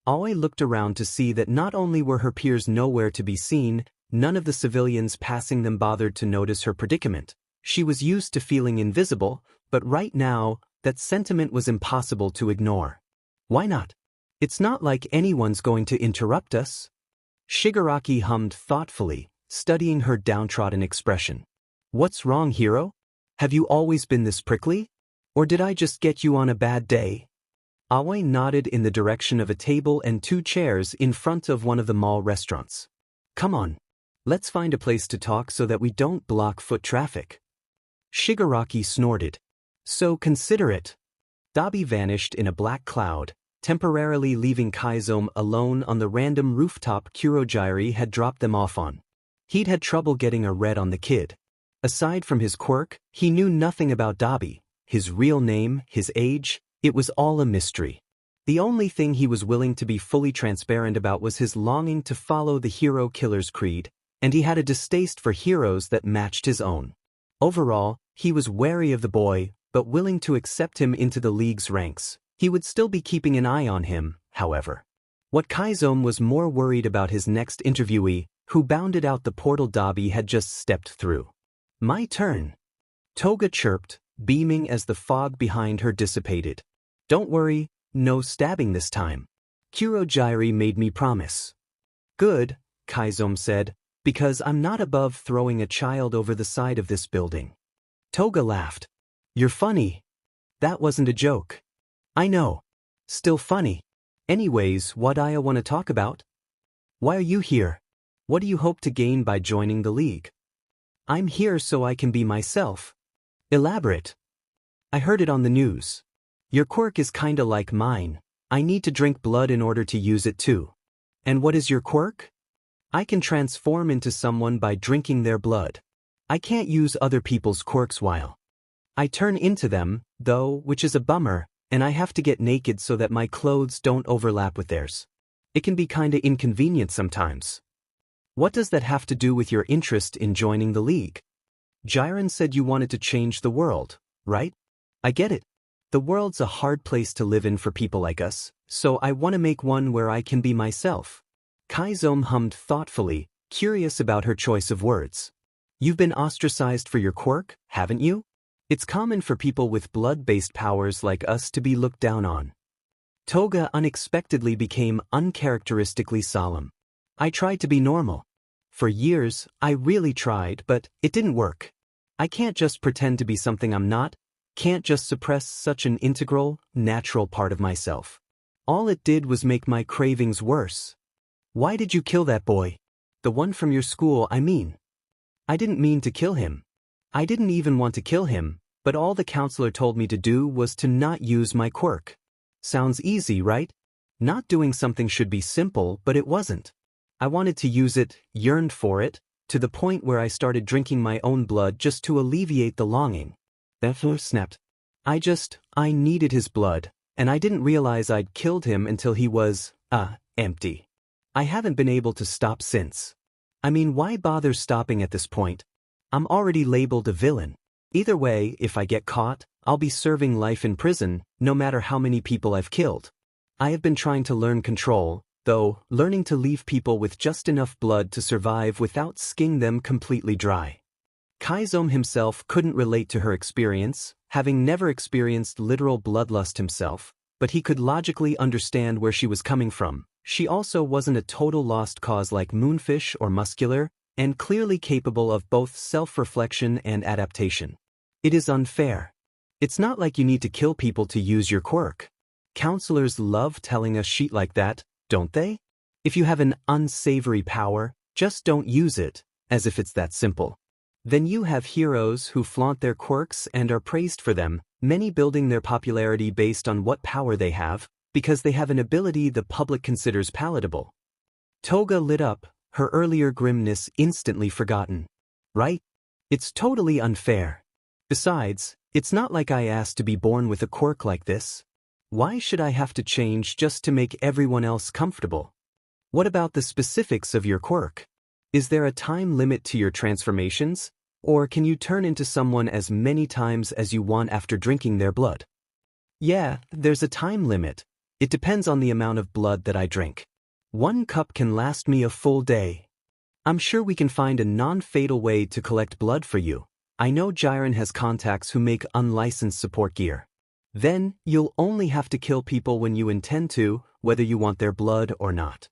Aoi looked around to see that not only were her peers nowhere to be seen, none of the civilians passing them bothered to notice her predicament. She was used to feeling invisible, but right now, that sentiment was impossible to ignore. Why not? It's not like anyone's going to interrupt us. Shigaraki hummed thoughtfully, studying her downtrodden expression. What's wrong, hero? Have you always been this prickly? Or did I just get you on a bad day? Aoi nodded in the direction of a table and 2 chairs in front of one of the mall restaurants. Come on. Let's find a place to talk so that we don't block foot traffic. Shigaraki snorted. So considerate. Dabi vanished in a black cloud, temporarily leaving Kaizome alone on the random rooftop Kurogyari had dropped them off on. He'd had trouble getting a read on the kid. Aside from his quirk, he knew nothing about Dabi, his real name, his age. It was all a mystery. The only thing he was willing to be fully transparent about was his longing to follow the hero killer's creed, and he had a distaste for heroes that matched his own. Overall, he was wary of the boy, but willing to accept him into the league's ranks. He would still be keeping an eye on him, however. What Kaizome was more worried about his next interviewee, who bounded out the portal Dabi had just stepped through. My turn. Toga chirped, beaming as the fog behind her dissipated. Don't worry, no stabbing this time. Kurogyari made me promise. Good, Kaizome said, because I'm not above throwing a child over the side of this building. Toga laughed. You're funny. That wasn't a joke. I know. Still funny. Anyways, what I want to talk about? Why are you here? What do you hope to gain by joining the league? I'm here so I can be myself. Elaborate. I heard it on the news. Your quirk is kinda like mine. I need to drink blood in order to use it too. And what is your quirk? I can transform into someone by drinking their blood. I can't use other people's quirks while I turn into them, though, which is a bummer, and I have to get naked so that my clothes don't overlap with theirs. It can be kinda inconvenient sometimes. What does that have to do with your interest in joining the league? Jiren said you wanted to change the world, right? I get it. The world's a hard place to live in for people like us, so I want to make one where I can be myself. Kaizome hummed thoughtfully, curious about her choice of words. You've been ostracized for your quirk, haven't you? It's common for people with blood-based powers like us to be looked down on. Toga unexpectedly became uncharacteristically solemn. I tried to be normal. For years, I really tried, but it didn't work. I can't just pretend to be something I'm not, can't just suppress such an integral, natural part of myself. All it did was make my cravings worse. Why did you kill that boy? The one from your school, I mean. I didn't mean to kill him. I didn't even want to kill him, but all the counselor told me to do was to not use my quirk. Sounds easy, right? Not doing something should be simple, but it wasn't. I wanted to use it, yearned for it, to the point where I started drinking my own blood just to alleviate the longing. Therefore snapped. I needed his blood, and I didn't realize I'd killed him until he was, empty. I haven't been able to stop since. I mean, why bother stopping at this point? I'm already labeled a villain. Either way, if I get caught, I'll be serving life in prison, no matter how many people I've killed. I have been trying to learn control, though, learning to leave people with just enough blood to survive without skinning them completely dry. Kaizome himself couldn't relate to her experience, having never experienced literal bloodlust himself, but he could logically understand where she was coming from. She also wasn't a total lost cause like Moonfish or Muscular, and clearly capable of both self-reflection and adaptation. It is unfair. It's not like you need to kill people to use your quirk. Counselors love telling us shit like that, don't they? If you have an unsavory power, just don't use it, as if it's that simple. Then you have heroes who flaunt their quirks and are praised for them, many building their popularity based on what power they have, because they have an ability the public considers palatable. Toga lit up, her earlier grimness instantly forgotten. Right? It's totally unfair. Besides, it's not like I asked to be born with a quirk like this. Why should I have to change just to make everyone else comfortable? What about the specifics of your quirk? Is there a time limit to your transformations, or can you turn into someone as many times as you want after drinking their blood? Yeah, there's a time limit. It depends on the amount of blood that I drink. 1 cup can last me a full day. I'm sure we can find a non-fatal way to collect blood for you. I know Jiren has contacts who make unlicensed support gear. Then, you'll only have to kill people when you intend to, whether you want their blood or not.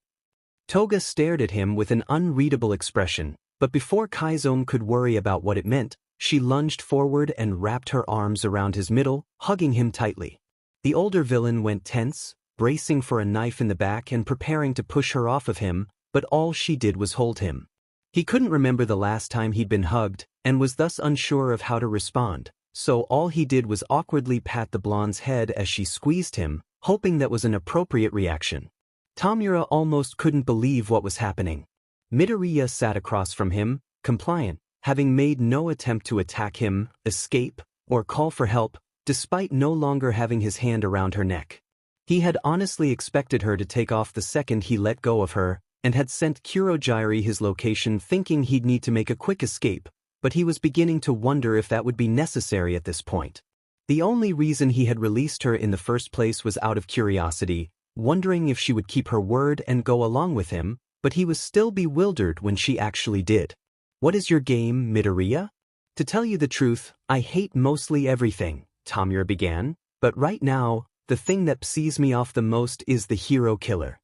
Toga stared at him with an unreadable expression, but before Kaizome could worry about what it meant, she lunged forward and wrapped her arms around his middle, hugging him tightly. The older villain went tense, bracing for a knife in the back and preparing to push her off of him, but all she did was hold him. He couldn't remember the last time he'd been hugged, and was thus unsure of how to respond, so all he did was awkwardly pat the blonde's head as she squeezed him, hoping that was an appropriate reaction. Tamura almost couldn't believe what was happening. Midoriya sat across from him, compliant, having made no attempt to attack him, escape, or call for help, despite no longer having his hand around her neck. He had honestly expected her to take off the second he let go of her, and had sent Kurojiiri his location thinking he'd need to make a quick escape, but he was beginning to wonder if that would be necessary at this point. The only reason he had released her in the first place was out of curiosity, wondering if she would keep her word and go along with him, but he was still bewildered when she actually did. What is your game, Midoriya? To tell you the truth, I hate mostly everything, Tamura began, but right now, the thing that pisses me off the most is the hero killer.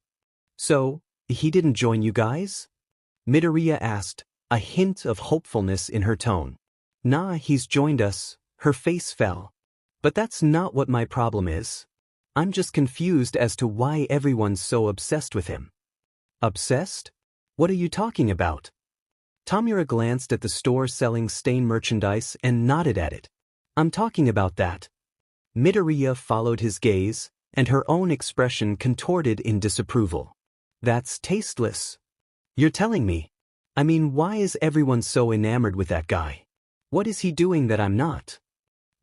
So, he didn't join you guys? Midoriya asked, a hint of hopefulness in her tone. Nah, he's joined us. Her face fell. But that's not what my problem is. I'm just confused as to why everyone's so obsessed with him. Obsessed? What are you talking about? Tamura glanced at the store selling stain merchandise and nodded at it. I'm talking about that. Midoriya followed his gaze, and her own expression contorted in disapproval. That's tasteless. You're telling me. I mean, why is everyone so enamored with that guy? What is he doing that I'm not?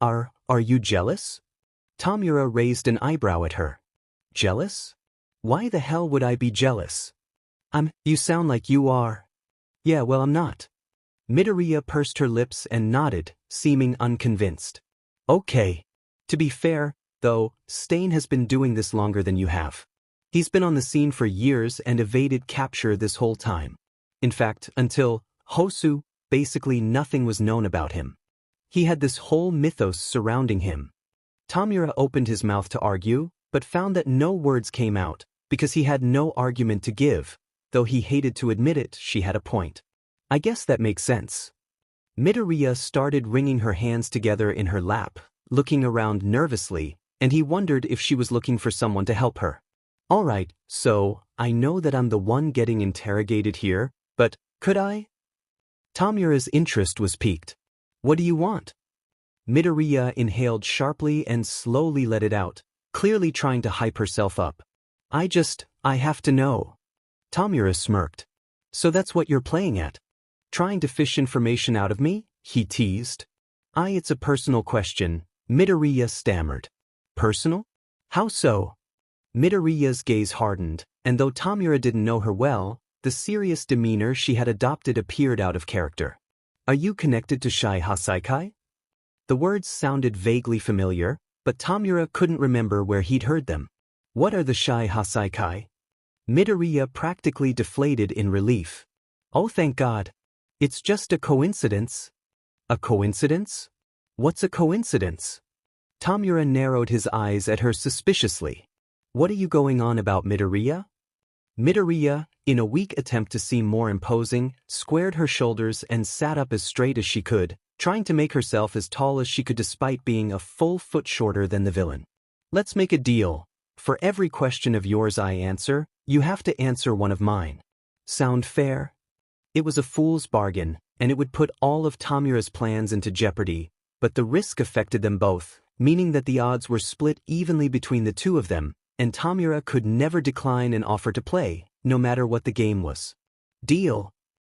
Are you jealous? Tamura raised an eyebrow at her. Jealous? Why the hell would I be jealous? You sound like you are. Yeah, well, I'm not. Midoriya pursed her lips and nodded, seeming unconvinced. Okay. To be fair, though, Stain has been doing this longer than you have. He's been on the scene for years and evaded capture this whole time. In fact, until Hosu, basically nothing was known about him. He had this whole mythos surrounding him. Tamura opened his mouth to argue, but found that no words came out, because he had no argument to give, though he hated to admit it, she had a point. I guess that makes sense. Midoriya started wringing her hands together in her lap, looking around nervously, and he wondered if she was looking for someone to help her. Alright, so, I know that I'm the one getting interrogated here, but, could I? Tamura's interest was piqued. What do you want? Midoriya inhaled sharply and slowly let it out, clearly trying to hype herself up. I have to know. Tamura smirked. So that's what you're playing at? Trying to fish information out of me? He teased. It's a personal question, Midoriya stammered. Personal? How so? Midoriya's gaze hardened, and though Tamura didn't know her well, the serious demeanor she had adopted appeared out of character. Are you connected to Shai Hasaikai? The words sounded vaguely familiar, but Tamura couldn't remember where he'd heard them. What are the Shai Hasaikai? Midoriya practically deflated in relief. Oh, thank God. It's just a coincidence. A coincidence? What's a coincidence? Tamura narrowed his eyes at her suspiciously. What are you going on about, Midoriya? Midoriya, in a weak attempt to seem more imposing, squared her shoulders and sat up as straight as she could, trying to make herself as tall as she could despite being a full foot shorter than the villain. Let's make a deal. For every question of yours I answer, you have to answer one of mine. Sound fair? It was a fool's bargain, and it would put all of Tamura's plans into jeopardy, but the risk affected them both, meaning that the odds were split evenly between the two of them, and Tamura could never decline an offer to play, no matter what the game was. Deal,